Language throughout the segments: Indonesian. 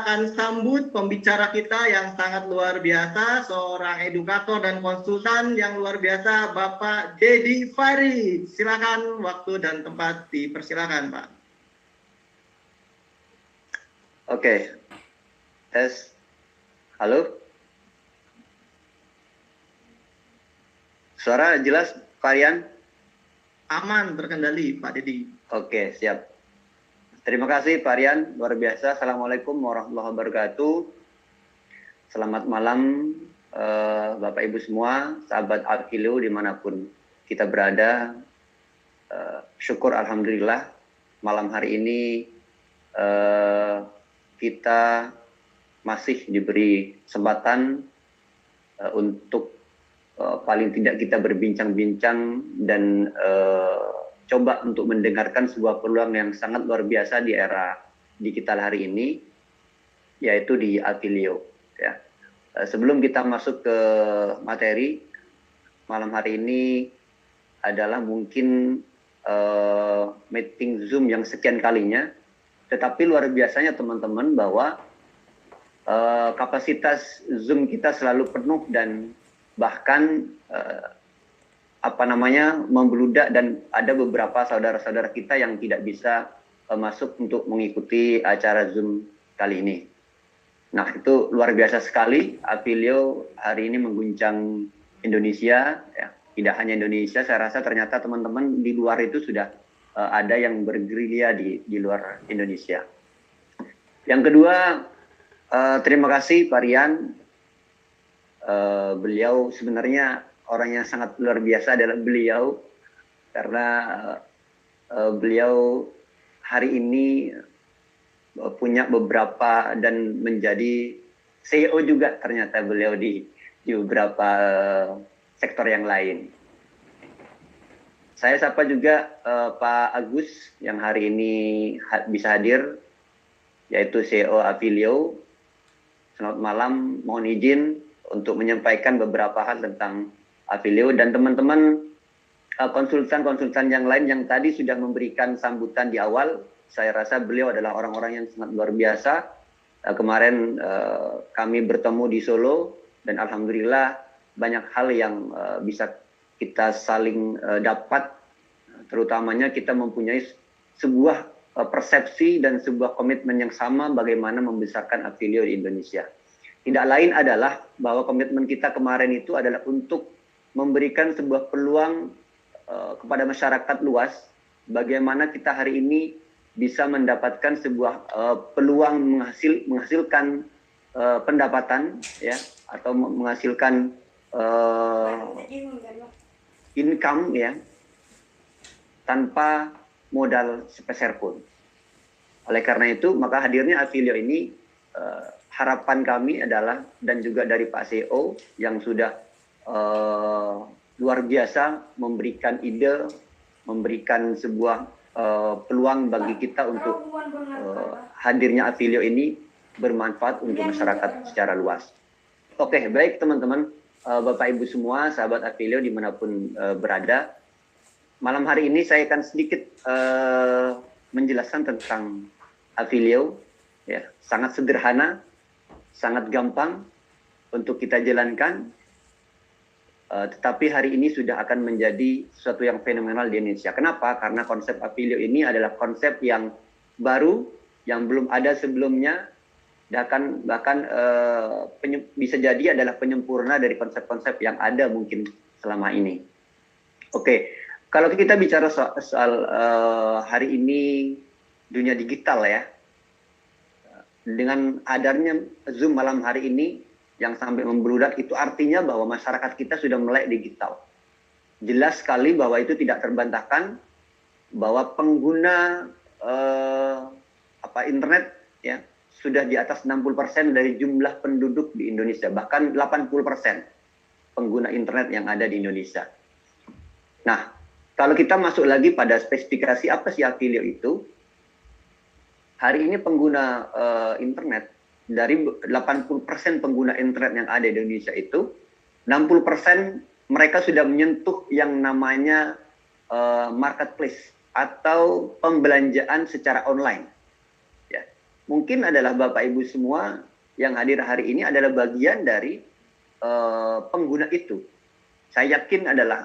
akan sambut pembicara kita yang sangat luar biasa, seorang edukator dan konsultan yang luar biasa, Bapak Dedi Farid. Silakan, waktu dan tempat dipersilakan, Pak. Oke, tes. Halo? Suara jelas, Pak Rian? Aman, terkendali, Pak Dedi. Oke, siap. Terima kasih Pak Rian, luar biasa. Assalamualaikum warahmatullahi wabarakatuh. Selamat malam Bapak Ibu semua, sahabat Alkilo dimanapun kita berada. Syukur Alhamdulillah malam hari ini kita masih diberi kesempatan untuk paling tidak kita berbincang-bincang dan coba untuk mendengarkan sebuah peluang yang sangat luar biasa di era digital hari ini, yaitu di Alkilio. Ya. Sebelum kita masuk ke materi, malam hari ini adalah mungkin meeting Zoom yang sekian kalinya, tetapi luar biasanya teman-teman bahwa kapasitas Zoom kita selalu penuh dan bahkan membludak, dan ada beberapa saudara-saudara kita yang tidak bisa masuk untuk mengikuti acara Zoom kali ini. Nah, itu luar biasa sekali. Alkilio hari ini mengguncang Indonesia, ya. Tidak hanya Indonesia, saya rasa ternyata teman-teman di luar itu sudah ada yang bergerilya di luar Indonesia. Yang kedua, terima kasih Pak Rian. Beliau sebenarnya orang yang sangat luar biasa adalah beliau, karena beliau hari ini punya beberapa dan menjadi CEO juga ternyata beliau di beberapa sektor yang lain. Saya sapa juga Pak Agus yang hari ini bisa hadir, yaitu CEO Alkilio. Selamat malam, mohon izin untuk menyampaikan beberapa hal tentang Alkilio dan teman-teman konsultan-konsultan yang lain yang tadi sudah memberikan sambutan di awal. Saya rasa beliau adalah orang-orang yang sangat luar biasa. Kemarin kami bertemu di Solo dan alhamdulillah banyak hal yang bisa kita saling dapat, terutamanya kita mempunyai sebuah persepsi dan sebuah komitmen yang sama bagaimana membesarkan Alkilio di Indonesia. Tidak lain adalah bahwa komitmen kita kemarin itu adalah untuk memberikan sebuah peluang kepada masyarakat luas, bagaimana kita hari ini bisa mendapatkan sebuah peluang menghasilkan pendapatan, ya, atau menghasilkan income, ya, tanpa modal sepeser pun. Oleh karena itu, maka hadirnya Alkilio ini harapan kami adalah, dan juga dari Pak CEO yang sudah luar biasa memberikan ide, memberikan sebuah peluang bagi kita untuk hadirnya Alkilio ini bermanfaat untuk masyarakat secara luas. Oke, baik teman-teman, Bapak Ibu semua, sahabat Alkilio dimanapun berada. Malam hari ini saya akan sedikit menjelaskan tentang Alkilio, ya, sangat sederhana, sangat gampang untuk kita jalankan. Tetapi hari ini sudah akan menjadi sesuatu yang fenomenal di Indonesia. Kenapa? Karena konsep Alkilio ini adalah konsep yang baru, yang belum ada sebelumnya, bahkan bisa jadi adalah penyempurna dari konsep-konsep yang ada mungkin selama ini. Oke, kalau kita bicara soal hari ini dunia digital, ya, dengan adanya Zoom malam hari ini yang sampai membludak, itu artinya bahwa masyarakat kita sudah melek digital. Jelas sekali bahwa itu tidak terbantahkan bahwa pengguna internet, ya, sudah di atas 60% dari jumlah penduduk di Indonesia, bahkan 80% pengguna internet yang ada di Indonesia. Nah, kalau kita masuk lagi pada spesifikasi apa sih Alkilio itu, hari ini pengguna internet, dari 80% pengguna internet yang ada di Indonesia itu, 60% mereka sudah menyentuh yang namanya marketplace atau pembelanjaan secara online. Ya. mungkin adalah Bapak Ibu semua yang hadir hari ini adalah bagian dari pengguna itu. Saya yakin adalah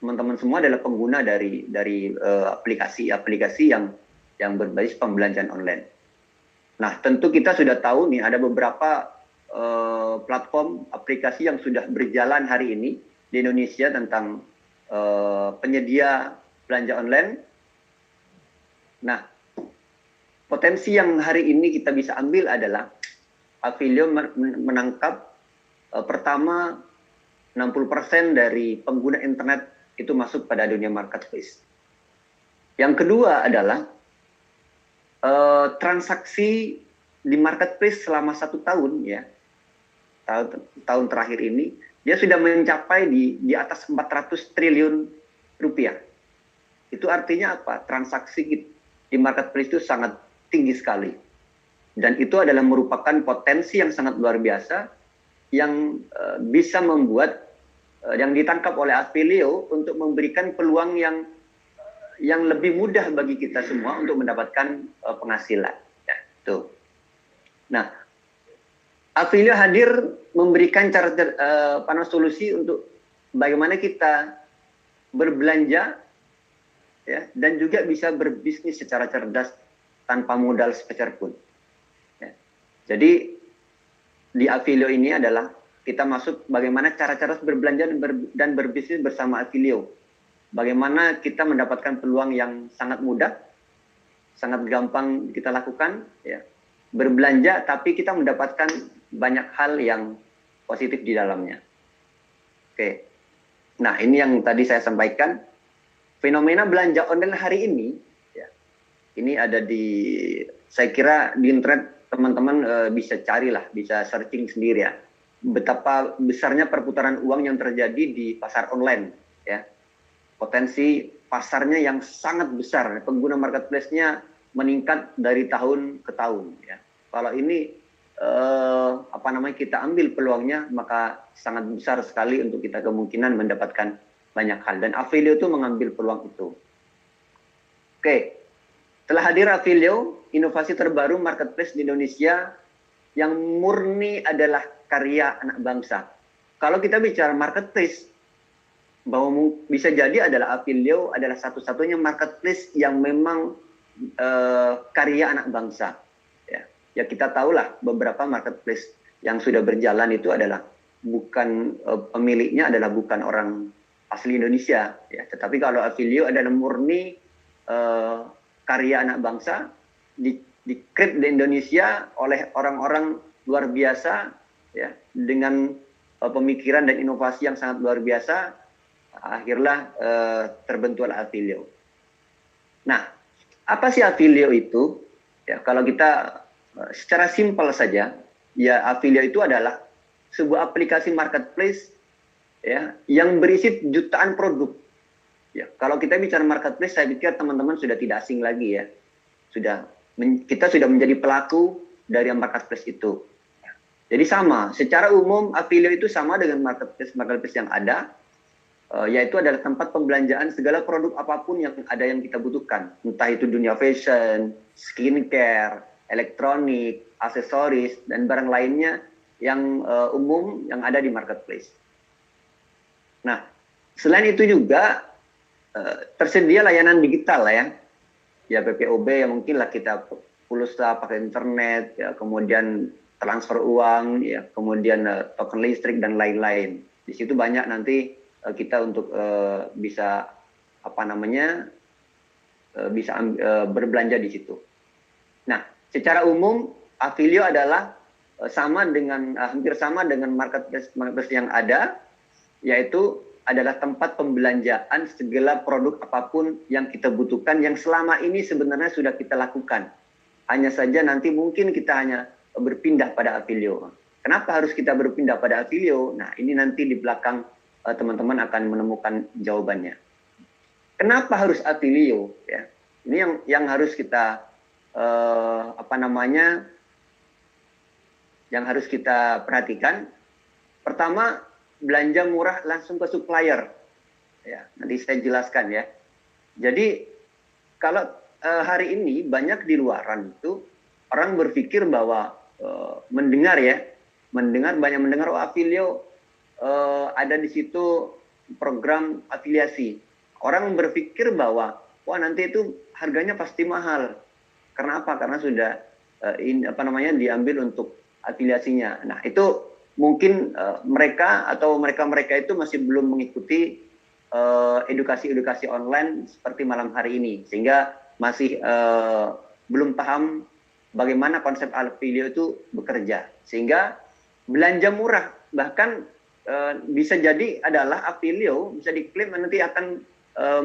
teman-teman semua adalah pengguna dari aplikasi-aplikasi yang berbasis pembelajaran online. Nah, tentu kita sudah tahu nih ada beberapa platform aplikasi yang sudah berjalan hari ini di Indonesia tentang penyedia belanja online. Nah, potensi yang hari ini kita bisa ambil adalah Avilio menangkap pertama 60% dari pengguna internet itu masuk pada dunia marketplace. Yang kedua adalah transaksi di marketplace selama 1 tahun ya, tahun terakhir ini dia sudah mencapai di atas 400 triliun rupiah. Itu artinya apa? Transaksi di marketplace itu sangat tinggi sekali. Dan itu adalah merupakan potensi yang sangat luar biasa yang bisa membuat yang ditangkap oleh Avilio untuk memberikan peluang yang lebih mudah bagi kita semua untuk mendapatkan penghasilan. Ya, tuh. Nah, Avilio hadir memberikan solusi untuk bagaimana kita berbelanja ya, dan juga bisa berbisnis secara cerdas tanpa modal sepeser pun. Ya. Jadi di Avilio ini adalah kita masuk bagaimana cara-cara berbelanja dan berbisnis bersama Avilio. Bagaimana kita mendapatkan peluang yang sangat mudah, sangat gampang kita lakukan, ya. Berbelanja tapi kita mendapatkan banyak hal yang positif di dalamnya. Oke. Nah, ini yang tadi saya sampaikan. Fenomena belanja online hari ini, ya, ini ada saya kira di internet teman-teman bisa carilah, bisa searching sendiri ya. Betapa besarnya perputaran uang yang terjadi di pasar online, ya. Potensi pasarnya yang sangat besar, pengguna marketplace-nya meningkat dari tahun ke tahun, ya. Kalau ini kita ambil peluangnya, maka sangat besar sekali untuk kita kemungkinan mendapatkan banyak hal, dan Avilio itu mengambil peluang itu. Oke, telah hadir Avilio, inovasi terbaru marketplace di Indonesia yang murni adalah karya anak bangsa. Kalau kita bicara marketplace, bahwa bisa jadi adalah Avilio adalah satu-satunya marketplace yang memang karya anak bangsa. Ya kita tahulah beberapa marketplace yang sudah berjalan itu adalah bukan pemiliknya adalah bukan orang asli Indonesia, ya. Tetapi kalau Avilio adalah murni karya anak bangsa, di-create di Indonesia oleh orang-orang luar biasa, ya, dengan pemikiran dan inovasi yang sangat luar biasa, akhirnya terbentuklah Avilio. Nah, apa sih Avilio itu? Ya, kalau kita secara simpel saja, ya Avilio itu adalah sebuah aplikasi marketplace, ya, yang berisi jutaan produk. Ya, kalau kita bicara marketplace, saya pikir teman-teman sudah tidak asing lagi ya. Kita sudah menjadi pelaku dari marketplace itu. Jadi sama, secara umum Avilio itu sama dengan marketplace yang ada, yaitu adalah tempat pembelanjaan segala produk apapun yang ada yang kita butuhkan. Entah itu dunia fashion, skincare, elektronik, aksesoris, dan barang lainnya yang umum yang ada di marketplace. Nah, selain itu juga tersedia layanan digital lah ya. Ya PPOB yang mungkin lah kita pulsa pakai internet, ya, kemudian transfer uang, ya, kemudian token listrik dan lain-lain. Di situ banyak nanti kita untuk bisa bisa berbelanja di situ. Nah, secara umum Avilio adalah hampir sama dengan marketplace yang ada, yaitu adalah tempat pembelanjaan segala produk apapun yang kita butuhkan, yang selama ini sebenarnya sudah kita lakukan. Hanya saja nanti mungkin kita hanya berpindah pada Avilio. Kenapa harus kita berpindah pada Avilio? Nah, ini nanti di belakang teman-teman akan menemukan jawabannya. Kenapa harus Avilio? Ya, ini yang harus kita yang harus kita perhatikan. Pertama, belanja murah langsung ke supplier. Ya, nanti saya jelaskan ya. Jadi kalau hari ini banyak di luaran itu orang berpikir bahwa mendengar banyak mendengar oh Afilio ada di situ program afiliasi. Orang berpikir bahwa wah nanti itu harganya pasti mahal. Karena apa? Karena sudah diambil untuk afiliasinya. Nah, itu mungkin mereka itu masih belum mengikuti edukasi-edukasi online seperti malam hari ini, sehingga masih belum paham bagaimana konsep Afilio itu bekerja, sehingga belanja murah bahkan bisa jadi adalah Afilio bisa diklaim nanti akan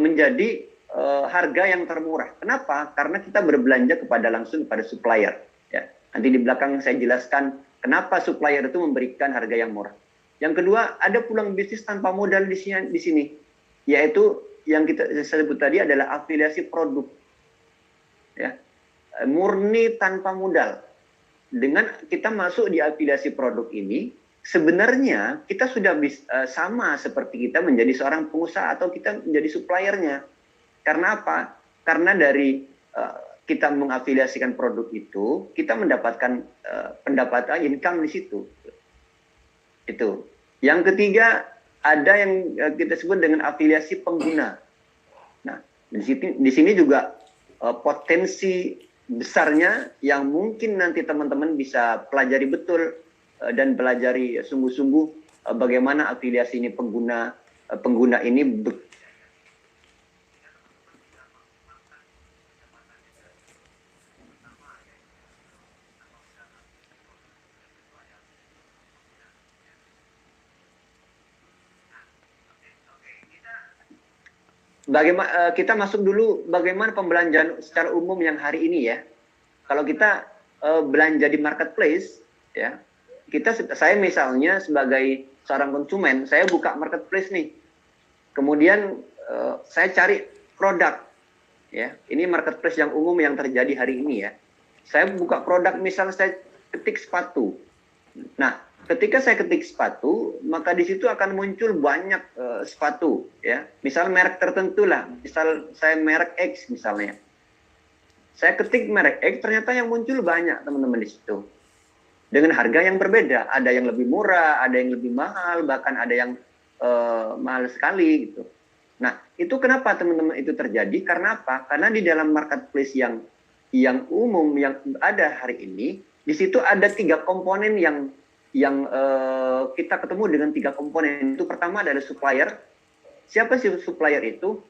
menjadi harga yang termurah. Kenapa? Karena kita berbelanja langsung kepada supplier. Ya. Nanti di belakang saya jelaskan kenapa supplier itu memberikan harga yang murah. Yang kedua, ada peluang bisnis tanpa modal di sini, yaitu yang saya sebut tadi adalah afiliasi produk. Ya. Murni tanpa modal. Dengan kita masuk di afiliasi produk ini, sebenarnya kita sudah sama seperti kita menjadi seorang pengusaha atau kita menjadi suppliernya. Karena apa? Karena dari kita mengafiliasikan produk itu, kita mendapatkan pendapatan income di situ. Itu. Yang ketiga, ada yang kita sebut dengan afiliasi pengguna. Nah, di sini juga potensi besarnya yang mungkin nanti teman-teman bisa pelajari betul dan pelajari sungguh-sungguh bagaimana afiliasi ini pengguna ini bagaimana kita masuk dulu bagaimana pembelanjaan secara umum yang hari ini ya. Kalau kita belanja di marketplace ya, saya misalnya sebagai seorang konsumen, saya buka marketplace nih. Kemudian saya cari produk ya. Ini marketplace yang umum yang terjadi hari ini ya. Saya buka produk, misalnya saya ketik sepatu. Nah, ketika saya ketik sepatu, maka di situ akan muncul banyak sepatu, ya. Misal merek tertentu lah, misal saya merek X misalnya. Saya ketik merek X, ternyata yang muncul banyak teman-teman di situ. Dengan harga yang berbeda, ada yang lebih murah, ada yang lebih mahal, bahkan ada yang mahal sekali gitu. Nah, itu kenapa teman-teman itu terjadi? Karena apa? Karena di dalam marketplace yang umum yang ada hari ini, di situ ada 3 komponen yang kita ketemu dengan 3 komponen. Itu pertama adalah supplier. Siapa sih supplier itu?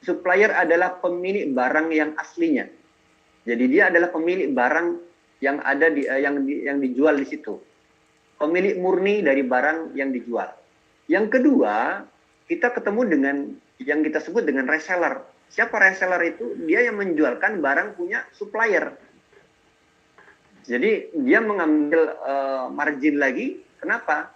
Supplier adalah pemilik barang yang aslinya. Jadi dia adalah pemilik barang yang ada yang dijual di situ. Pemilik murni dari barang yang dijual. Yang kedua, kita ketemu dengan yang kita sebut dengan reseller. Siapa reseller itu? Dia yang menjualkan barang punya supplier. Jadi dia mengambil margin lagi. Kenapa?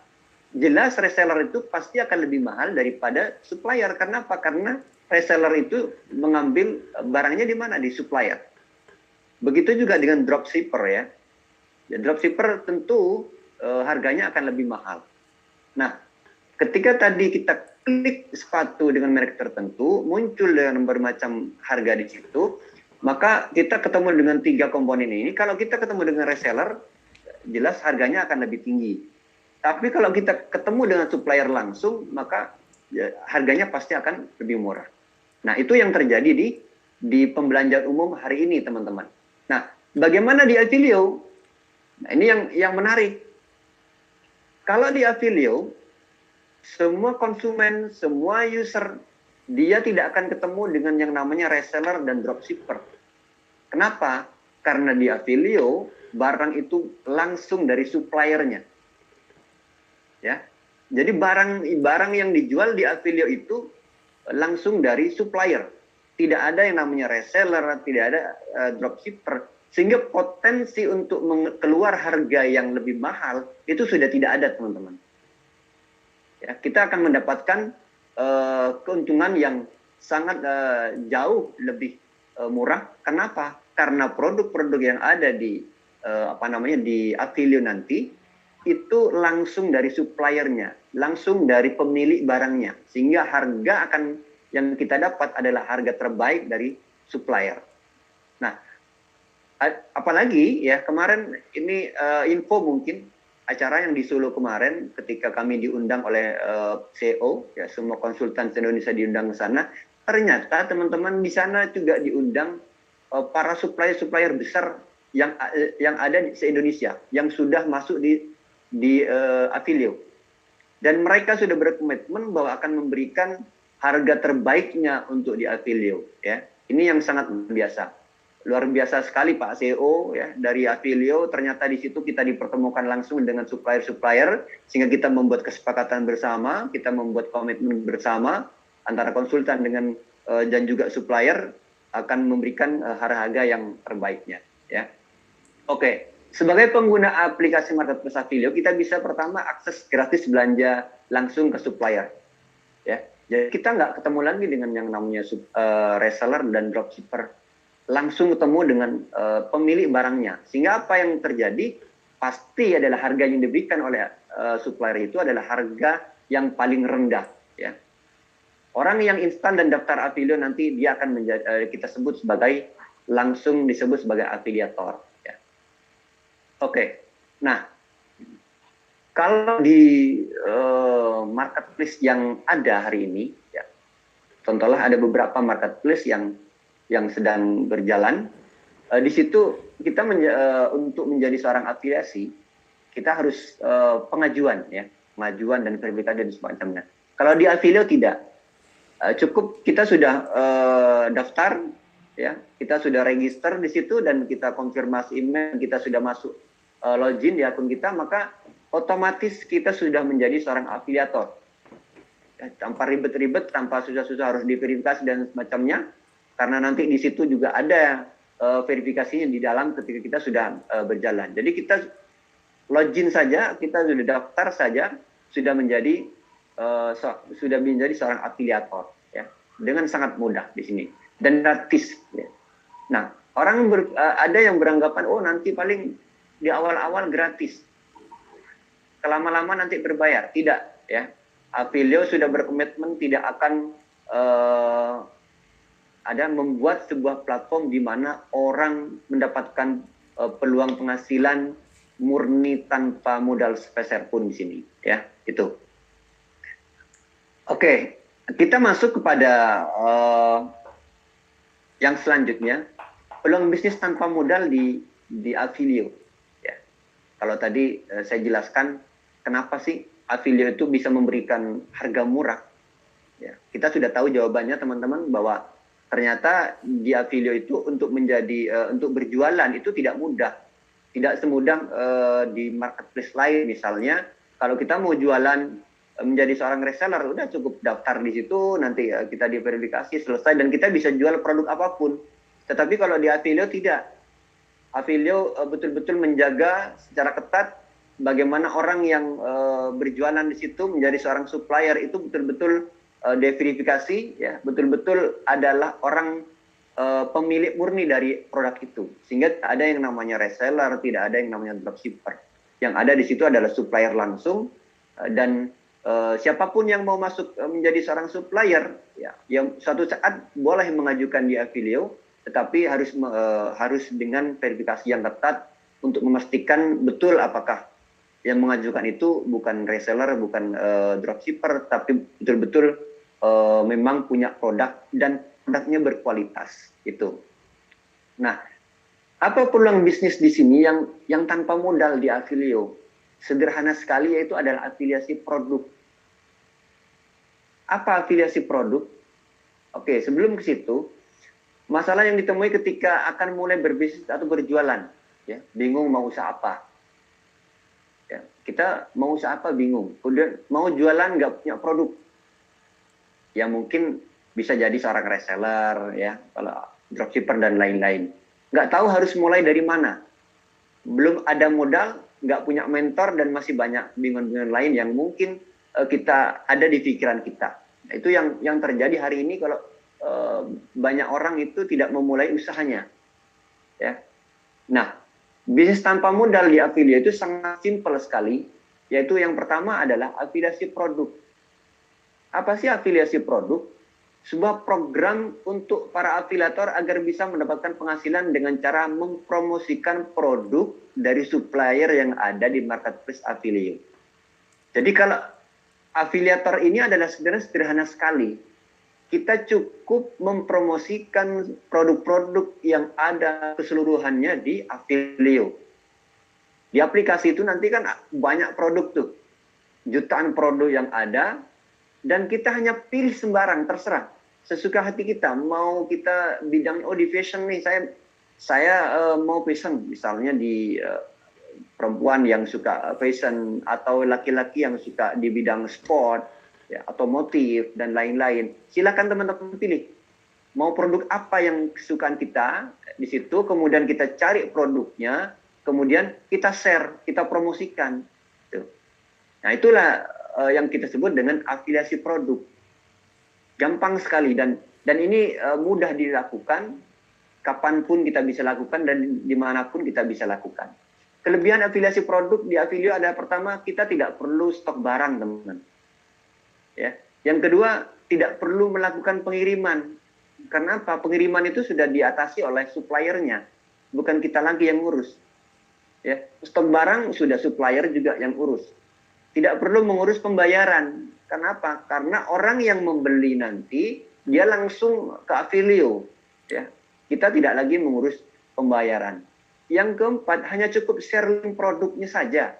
Jelas reseller itu pasti akan lebih mahal daripada supplier. Kenapa? Karena reseller itu mengambil barangnya di mana? Di supplier. Begitu juga dengan dropshipper ya. Dropshipper tentu harganya akan lebih mahal. Nah, ketika tadi kita klik sepatu dengan merek tertentu, muncul dengan bermacam harga di situ, maka kita ketemu dengan 3 komponen ini. Kalau kita ketemu dengan reseller, jelas harganya akan lebih tinggi. Tapi kalau kita ketemu dengan supplier langsung, maka ya, harganya pasti akan lebih murah. Nah, itu yang terjadi di pembelanjaan umum hari ini, teman-teman. Nah, bagaimana di Afilio? Nah, ini yang menarik. Kalau di Afilio, semua konsumen, semua user, dia tidak akan ketemu dengan yang namanya reseller dan dropshipper. Kenapa? Karena di Afilio, barang itu langsung dari suppliernya. Ya. Jadi barang yang dijual di Afilio itu langsung dari supplier. Tidak ada yang namanya reseller, tidak ada dropshipper. Sehingga potensi untuk keluar harga yang lebih mahal, itu sudah tidak ada, teman-teman. Ya, kita akan mendapatkan keuntungan yang sangat jauh lebih murah. Kenapa? Karena produk-produk yang ada di di Afilio nanti itu langsung dari suppliernya, langsung dari pemilik barangnya, sehingga harga yang kita dapat adalah harga terbaik dari supplier. Nah, apalagi ya kemarin ini info mungkin acara yang di Solo kemarin ketika kami diundang oleh CEO, ya semua konsultan Indonesia diundang ke sana, ternyata teman-teman di sana juga diundang para supplier-supplier besar yang ada di se-Indonesia yang sudah masuk di Avilio. Dan mereka sudah berkomitmen bahwa akan memberikan harga terbaiknya untuk di Avilio, ya. Ini yang sangat biasa. Luar biasa sekali Pak CEO ya dari Avilio, ternyata di situ kita dipertemukan langsung dengan supplier-supplier sehingga kita membuat kesepakatan bersama, kita membuat komitmen bersama antara konsultan dengan dan juga supplier akan memberikan harga yang terbaiknya ya. Oke, sebagai pengguna aplikasi marketplace Avilio kita bisa pertama akses gratis belanja langsung ke supplier ya. Jadi kita nggak ketemu lagi dengan yang namanya reseller dan dropshipper, langsung ketemu dengan pemilik barangnya. Sehingga apa yang terjadi pasti adalah harga yang diberikan oleh supplier itu adalah harga yang paling rendah. Ya. Orang yang instan dan daftar Avilio nanti dia akan menjadi kita sebut sebagai langsung disebut sebagai afiliator. Ya. Oke, nah kalau di marketplace yang ada hari ini, ya, contohnya ada beberapa marketplace yang sedang berjalan. Di situ kita untuk menjadi seorang afiliasi, kita harus pengajuan ya, pengajuan dan verifikasi dan semacamnya. Kalau di Avilio tidak, cukup kita sudah daftar, ya, kita sudah register di situ dan kita konfirmasi email, kita sudah masuk login di akun kita, maka otomatis kita sudah menjadi seorang afiliator. Ya, tanpa ribet-ribet, tanpa susah-susah harus diverifikasi dan semacamnya. Karena nanti di situ juga ada verifikasinya di dalam ketika kita sudah berjalan. Jadi kita login saja, kita sudah daftar saja, sudah menjadi seorang afiliator, ya, dengan sangat mudah di sini dan gratis. Ya. Nah, ada yang beranggapan oh nanti paling di awal-awal gratis, lama-lama nanti berbayar. Tidak, ya. Avilio sudah berkomitmen tidak akan ada membuat sebuah platform di mana orang mendapatkan peluang penghasilan murni tanpa modal sepeser pun di sini, ya, itu. Oke, kita masuk kepada yang selanjutnya, peluang bisnis tanpa modal di Avilio. Ya. Kalau tadi saya jelaskan kenapa sih Avilio itu bisa memberikan harga murah. Ya, kita sudah tahu jawabannya teman-teman bahwa ternyata di Avilio itu untuk berjualan itu tidak mudah, tidak semudah di marketplace lain. Misalnya kalau kita mau jualan menjadi seorang reseller, udah cukup daftar di situ, nanti kita diverifikasi selesai dan kita bisa jual produk apapun. Tetapi kalau di Avilio tidak, Avilio betul-betul menjaga secara ketat bagaimana orang yang berjualan di situ menjadi seorang supplier itu betul-betul diverifikasi, ya, betul-betul adalah orang pemilik murni dari produk itu, sehingga tidak ada yang namanya reseller, tidak ada yang namanya dropshipper. Yang ada di situ adalah supplier langsung dan siapapun yang mau masuk menjadi seorang supplier, ya, yang suatu saat boleh mengajukan di Avilio, tetapi harus dengan verifikasi yang ketat untuk memastikan betul apakah yang mengajukan itu bukan reseller, bukan dropshipper, tapi betul-betul memang punya produk dan produknya berkualitas itu. Nah, apa peluang bisnis di sini yang tanpa modal di Avilio? Sederhana sekali, yaitu adalah afiliasi produk. Apa afiliasi produk? Oke, sebelum ke situ, masalah yang ditemui ketika akan mulai berbisnis atau berjualan, ya, bingung mau usaha apa. Ya, kita mau usaha apa bingung, kemudian mau jualan nggak punya produk, ya mungkin bisa jadi seorang reseller, ya, kalau dropshipper dan lain-lain. Nggak tahu harus mulai dari mana, belum ada modal, nggak punya mentor dan masih banyak bingung-bingung lain yang mungkin kita ada di pikiran kita. Nah, itu yang terjadi hari ini kalau banyak orang itu tidak memulai usahanya, ya. Nah, bisnis tanpa modal di Avilio itu sangat simpel sekali, yaitu yang pertama adalah afiliasi produk. Apa sih afiliasi produk? sebuah program untuk para afiliator agar bisa mendapatkan penghasilan dengan cara mempromosikan produk dari supplier yang ada di marketplace Affilio. Jadi kalau afiliator ini adalah sebenarnya sederhana sekali. Kita cukup mempromosikan produk-produk yang ada keseluruhannya di Affilio. Di aplikasi itu nanti kan banyak produk tuh. Jutaan produk yang ada, dan kita hanya pilih sembarang, terserah. Sesuka hati kita, mau kita bidang, oh di fashion nih, saya mau fashion, misalnya di perempuan yang suka fashion, atau laki-laki yang suka di bidang sport, ya, otomotif, dan lain-lain. Silakan teman-teman pilih. Mau produk apa yang kesukaan kita di situ, kemudian kita cari produknya, kemudian kita share, kita promosikan. Tuh. Nah itulah yang kita sebut dengan afiliasi produk. Gampang sekali dan ini mudah dilakukan, kapanpun kita bisa lakukan dan dimanapun kita bisa lakukan. Kelebihan afiliasi produk di Affilio adalah pertama, kita tidak perlu stok barang, teman-teman. Ya. Yang kedua, tidak perlu melakukan pengiriman. Karena apa? Pengiriman itu sudah diatasi oleh suppliernya, bukan kita lagi yang ngurus. Ya. Stok barang sudah supplier juga yang urus. Tidak perlu mengurus pembayaran. Kenapa? Karena orang yang membeli nanti, dia langsung ke Affilio. Ya. Kita tidak lagi mengurus pembayaran. Yang keempat, hanya cukup share link produknya saja.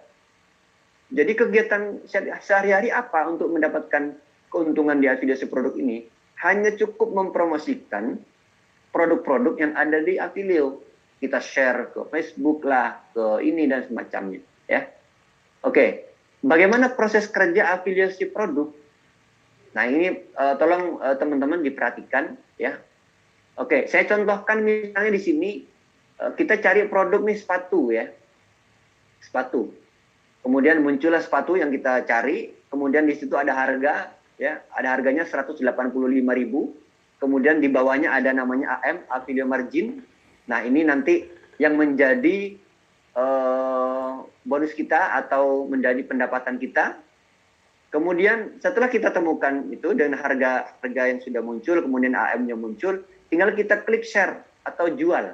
Jadi kegiatan sehari-hari apa untuk mendapatkan keuntungan di afiliasi produk ini? Hanya cukup mempromosikan produk-produk yang ada di Affilio. Kita share ke Facebook lah, ke ini dan semacamnya. Ya. Oke. Bagaimana proses kerja afiliasi produk? Nah ini tolong teman-teman diperhatikan ya. Oke, saya contohkan misalnya di sini kita cari produk nih sepatu ya, sepatu. Kemudian muncullah sepatu yang kita cari, kemudian di situ ada harga ya, ada harganya 185.000. Kemudian di bawahnya ada namanya AM, Affiliate Margin. Nah ini nanti yang menjadi bonus kita atau menjadi pendapatan kita. Kemudian setelah kita temukan itu dengan harga yang sudah muncul, kemudian AM-nya muncul, tinggal kita klik share atau jual.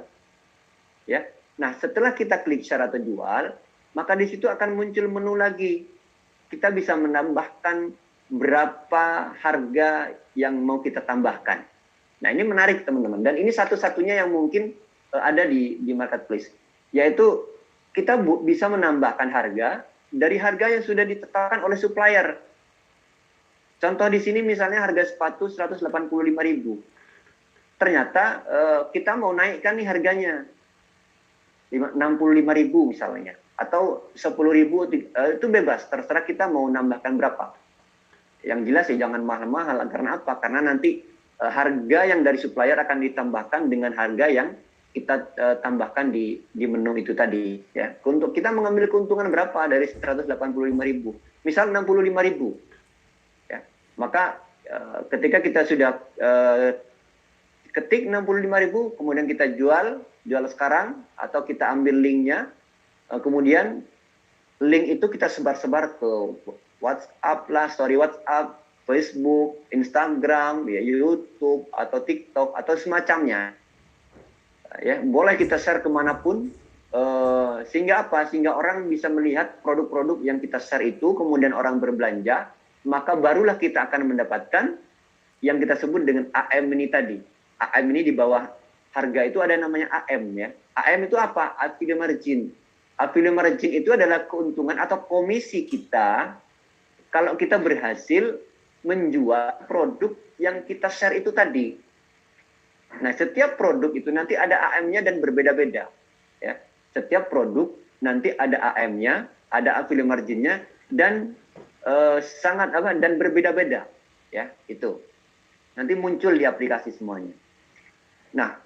Ya. Nah, setelah kita klik share atau jual, maka di situ akan muncul menu lagi. Kita bisa menambahkan berapa harga yang mau kita tambahkan. Nah, ini menarik teman-teman, dan ini satu-satunya yang mungkin ada di marketplace, yaitu kita bisa menambahkan harga dari harga yang sudah ditetapkan oleh supplier. Contoh di sini misalnya harga sepatu 185.000. Ternyata kita mau naikkan nih harganya 65.000 misalnya, atau 10.000, itu bebas, terserah kita mau nambahkan berapa. Yang jelas ya jangan mahal-mahal, karena apa? Karena nanti harga yang dari supplier akan ditambahkan dengan harga yang kita tambahkan di menu itu tadi ya. Untuk kita mengambil keuntungan berapa dari 185.000, misal 65.000 ya, maka ketika kita sudah ketik 65.000, kemudian kita jual sekarang, atau kita ambil linknya, kemudian link itu kita sebar-sebar ke WhatsApp lah, story WhatsApp, Facebook, Instagram, ya, YouTube atau TikTok atau semacamnya. Ya, boleh kita share kemanapun, sehingga apa? Sehingga orang bisa melihat produk-produk yang kita share itu, kemudian orang berbelanja, maka barulah kita akan mendapatkan yang kita sebut dengan AM ini tadi. AM ini di bawah harga itu ada namanya AM ya. AM itu apa? Affiliate Margin. Affiliate Margin itu adalah keuntungan atau komisi kita kalau kita berhasil menjual produk yang kita share itu tadi. Nah, setiap produk itu nanti ada AM-nya dan berbeda-beda. Ya. Setiap produk nanti ada AM-nya, ada affiliate margin-nya, dan dan berbeda-beda. Ya, itu. Nanti muncul di aplikasi semuanya. Nah,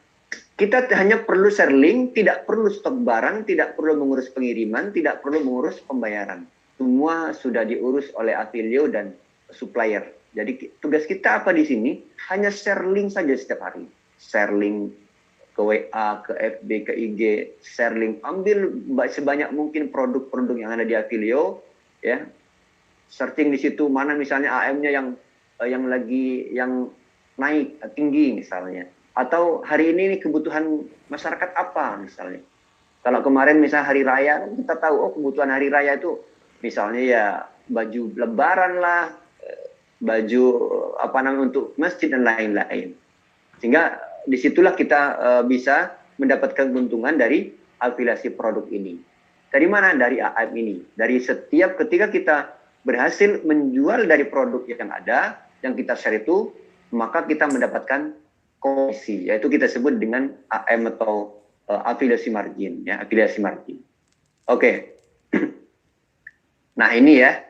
kita hanya perlu share link, tidak perlu stok barang, tidak perlu mengurus pengiriman, tidak perlu mengurus pembayaran. Semua sudah diurus oleh Affilio dan supplier. Jadi tugas kita apa di sini? Hanya share link saja setiap hari. Share link ke WA, ke FB, ke IG, share link, ambil sebanyak mungkin produk-produk yang ada di Affilio, ya. Searching di situ mana misalnya AM-nya yang naik tinggi misalnya, atau hari ini kebutuhan masyarakat apa misalnya. Kalau kemarin misalnya hari raya, kita tahu oh kebutuhan hari raya itu misalnya ya baju lebaran lah, baju apa namanya untuk masjid dan lain-lain. Sehingga disitulah kita bisa mendapatkan keuntungan dari afiliasi produk ini. Dari mana? Dari AIM ini. Dari setiap ketika kita berhasil menjual dari produk yang ada, yang kita share itu, maka kita mendapatkan komisi, yaitu kita sebut dengan AM atau afiliasi margin, ya, afiliasi margin. Oke. Nah ini ya,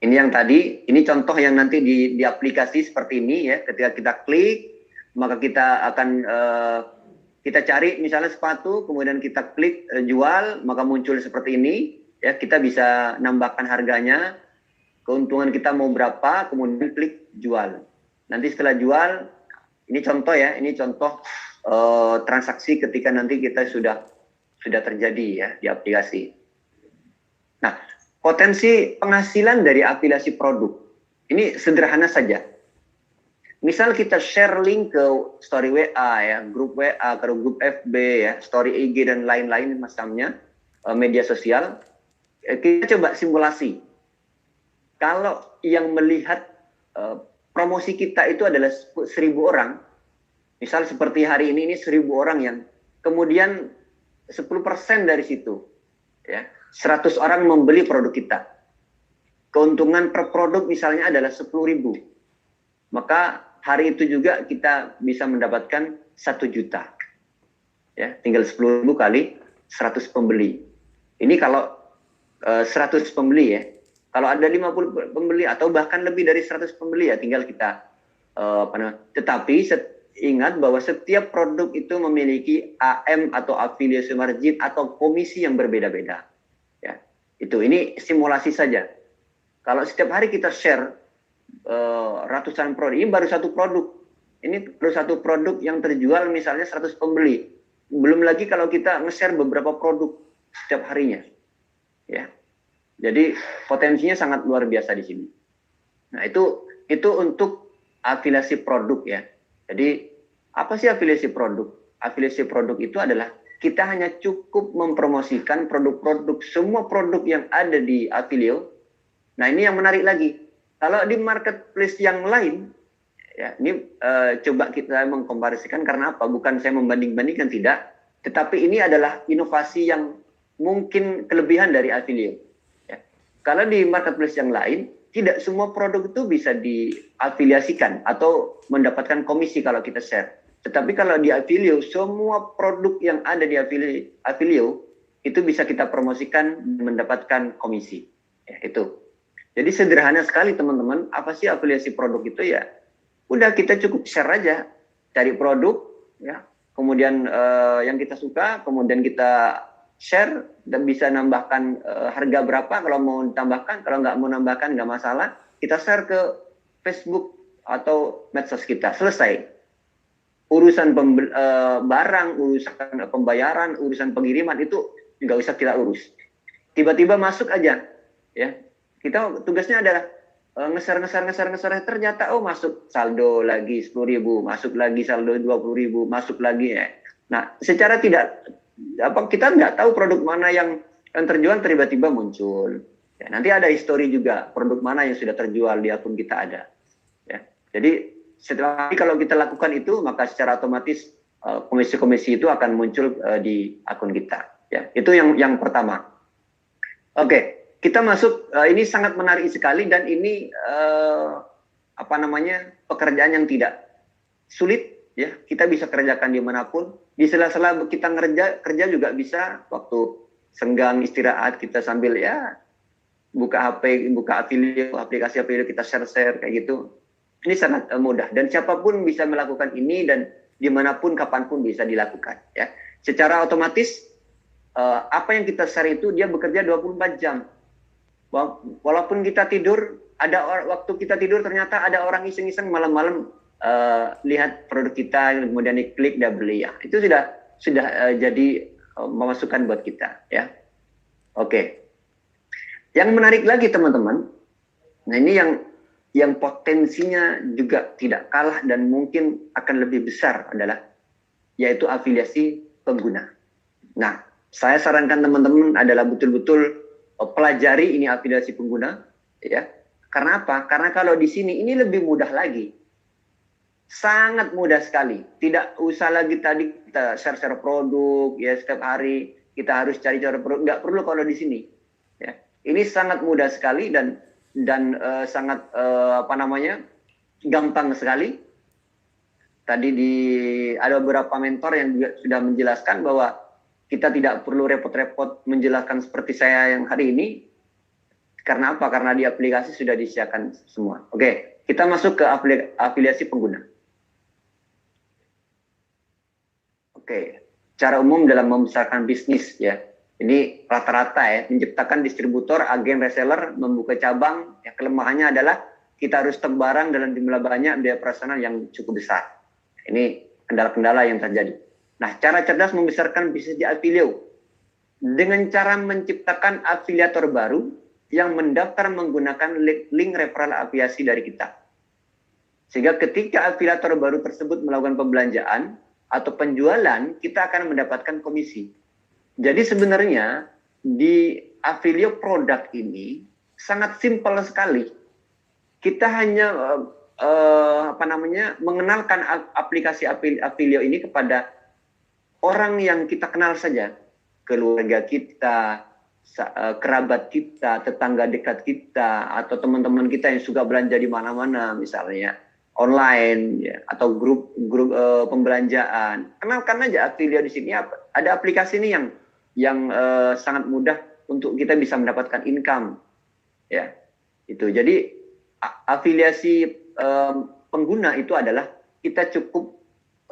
ini yang tadi, ini contoh yang nanti di aplikasi seperti ini ya. Ketika kita klik, maka kita akan kita cari misalnya sepatu, kemudian kita klik jual, maka muncul seperti ini. Ya, kita bisa nambahkan harganya, keuntungan kita mau berapa, kemudian klik jual. Nanti setelah jual, ini contoh ya, ini contoh transaksi ketika nanti kita sudah terjadi ya di aplikasi. Nah, potensi penghasilan dari afiliasi produk ini sederhana saja. Misal kita share link ke story WA ya, grup WA, ke grup FB ya, story IG dan lain-lain macamnya, media sosial. Kita coba simulasi. Kalau yang melihat promosi kita itu adalah 1.000 orang, misal seperti hari ini 1.000 orang yang kemudian 10% dari situ, ya, 100 orang membeli produk kita. Keuntungan per produk misalnya adalah 10.000. Maka hari itu juga kita bisa mendapatkan 1 juta. Ya, tinggal 10.000 kali 100 pembeli. Ini kalau 100 pembeli ya. Kalau ada 50 pembeli atau bahkan lebih dari 100 pembeli ya tinggal kita tetapi ingat bahwa setiap produk itu memiliki AM atau afiliasi margin atau komisi yang berbeda-beda. Ya. Ini simulasi saja. Kalau setiap hari kita share ratusan produk, ini baru satu produk. Ini baru satu produk yang terjual misalnya 100 pembeli. Belum lagi kalau kita nge-share beberapa produk setiap harinya. Ya. Jadi potensinya sangat luar biasa di sini. Nah, itu untuk afiliasi produk ya. Jadi apa sih afiliasi produk? Afiliasi produk itu adalah kita hanya cukup mempromosikan produk-produk, semua produk yang ada di Afilio. Nah, ini yang menarik lagi. Kalau di marketplace yang lain, ya ini coba kita mengkomparisikan karena apa? Bukan saya membanding-bandingkan, tidak. Tetapi ini adalah inovasi yang mungkin kelebihan dari Afilio. Ya. Kalau di marketplace yang lain, tidak semua produk itu bisa diafiliasikan atau mendapatkan komisi kalau kita share. Tetapi kalau di Afilio, semua produk yang ada di Afilio itu bisa kita promosikan mendapatkan komisi. Ya, itu. Jadi sederhana sekali teman-teman, apa sih afiliasi produk itu ya? Udah kita cukup share aja, cari produk, ya, kemudian yang kita suka, kemudian kita share, dan bisa nambahkan harga berapa kalau mau ditambahkan, kalau nggak mau nambahkan nggak masalah, kita share ke Facebook atau medsos kita, selesai. Urusan barang, urusan pembayaran, urusan pengiriman itu nggak usah kita urus. Tiba-tiba masuk aja, ya. Kita tugasnya adalah ngeser, ternyata oh masuk saldo lagi 10.000, masuk lagi saldo 20.000, masuk lagi ya. Nah, secara tidak kita nggak tahu produk mana yang terjual tiba-tiba muncul. Ya, nanti ada histori juga produk mana yang sudah terjual di akun kita ada. Ya. Jadi setelah kalau kita lakukan itu, maka secara otomatis komisi-komisi itu akan muncul di akun kita. Ya, itu yang pertama. Oke. Kita masuk, ini sangat menarik sekali dan ini pekerjaan yang tidak sulit ya. Kita bisa kerjakan dimanapun. Di sela-sela kita kerja juga bisa, waktu senggang istirahat kita sambil ya buka HP, buka Afilio, aplikasi Afilio kita share-share kayak gitu. Ini sangat mudah dan siapapun bisa melakukan ini dan dimanapun kapanpun bisa dilakukan ya. Secara otomatis apa yang kita share itu dia bekerja 24 jam. Walaupun kita tidur, waktu kita tidur ternyata ada orang iseng-iseng malam-malam lihat produk kita, kemudian diklik dan beli ya. Itu sudah jadi pemasukan buat kita ya. Oke. Yang menarik lagi teman-teman, nah ini yang yang potensinya juga tidak kalah dan mungkin akan lebih besar adalah yaitu afiliasi pengguna. Nah, saya sarankan teman-teman adalah betul-betul pelajari ini afiliasi pengguna, ya. Karena apa? Karena kalau di sini ini lebih mudah lagi, sangat mudah sekali. Tidak usah lagi tadi kita share-share produk, ya setiap hari kita harus cari-cari produk. Nggak perlu kalau di sini. Ya. Ini sangat mudah sekali dan sangat apa namanya gampang sekali. Tadi ada beberapa mentor yang juga sudah menjelaskan bahwa kita tidak perlu repot-repot menjelaskan seperti saya yang hari ini. Karena apa? Karena di aplikasi sudah disediakan semua. Oke, kita masuk ke afiliasi pengguna. Oke, cara umum dalam membesarkan bisnis ya. Ini rata-rata ya, menciptakan distributor, agen, reseller, membuka cabang. Ya, kelemahannya adalah kita harus stok barang dalam jumlah banyak, biaya operasional yang cukup besar. Ini kendala-kendala yang terjadi. Nah, cara cerdas membesarkan bisnis di Afilio dengan cara menciptakan afiliator baru yang mendaftar menggunakan link referral afiliasi dari kita. Sehingga ketika afiliator baru tersebut melakukan pembelanjaan atau penjualan, kita akan mendapatkan komisi. Jadi sebenarnya di Afilio produk ini sangat simpel sekali. Kita hanya mengenalkan aplikasi Afilio ini kepada orang yang kita kenal saja, keluarga kita, kerabat kita, tetangga dekat kita, atau teman-teman kita yang suka belanja di mana-mana, misalnya online ya, atau grup pembelanjaan. Kenalkan aja Afilio di sini. Ada aplikasi ini yang sangat mudah untuk kita bisa mendapatkan income, ya itu. Jadi afiliasi pengguna itu adalah kita cukup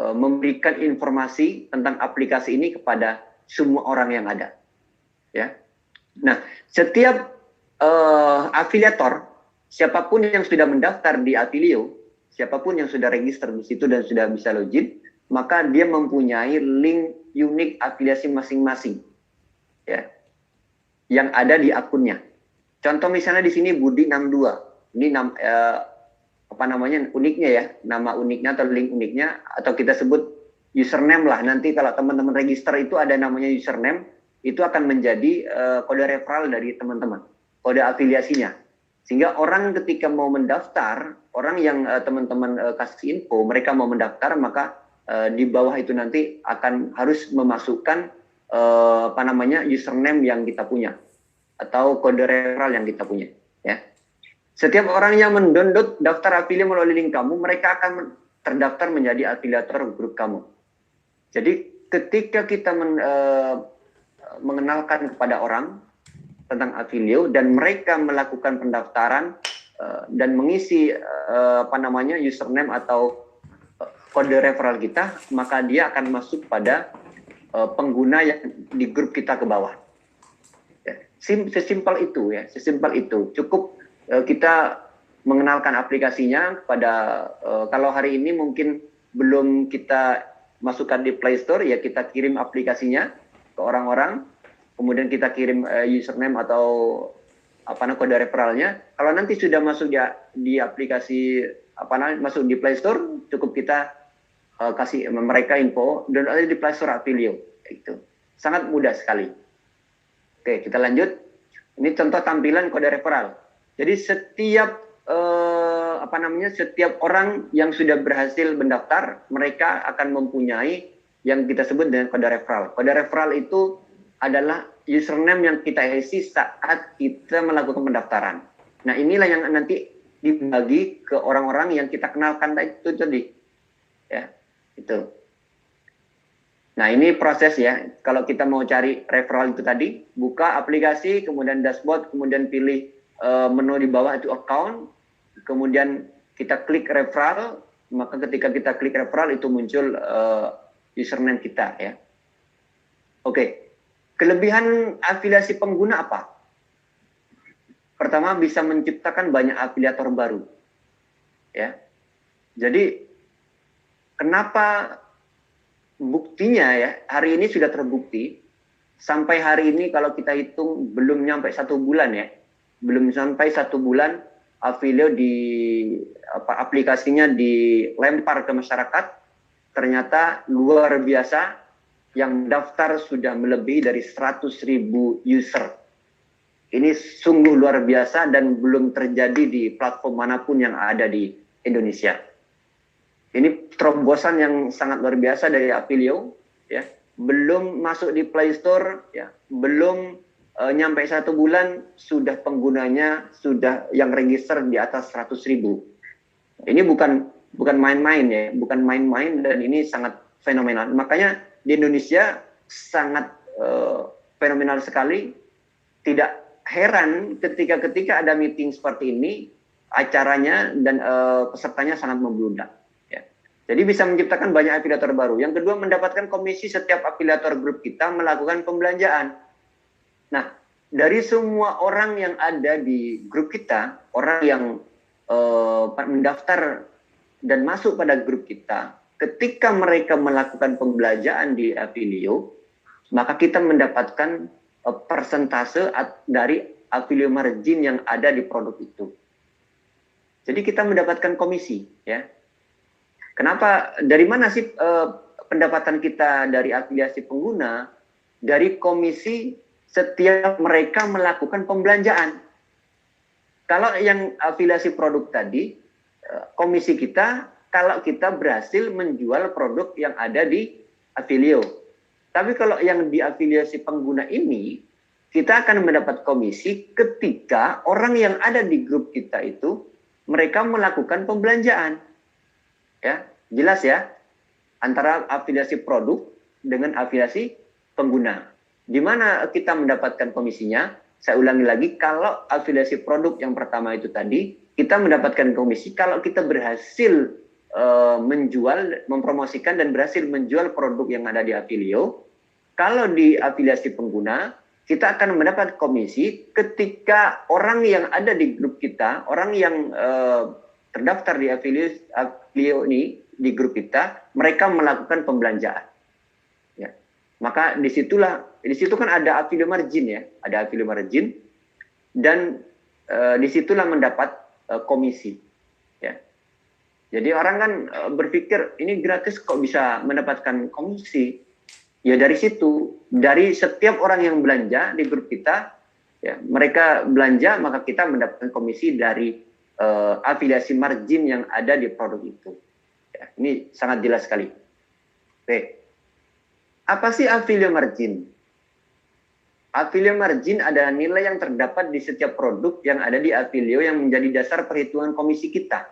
memberikan informasi tentang aplikasi ini kepada semua orang yang ada, ya. Nah, setiap afiliator, siapapun yang sudah mendaftar di Afilio, siapapun yang sudah register di situ dan sudah bisa login, maka dia mempunyai link unik afiliasi masing-masing, ya, yang ada di akunnya. Contoh misalnya di sini Budi 62, ini uniknya ya, nama uniknya atau link uniknya, atau kita sebut username lah. Nanti kalau teman-teman register itu ada namanya username, itu akan menjadi kode referral dari teman-teman, kode afiliasinya. Sehingga orang ketika mau mendaftar, orang yang teman-teman kasih info, mereka mau mendaftar, maka di bawah itu nanti akan harus memasukkan username yang kita punya atau kode referral yang kita punya, ya. Setiap orang yang mendownload daftar Afilio melalui link kamu, mereka akan terdaftar menjadi afiliator grup kamu. Jadi ketika kita mengenalkan kepada orang tentang Afilio dan mereka melakukan pendaftaran dan mengisi username atau kode referral kita, maka dia akan masuk pada pengguna yang di grup kita ke bawah. Ya, sesimpel itu ya, sesimpel itu. Cukup kita mengenalkan aplikasinya kepada kalau hari ini mungkin belum kita masukkan di Play Store, ya kita kirim aplikasinya ke orang-orang, kemudian kita kirim username atau kode referralnya. Kalau nanti sudah masuk di aplikasi masuk di Play Store, cukup kita kasih mereka info dan ada di Play Store Afilio. Itu sangat mudah sekali. Oke, kita lanjut. Ini contoh tampilan kode referral. Jadi setiap setiap orang yang sudah berhasil mendaftar, mereka akan mempunyai yang kita sebut dengan kode referral. Kode referral itu adalah username yang kita isi saat kita melakukan pendaftaran. Nah, inilah yang nanti dibagi ke orang-orang yang kita kenalkan itu tadi. Ya, itu. Nah, ini proses ya. Kalau kita mau cari referral itu tadi, buka aplikasi, kemudian dashboard, kemudian pilih menu di bawah itu account, kemudian kita klik referral, maka ketika kita klik referral itu muncul username kita ya. Oke. Kelebihan afiliasi pengguna apa? Pertama, bisa menciptakan banyak afiliator baru. Ya. Jadi kenapa buktinya ya, hari ini sudah terbukti, sampai hari ini kalau kita hitung belum sampai 1 bulan ya, belum sampai 1 bulan Avilio aplikasinya dilempar ke masyarakat, ternyata luar biasa, yang daftar sudah melebihi dari 100.000 user. Ini sungguh luar biasa dan belum terjadi di platform manapun yang ada di Indonesia. Ini terobosan yang sangat luar biasa dari Avilio, ya. Belum masuk di Play Store, ya. Belum nyampe 1 bulan sudah penggunanya sudah yang register di atas 100.000. Ini bukan main-main ya, bukan main-main, dan ini sangat fenomenal. Makanya di Indonesia sangat fenomenal sekali. Tidak heran ketika ada meeting seperti ini, acaranya dan pesertanya sangat membludak. Ya. Jadi bisa menciptakan banyak afiliator baru. Yang kedua, mendapatkan komisi setiap afiliator grup kita melakukan pembelanjaan. Nah, dari semua orang yang ada di grup kita, orang yang mendaftar dan masuk pada grup kita, ketika mereka melakukan pembelanjaan di Avilio, maka kita mendapatkan persentase dari Avilio margin yang ada di produk itu. Jadi kita mendapatkan komisi, ya. Kenapa? Dari mana sih pendapatan kita dari afiliasi pengguna? Dari komisi setiap mereka melakukan pembelanjaan. Kalau yang afiliasi produk tadi, komisi kita kalau kita berhasil menjual produk yang ada di Avilio. Tapi kalau yang di afiliasi pengguna ini, kita akan mendapat komisi ketika orang yang ada di grup kita itu, mereka melakukan pembelanjaan. Ya, jelas ya, antara afiliasi produk dengan afiliasi pengguna. Di mana kita mendapatkan komisinya? Saya ulangi lagi, kalau afiliasi produk yang pertama itu tadi, kita mendapatkan komisi kalau kita berhasil menjual, mempromosikan dan berhasil menjual produk yang ada di Avilio. Kalau di afiliasi pengguna, kita akan mendapat komisi ketika orang yang ada di grup kita, orang yang terdaftar di Avilio ini, di grup kita, mereka melakukan pembelanjaan. Ya. Maka di situ kan ada Avilio margin ya, ada Avilio margin, dan disitulah mendapat komisi. Ya. Jadi orang kan berpikir ini gratis kok bisa mendapatkan komisi. Ya dari situ, dari setiap orang yang belanja di grup kita, ya mereka belanja maka kita mendapatkan komisi dari afiliasi margin yang ada di produk itu. Ya, ini sangat jelas sekali. Oke. Apa sih Avilio margin? Avilio margin adalah nilai yang terdapat di setiap produk yang ada di Avilio yang menjadi dasar perhitungan komisi kita.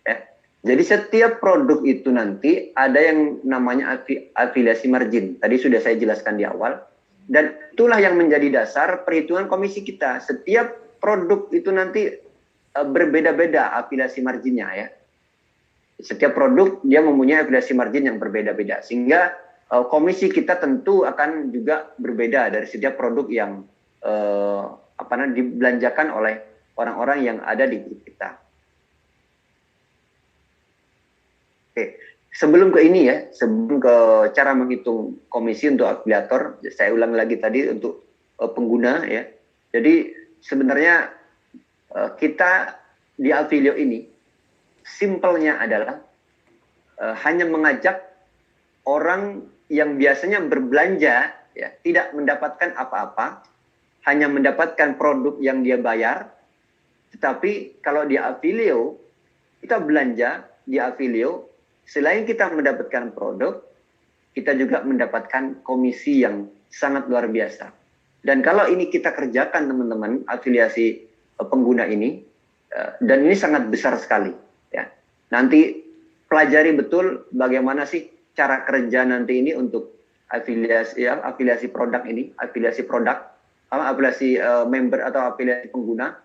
Ya. Jadi setiap produk itu nanti ada yang namanya afiliasi margin. Tadi sudah saya jelaskan di awal. Dan itulah yang menjadi dasar perhitungan komisi kita. Setiap produk itu nanti berbeda-beda afiliasi marginnya ya. Setiap produk dia mempunyai afiliasi margin yang berbeda-beda. Sehingga komisi kita tentu akan juga berbeda dari setiap produk yang dibelanjakan oleh orang-orang yang ada di grup kita. Oke, sebelum ke ini ya, sebelum ke cara menghitung komisi untuk afiliator, saya ulang lagi tadi untuk pengguna ya. Jadi sebenarnya kita di Avilio ini simpelnya adalah hanya mengajak orang yang biasanya berbelanja ya, tidak mendapatkan apa-apa, hanya mendapatkan produk yang dia bayar. Tetapi kalau di Avilio, kita belanja di Avilio, selain kita mendapatkan produk, kita juga mendapatkan komisi yang sangat luar biasa. Dan kalau ini kita kerjakan teman-teman, afiliasi pengguna ini, dan ini sangat besar sekali. Ya. Nanti pelajari betul bagaimana sih cara kerja nanti ini untuk afiliasi produk ini, afiliasi produk, afiliasi member atau afiliasi pengguna.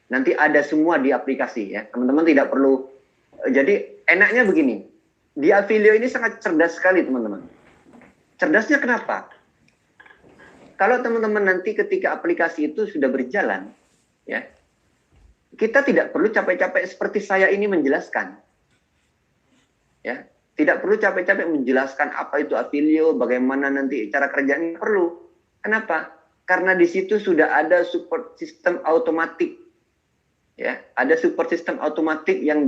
Nanti ada semua di aplikasi ya. Teman-teman tidak perlu. Jadi enaknya begini, di Avilio ini sangat cerdas sekali teman-teman. Cerdasnya kenapa? Kalau teman-teman nanti ketika aplikasi itu sudah berjalan, ya, kita tidak perlu capek-capek seperti saya ini menjelaskan. Ya, tidak perlu capek-capek menjelaskan apa itu Avilio, bagaimana nanti cara kerjanya, perlu. Kenapa? Karena di situ sudah ada support system otomatis. ya. Ada support system otomatik yang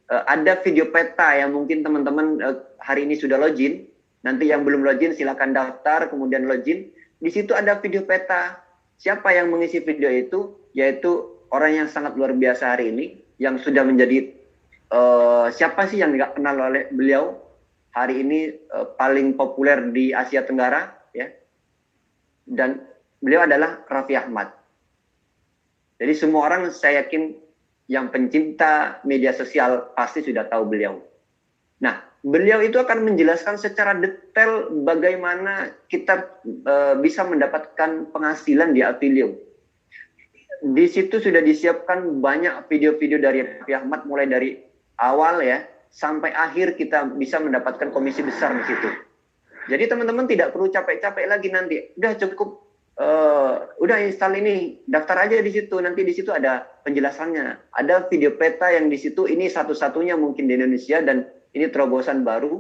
ada video peta yang mungkin teman-teman hari ini sudah login. Nanti yang belum login silakan daftar, kemudian login. Di situ ada video peta. Siapa yang mengisi video itu? Yaitu orang yang sangat luar biasa hari ini, yang sudah menjadi siapa sih yang nggak kenal oleh beliau? Hari ini paling populer di Asia Tenggara, ya. Dan beliau adalah Raffi Ahmad. Jadi semua orang saya yakin yang pencinta media sosial pasti sudah tahu beliau. Nah, beliau itu akan menjelaskan secara detail bagaimana kita bisa mendapatkan penghasilan di Affiliate. Di situ sudah disiapkan banyak video-video dari Raffi Ahmad mulai dari awal ya sampai akhir kita bisa mendapatkan komisi besar di situ. Jadi teman-teman tidak perlu capek-capek lagi nanti. Udah cukup udah install ini, daftar aja di situ. Nanti di situ ada penjelasannya. Ada video peta yang di situ, ini satu-satunya mungkin di Indonesia dan ini terobosan baru.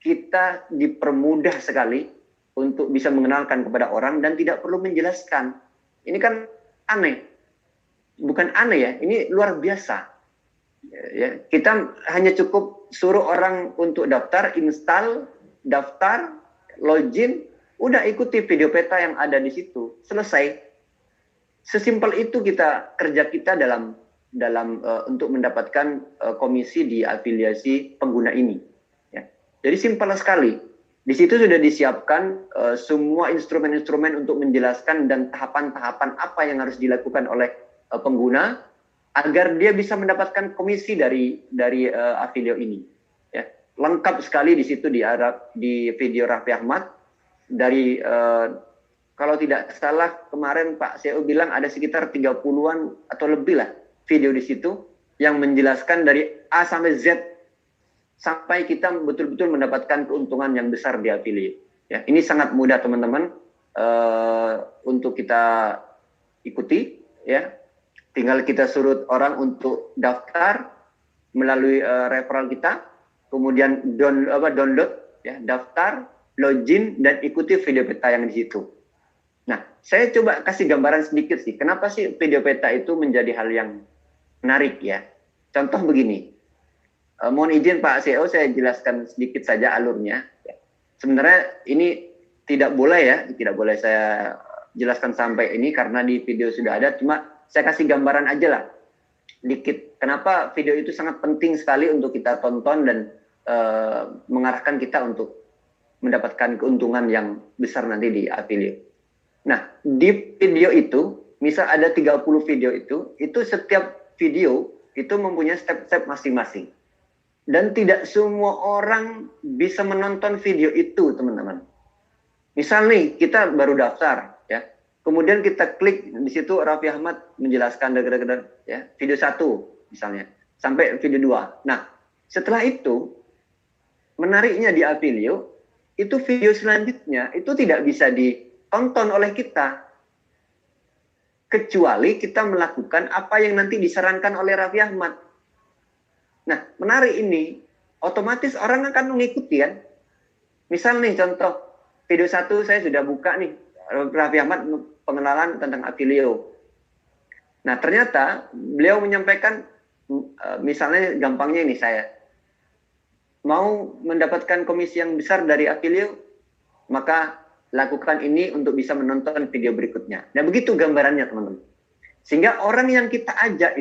Kita dipermudah sekali untuk bisa mengenalkan kepada orang dan tidak perlu menjelaskan. Ini kan aneh. Bukan aneh ya, ini luar biasa. Ya, kita hanya cukup suruh orang untuk daftar, install, daftar, login, udah ikuti video peta yang ada di situ, selesai. Sesimpel itu kerja kita dalam untuk mendapatkan komisi di afiliasi pengguna ini. Ya. Jadi simpel sekali. Di situ sudah disiapkan semua instrumen-instrumen untuk menjelaskan dan tahapan-tahapan apa yang harus dilakukan oleh pengguna agar dia bisa mendapatkan komisi dari Affiliate ini. Ya. Lengkap sekali di situ di video Raffi Ahmad. Dari kalau tidak salah kemarin Pak CEO bilang ada sekitar 30-an atau lebih lah video di situ yang menjelaskan dari A sampai Z sampai kita betul-betul mendapatkan keuntungan yang besar di Affiliate. Ya, ini sangat mudah teman-teman untuk kita ikuti ya. Tinggal kita suruh orang untuk daftar melalui referral kita, kemudian download ya, daftar, login dan ikuti video peta yang di situ. Nah, saya coba kasih gambaran sedikit sih. Kenapa sih video peta itu menjadi hal yang menarik ya? Contoh begini. Mohon izin Pak CEO, saya jelaskan sedikit saja alurnya. Sebenarnya ini tidak boleh ya, tidak boleh saya jelaskan sampai ini karena di video sudah ada. Cuma saya kasih gambaran aja lah, dikit. Kenapa video itu sangat penting sekali untuk kita tonton dan mengarahkan kita untuk mendapatkan keuntungan yang besar nanti di Affiliate. Nah, di video itu, misal ada 30 video itu setiap video itu mempunyai step-step masing-masing. Dan tidak semua orang bisa menonton video itu, teman-teman. Misal nih, kita baru daftar, ya. Kemudian kita klik di situ Raffi Ahmad menjelaskan ya, video 1 misalnya, sampai video 2. Nah, setelah itu, menariknya di Affiliate, itu video selanjutnya itu tidak bisa ditonton oleh kita kecuali kita melakukan apa yang nanti disarankan oleh Raffi Ahmad. Nah, menarik ini, otomatis orang akan mengikuti kan. Misal nih contoh, video 1 saya sudah buka nih, Raffi Ahmad pengenalan tentang Affiliate. Nah, ternyata beliau menyampaikan, misalnya gampangnya ini saya, mau mendapatkan komisi yang besar dari Affiliate, maka lakukan ini untuk bisa menonton video berikutnya. Nah, begitu gambarannya teman-teman. Sehingga orang yang kita ajak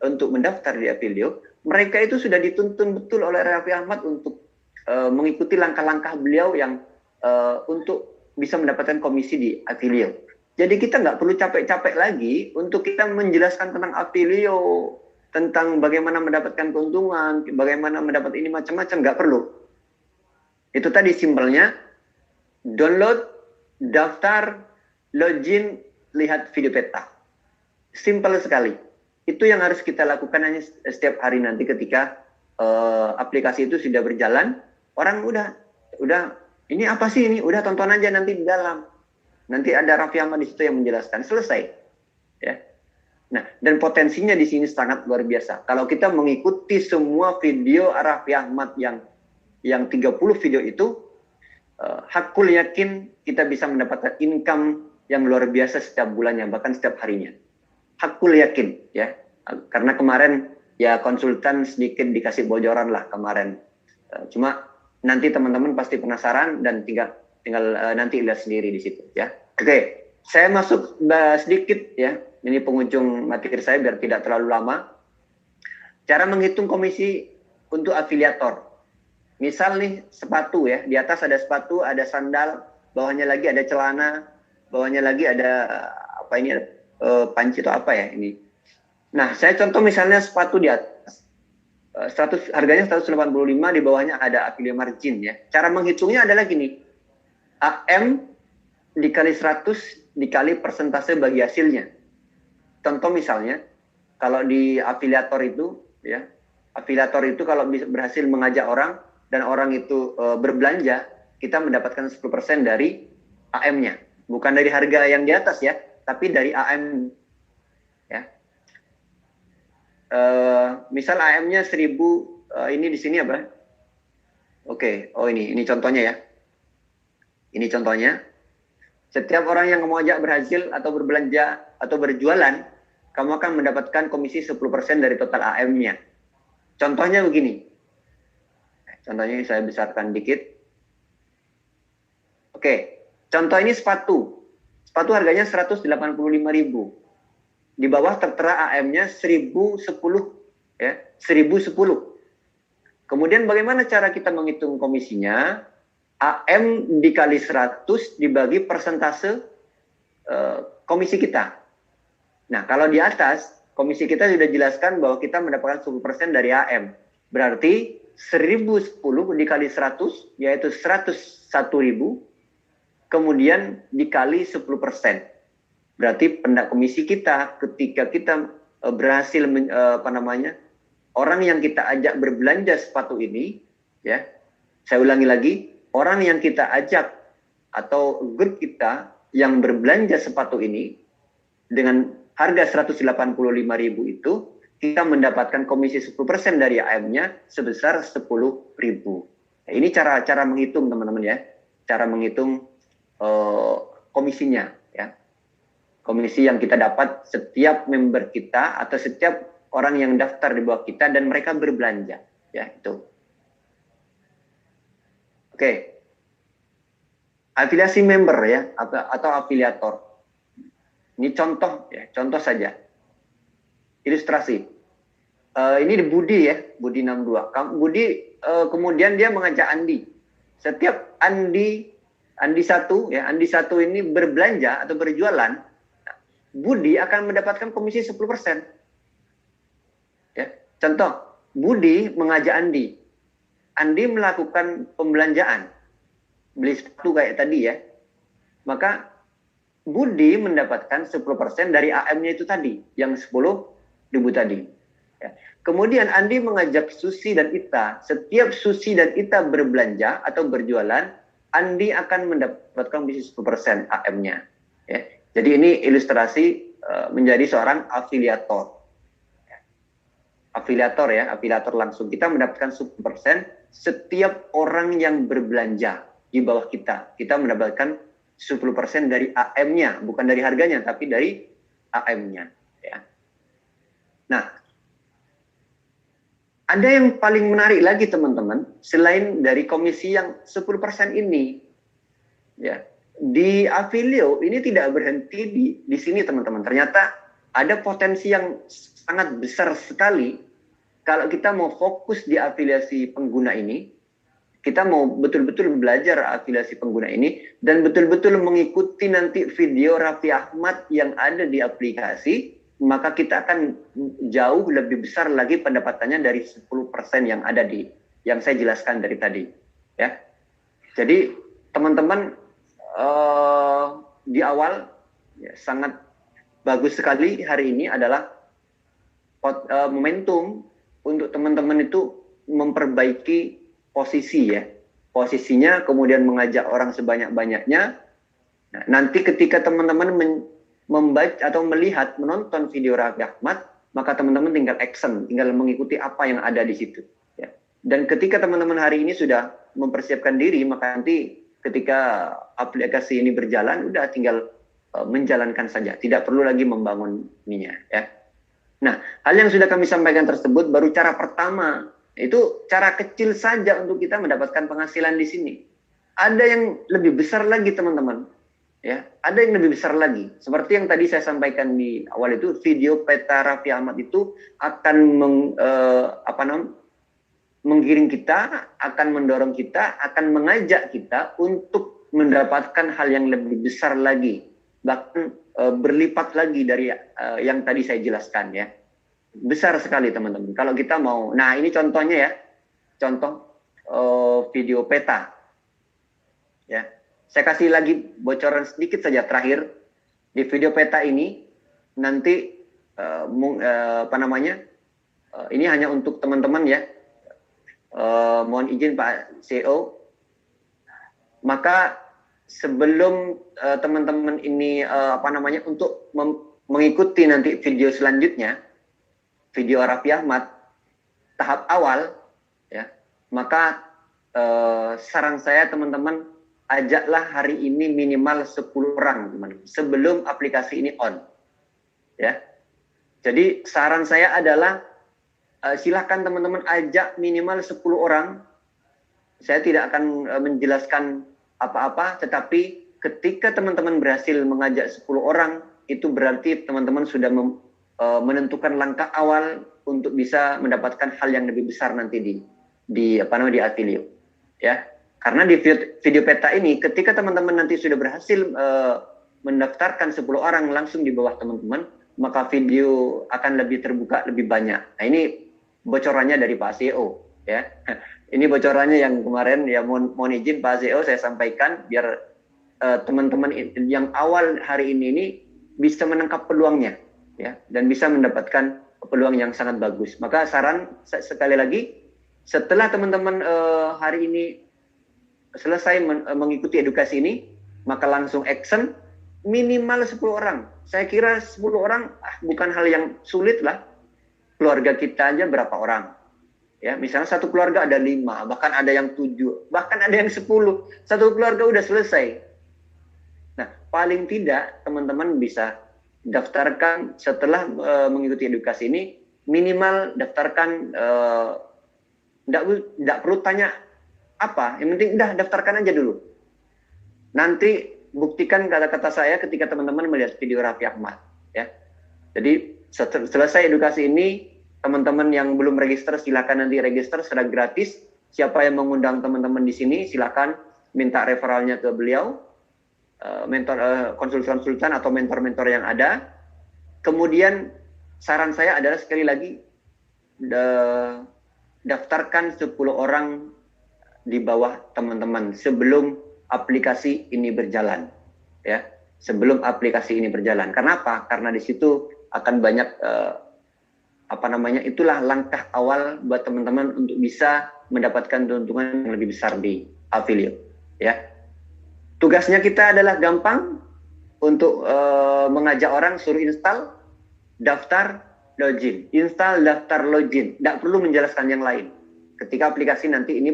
untuk mendaftar di Affiliate, mereka itu sudah dituntun betul oleh Raffi Ahmad untuk mengikuti langkah-langkah beliau yang untuk bisa mendapatkan komisi di Affiliate. Jadi kita nggak perlu capek-capek lagi untuk kita menjelaskan tentang Affiliate, tentang bagaimana mendapatkan keuntungan, bagaimana mendapat ini macam-macam, nggak perlu. Itu tadi simpelnya, download, daftar, login, lihat video peta. Simpel sekali. Itu yang harus kita lakukan hanya setiap hari nanti ketika aplikasi itu sudah berjalan, orang udah ini apa sih ini? Udah tonton aja nanti di dalam. Nanti ada Raffi Ahmad di situ yang menjelaskan. Selesai. Ya. Nah, dan potensinya di sini sangat luar biasa. Kalau kita mengikuti semua video Raffi Ahmad yang 30 video itu, hakul yakin kita bisa mendapatkan income yang luar biasa setiap bulannya, bahkan setiap harinya. hakul yakin ya, karena kemarin ya konsultan sedikit dikasih bocoran lah kemarin. Cuma nanti teman-teman pasti penasaran dan tinggal nanti lihat sendiri di situ ya. Oke, saya masuk sedikit ya. Ini penghujung materi saya biar tidak terlalu lama. Cara menghitung komisi untuk afiliator. Misal nih sepatu ya, di atas ada sepatu, ada sandal, bawahnya lagi ada celana, bawahnya lagi ada apa ini, panci atau apa ya ini. Nah, saya contoh misalnya sepatu di atas. Harganya 185, di bawahnya ada affiliate margin ya. Cara menghitungnya adalah gini. AM dikali 100 dikali persentase bagi hasilnya. Contoh misalnya, kalau di afiliator itu ya, afiliator itu kalau berhasil mengajak orang dan orang itu berbelanja, kita mendapatkan 10% dari AM-nya. Bukan dari harga yang di atas ya, tapi dari AM ya. Misal AM-nya 1000, ini di sini apa? Oke, oh ini contohnya ya. Ini contohnya. Setiap orang yang kamu ajak berhasil atau berbelanja atau berjualan, kamu akan mendapatkan komisi 10% dari total AM-nya. Contohnya begini. Contohnya saya besarkan dikit. Oke, contoh ini sepatu. Sepatu harganya 185.000. Di bawah tertera AM-nya 1010 ya, 1010. Kemudian bagaimana cara kita menghitung komisinya? AM dikali 100 dibagi persentase komisi kita. Nah, kalau di atas, komisi kita sudah jelaskan bahwa kita mendapatkan 10% dari AM. Berarti 1010 dikali 100, yaitu 101.000, kemudian dikali 10%. Berarti pendak komisi kita ketika kita berhasil, orang yang kita ajak berbelanja sepatu ini, ya, saya ulangi lagi, orang yang kita ajak atau grup kita yang berbelanja sepatu ini dengan harga 185.000 itu, kita mendapatkan komisi 10% dari AM-nya sebesar 10.000. Nah, ini cara menghitung teman-teman ya, cara menghitung komisinya ya. Komisi yang kita dapat setiap member kita atau setiap orang yang daftar di bawah kita dan mereka berbelanja ya, itu. Oke. Afiliasi member ya, atau afiliator. Ini contoh ya, contoh saja. Ilustrasi. Ini di Budi ya, Budi 62. Budi kemudian dia mengajak Andi. Setiap Andi 1 ya, Andi 1 ini berbelanja atau berjualan, Budi akan mendapatkan komisi 10%. Ya, contoh, Budi mengajak Andi. Andi melakukan pembelanjaan, beli sepatu kayak tadi ya, maka Budi mendapatkan 10% dari AM-nya itu tadi, yang 10.000 tadi. Ya. Kemudian Andi mengajak Susi dan Ita. Setiap Susi dan Ita berbelanja atau berjualan, Andi akan mendapatkan komisi 10% AM-nya. Ya. Jadi ini ilustrasi menjadi seorang afiliator. Afiliator ya, afiliator langsung. Kita mendapatkan 10% setiap orang yang berbelanja di bawah kita. Kita mendapatkan 10% dari AM-nya, bukan dari harganya, tapi dari AM-nya. Ya. Nah, ada yang paling menarik lagi teman-teman, selain dari komisi yang 10% ini. Ya, di Afilio ini tidak berhenti di sini teman-teman. Ternyata ada potensi yang sangat besar sekali kalau kita mau fokus di afiliasi pengguna ini. Kita mau betul-betul belajar afiliasi pengguna ini dan betul-betul mengikuti nanti video Raffi Ahmad yang ada di aplikasi, maka kita akan jauh lebih besar lagi pendapatannya dari 10% yang ada yang saya jelaskan dari tadi. Ya, jadi teman-teman di awal ya, sangat bagus sekali hari ini adalah momentum untuk teman-teman itu memperbaiki posisi ya, posisinya, kemudian mengajak orang sebanyak-banyaknya. Nah, nanti ketika teman-teman membaca atau menonton video Raffi Ahmad, maka teman-teman tinggal action, tinggal mengikuti apa yang ada di situ. Ya. Dan ketika teman-teman hari ini sudah mempersiapkan diri, maka nanti ketika aplikasi ini berjalan, udah tinggal menjalankan saja, tidak perlu lagi membangunnya, ya. Nah, hal yang sudah kami sampaikan tersebut baru cara pertama, itu cara kecil saja untuk kita mendapatkan penghasilan di sini. Ada yang lebih besar lagi, teman-teman. Ya, ada yang lebih besar lagi. Seperti yang tadi saya sampaikan di awal itu, video peta Raffi Ahmad itu akan menggiring kita, akan mendorong kita, akan mengajak kita untuk mendapatkan hal yang lebih besar lagi, bahkan berlipat lagi dari yang tadi saya jelaskan, ya. Besar sekali, teman-teman. Kalau kita mau, nah ini contohnya, ya, contoh video peta, ya. Saya kasih lagi bocoran sedikit saja terakhir. Di video peta ini nanti ini hanya untuk teman-teman, ya. Mohon izin Pak CEO. Maka sebelum teman-teman ini untuk mengikuti nanti video selanjutnya, video Raffi Ahmad tahap awal, ya, maka saran saya, teman-teman, ajaklah hari ini minimal 10 orang, teman-teman, sebelum aplikasi ini on, ya. Jadi saran saya adalah silakan teman-teman ajak minimal 10 orang. Saya tidak akan menjelaskan apa-apa, tetapi ketika teman-teman berhasil mengajak 10 orang, itu berarti teman-teman sudah menentukan langkah awal untuk bisa mendapatkan hal yang lebih besar nanti di Affiliate, ya. Karena di video peta ini, ketika teman-teman nanti sudah berhasil mendaftarkan 10 orang langsung di bawah teman-teman, maka video akan lebih terbuka lebih banyak. Nah, ini bocorannya dari Pak CEO, ya. Ini bocorannya yang kemarin, ya, mohon izin Pak CEO saya sampaikan biar teman-teman yang awal hari ini bisa menangkap peluangnya, ya, dan bisa mendapatkan peluang yang sangat bagus. Maka saran sekali lagi, setelah teman-teman hari ini selesai mengikuti edukasi ini, maka langsung action minimal 10 orang. Saya kira 10 orang bukan hal yang sulit lah. Keluarga kita aja berapa orang? Ya, misalnya satu keluarga ada 5, bahkan ada yang 7, bahkan ada yang 10. Satu keluarga udah selesai. Nah, paling tidak teman-teman bisa daftarkan setelah mengikuti edukasi ini, minimal daftarkan, tidak perlu tanya apa, yang penting udah daftarkan aja dulu. Nanti buktikan kata-kata saya ketika teman-teman melihat video Raffi Ahmad, ya. Jadi selesai edukasi ini, teman-teman yang belum register silakan nanti register secara gratis. Siapa yang mengundang teman-teman di sini silakan minta referralnya ke beliau, konsultan-konsultan atau mentor-mentor yang ada. Kemudian saran saya adalah sekali lagi daftarkan 10 orang di bawah teman-teman sebelum aplikasi ini berjalan, ya, sebelum aplikasi ini berjalan. Kenapa? Karena di situ akan banyak itulah langkah awal buat teman-teman untuk bisa mendapatkan keuntungan yang lebih besar di affiliate, ya. Tugasnya kita adalah gampang untuk mengajak orang, suruh install, daftar, login, install, daftar, login. Tidak perlu menjelaskan yang lain. Ketika aplikasi nanti ini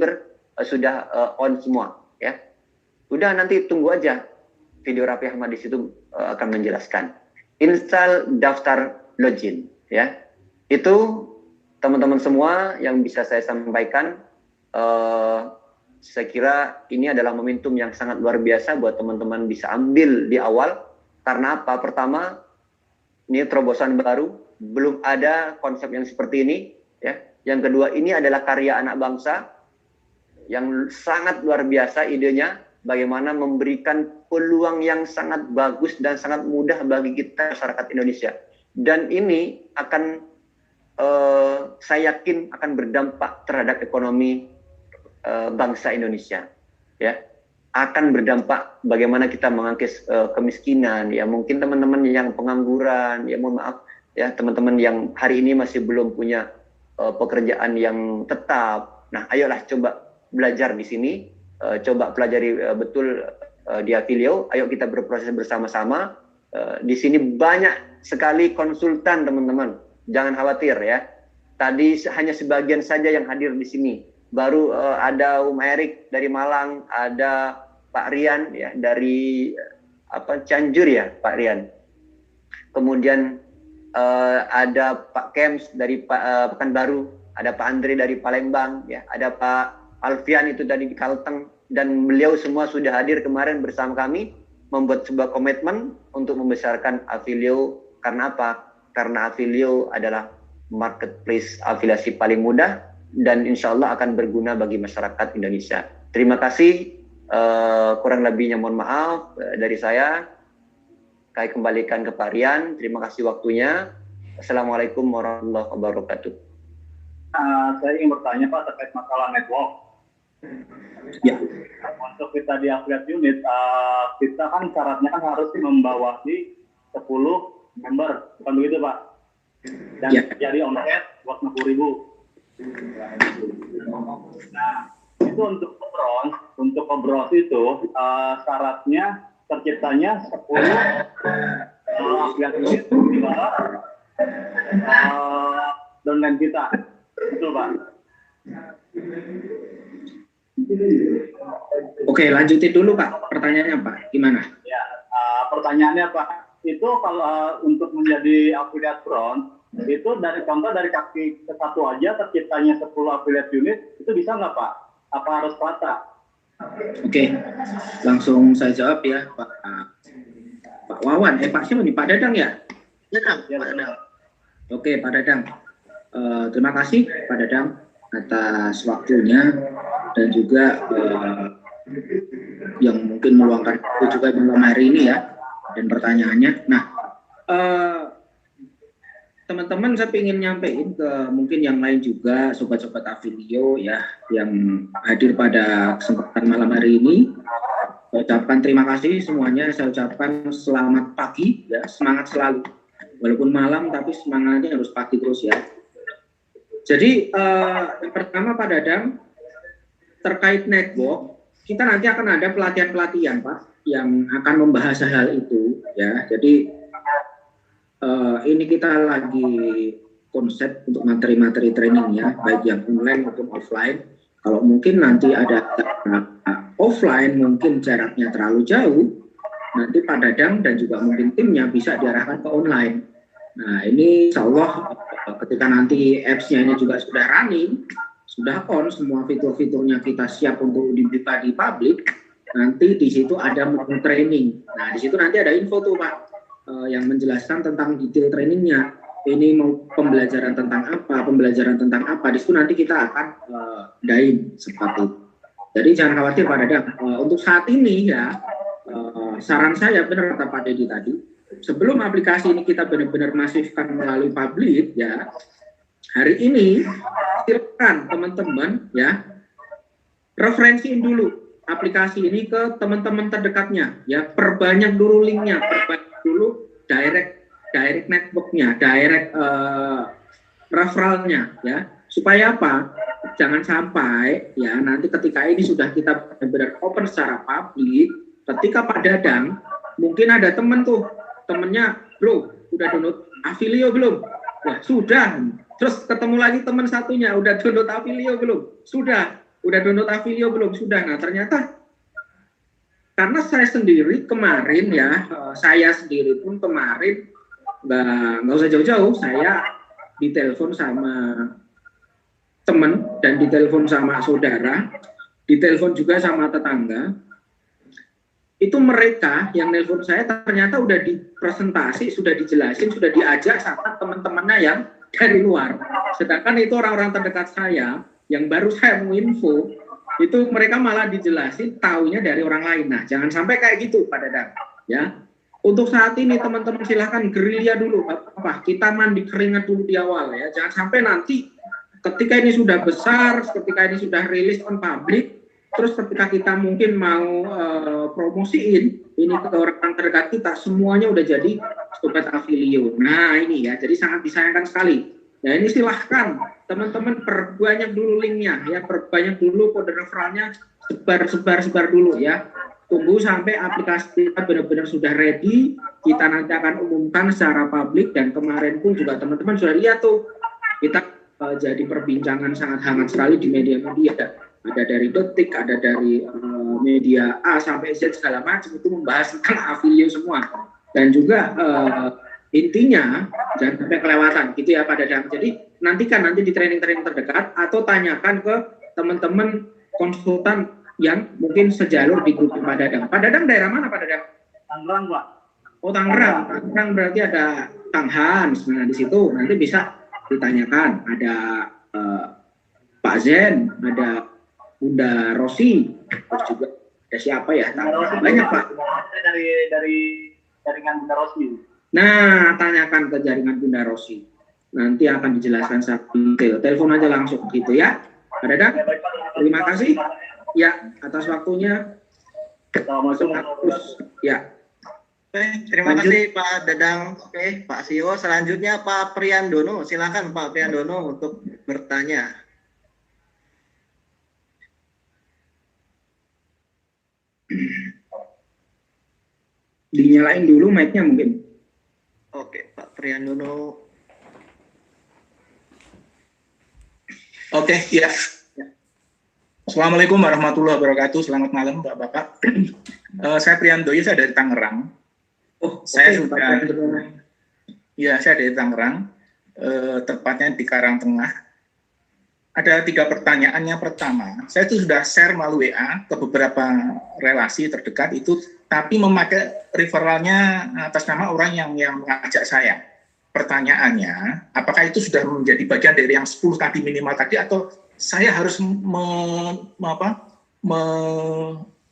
sudah on semua, ya. Udah, nanti tunggu aja video Raffi Ahmad di situ akan menjelaskan. Install, daftar, login, ya. Itu teman-teman semua yang bisa saya sampaikan. Saya kira ini adalah momentum yang sangat luar biasa buat teman-teman bisa ambil di awal. Karena apa? Pertama, ini terobosan baru, belum ada konsep yang seperti ini, ya. Yang kedua, ini adalah karya anak bangsa yang sangat luar biasa idenya, bagaimana memberikan peluang yang sangat bagus dan sangat mudah bagi kita masyarakat Indonesia. Dan ini akan, saya yakin akan berdampak terhadap ekonomi bangsa Indonesia, ya. Akan berdampak bagaimana kita mengangkis kemiskinan, ya. Mungkin teman-teman yang pengangguran, ya, mohon maaf, ya, teman-teman yang hari ini masih belum punya pekerjaan yang tetap. Nah, ayolah coba belajar di sini, coba pelajari betul di Affiliate. Ayo kita berproses bersama-sama. Di sini banyak sekali konsultan, teman-teman. Jangan khawatir, ya. Tadi hanya sebagian saja yang hadir di sini. Baru ada Erik dari Malang, ada Pak Rian, ya, dari Cianjur ya Pak Rian. Kemudian ada Pak Kems dari Pekanbaru, ada Pak Andre dari Palembang, ya, ada Pak Alfian itu dari Kalteng, dan beliau semua sudah hadir kemarin bersama kami membuat sebuah komitmen untuk membesarkan Afilio. Karena apa? Karena Afilio adalah marketplace afiliasi paling mudah dan insya Allah akan berguna bagi masyarakat Indonesia. Terima kasih. Kurang lebihnya mohon maaf dari saya. Saya kembalikan ke Pak Rian. Terima kasih waktunya. Assalamualaikum warahmatullahi wabarakatuh. Saya ingin bertanya Pak terkait masalah network. Ya. Untuk kita di affiliate unit, kita kan syaratnya kan harus membawahi 10 member, bukan begitu Pak? Dan Ya. jadi omset buat 60.000. Nah, itu untuk obros itu syaratnya terciptanya 10 affiliate unit di bawah downline kita. Betul Pak? Oke, lanjutin dulu Pak. Pertanyaannya Pak, gimana? Ya, pertanyaannya Pak, itu kalau untuk menjadi affiliate front, itu dari contoh dari kaki ke satu aja terciptanya 10 affiliate unit, itu bisa nggak Pak? Apa harus rata? Oke, langsung saya jawab ya Pak Wawan. Pak siapa nih? Pak Dadang ya? Ya, Kang. Ya, Pak Dadang. Oke, Pak Dadang. Terima kasih Pak Dadang atas waktunya dan juga yang mungkin meluangkan waktu juga malam hari ini ya dan pertanyaannya. Nah, teman-teman saya ingin nyampein ke mungkin yang lain juga sobat-sobat Afilio ya yang hadir pada kesempatan malam hari ini. Saya ucapkan terima kasih semuanya. Saya ucapkan selamat pagi ya, semangat selalu. Walaupun malam tapi semangatnya harus pagi terus ya. Jadi yang pertama Pak Dadang terkait network, kita nanti akan ada pelatihan-pelatihan Pak yang akan membahas hal itu ya. Jadi ini kita lagi konsep untuk materi-materi trainingnya, baik yang online maupun offline. Kalau mungkin nanti ada offline, mungkin jaraknya terlalu jauh, nanti Pak Dadang dan juga mungkin timnya bisa diarahkan ke online. Nah ini insya Allah ketika nanti apps-nya ini juga sudah running, sudah on, semua fitur-fiturnya kita siap untuk dibuka di publik, nanti di situ ada menu training. Nah di situ nanti ada info tuh Pak, yang menjelaskan tentang detail trainingnya. Ini mau pembelajaran tentang apa, di situ nanti kita akan dain seperti itu. Jadi jangan khawatir Pak Dadang. Untuk saat ini ya, saran saya benar kata Pak Dedi tadi, sebelum aplikasi ini kita benar-benar masifkan melalui publik ya, hari ini silakan teman-teman ya, referensiin dulu aplikasi ini ke teman-teman terdekatnya ya, perbanyak dulu linknya, perbanyak dulu direct networknya, direct referralnya ya, supaya apa? Jangan sampai ya nanti ketika ini sudah kita benar-benar open secara publik, ketika Pak Dadang mungkin ada temen tuh, temennya bro udah download Afilio belum? Wah sudah. Terus ketemu lagi teman satunya, udah download Afilio belum? Sudah. Udah download Afilio belum? Sudah. Nah ternyata karena saya sendiri kemarin ya, saya sendiri pun kemarin nggak usah jauh-jauh, saya ditelepon sama teman dan ditelepon sama saudara, ditelepon juga sama tetangga. Itu mereka yang nelpon saya ternyata udah dipresentasi, sudah dijelasin, sudah diajak sama teman-temannya yang dari luar. Sedangkan itu orang-orang terdekat saya yang baru saya mau info, itu mereka malah dijelasin taunya dari orang lain. Nah, jangan sampai kayak gitu Pak Dadang. Ya, untuk saat ini teman-teman silahkan gerilya dulu. Apa? Kita mandi keringat dulu di awal ya. Jangan sampai nanti ketika ini sudah besar, ketika ini sudah rilis on public, terus ketika kita mungkin mau promosiin ini ke orang terdekat kita, semuanya udah jadi sobat Afilio. Nah ini ya, jadi sangat disayangkan sekali. Ya ini silahkan teman-teman perbanyak dulu linknya ya, perbanyak dulu kode referralnya, sebar dulu ya. Tunggu sampai aplikasi kita benar-benar sudah ready, kita nanti akan umumkan secara publik. Dan kemarin pun juga teman-teman sudah lihat tuh, kita jadi perbincangan sangat hangat sekali di media-media. ada dari Detik, ada dari media A sampai Z segala macam itu membahas tentang Avilio semua. Dan juga intinya jangan sampai kelewatan gitu ya Pak Dadang. Jadi nanti di training-training terdekat atau tanyakan ke teman-teman konsultan yang mungkin sejalur di grup Pak Dadang. Pak Dadang daerah mana Pak Dadang? Tangerang, Pak. Oh Tangerang. Tangerang berarti ada Kang Hans. Nah di situ nanti bisa ditanyakan. Ada Pak Zen, ada Bunda Rosi, terus juga ada siapa ya? Banyak Pak. Dari jaringan Bunda Rosi. Nah, tanyakan ke jaringan Bunda Rosi. Nanti akan dijelaskan secara detail. Telepon aja langsung gitu ya. Pak Dadang, terima kasih ya atas waktunya. Ya. Oke, terima kasih Pak Dadang. Oke, Pak CEO. Selanjutnya Pak Priandono. Silakan Pak Priandono untuk bertanya. Dinyalain dulu mic-nya mungkin. Oke, Pak Priandono. Oke, ya. Assalamualaikum warahmatullahi wabarakatuh. Selamat malam, Bapak-Bapak. Saya Priandoyo, saya dari Tangerang. Saya dari Tangerang, tepatnya di Karangtengah. Ada 3 pertanyaan. Yang pertama, saya itu sudah share melalui WA ke beberapa relasi terdekat itu, tapi memakai referralnya atas nama orang yang mengajak saya. Pertanyaannya, apakah itu sudah menjadi bagian dari yang 10 tadi minimal tadi, atau saya harus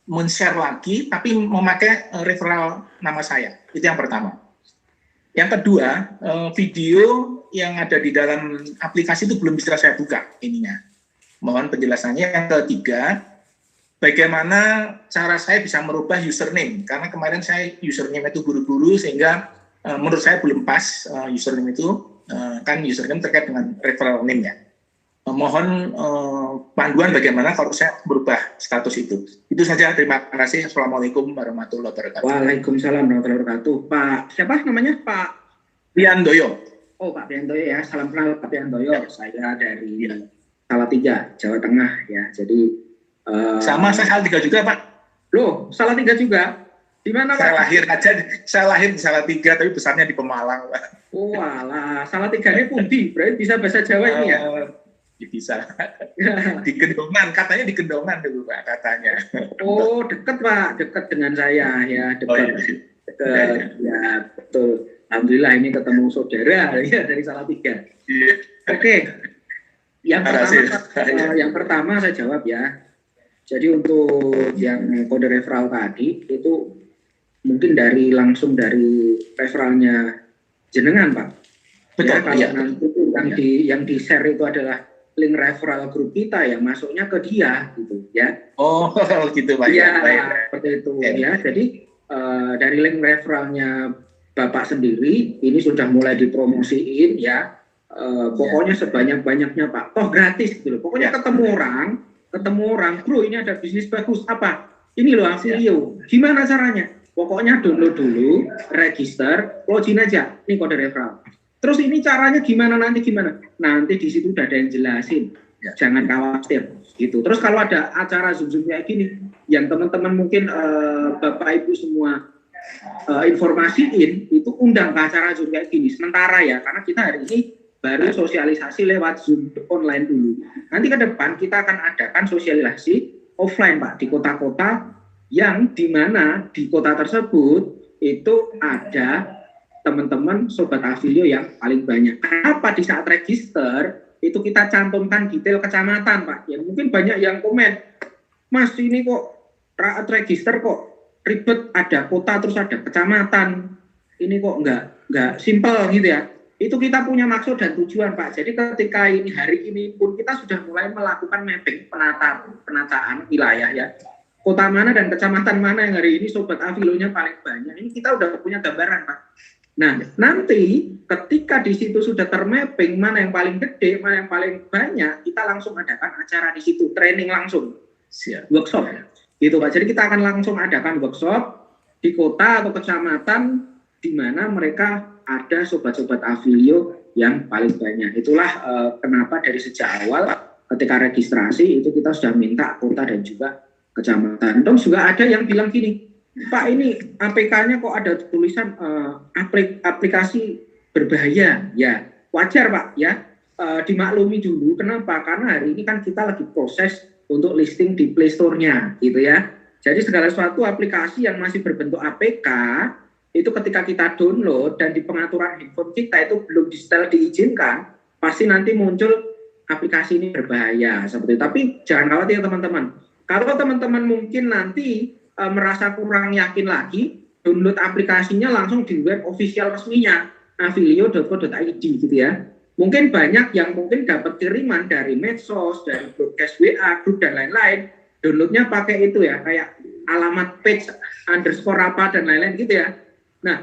men-share lagi, tapi memakai referral nama saya? Itu yang pertama. Yang kedua, video yang ada di dalam aplikasi itu belum bisa saya buka ininya. Mohon penjelasannya. Yang ketiga, bagaimana cara saya bisa merubah username? Karena kemarin saya username itu buru-buru sehingga menurut saya belum pas username itu, kan username terkait dengan referral name-nya. Mohon panduan bagaimana kalau saya berubah status itu. Itu saja, terima kasih. Assalamualaikum warahmatullahi wabarakatuh. Waalaikumsalam warahmatullahi wabarakatuh. Pak, siapa namanya? Pak Priandoyo. Oh, Pak Priandoyo ya. Salam kenal Pak Priandoyo. Saya dari Salatiga, Jawa Tengah ya. Jadi sama saya Salatiga juga, Pak. Loh, Salatiga juga. Di mana, Pak? Saya lahir di Salatiga, tapi besarnya di Pemalang, Pak. Oh, alah. Salatiganya pundi? Berarti bisa bahasa Jawa ini ya? Bisa. Di Gendongan, katanya di Gendongan dulu Pak, katanya. Oh, dekat Pak, dekat dengan saya ya, dekat. Ya, betul. Alhamdulillah ini ketemu saudara ya dari Salatiga. Oke. Yang pertama saya jawab ya. Jadi untuk yang kode referral tadi itu mungkin langsung dari referralnya jenengan Pak. Betul. Ya, kalau nanti yang di share itu adalah link referral grup kita yang masuknya ke dia gitu ya. Oh gitu Pak. Ya, seperti itu ya. Jadi dari link referralnya Bapak sendiri ini sudah mulai dipromosiin ya. Pokoknya sebanyak-banyaknya Pak. Toh gratis gitu loh. Pokoknya ketemu orang, bro ini ada bisnis bagus apa? Ini loh Avilio. Gimana caranya? Pokoknya download dulu, register, login aja. Ini kode referral. Terus ini caranya gimana? Nanti di situ udah ada yang jelasin. Jangan khawatir gitu. Terus kalau ada acara Zoom kayak gini yang teman-teman mungkin Bapak Ibu semua informasiin, itu undang ke acara Zoom kayak gini sementara ya, karena kita hari ini baru sosialisasi lewat Zoom online dulu. Nanti ke depan kita akan adakan sosialisasi offline Pak di kota-kota yang dimana di kota tersebut itu ada teman-teman sobat Avilio yang paling banyak. Apa di saat register itu kita cantumkan detail kecamatan Pak. Ya mungkin banyak yang komen, Mas ini kok register kok ribet, ada kota terus ada kecamatan. Ini kok nggak simpel gitu ya. Itu kita punya maksud dan tujuan Pak. Jadi ketika ini hari ini pun kita sudah mulai melakukan mapping penataan wilayah ya. Kota mana dan kecamatan mana yang hari ini sobat Avilio-nya paling banyak. Ini kita udah punya gambaran Pak. Nah, nanti ketika di situ sudah termapping mana yang paling gede, mana yang paling banyak, kita langsung adakan acara di situ, training langsung, workshop, gitu Pak. Jadi kita akan langsung adakan workshop di kota atau kecamatan di mana mereka ada sobat-sobat Avilio yang paling banyak. Itulah kenapa dari sejak awal ketika registrasi itu kita sudah minta kota dan juga kecamatan. Terus juga ada yang bilang gini, Pak ini APK-nya kok ada tulisan aplikasi berbahaya. Ya wajar Pak ya, dimaklumi dulu. Kenapa? Karena hari ini kan kita lagi proses untuk listing di Play Store-nya gitu ya. Jadi segala sesuatu aplikasi yang masih berbentuk APK itu ketika kita download dan di pengaturan handphone kita itu belum di-setel diizinkan, pasti nanti muncul aplikasi ini berbahaya seperti itu. Tapi jangan khawatir teman-teman. Kalau teman-teman mungkin nanti merasa kurang yakin lagi, download aplikasinya langsung di web official resminya avilio.co.id gitu ya. Mungkin banyak yang mungkin dapat kiriman dari medsos, dari broadcast WA, grup dan lain-lain. Downloadnya pakai itu ya, kayak alamat page underscore apa dan lain-lain gitu ya. Nah,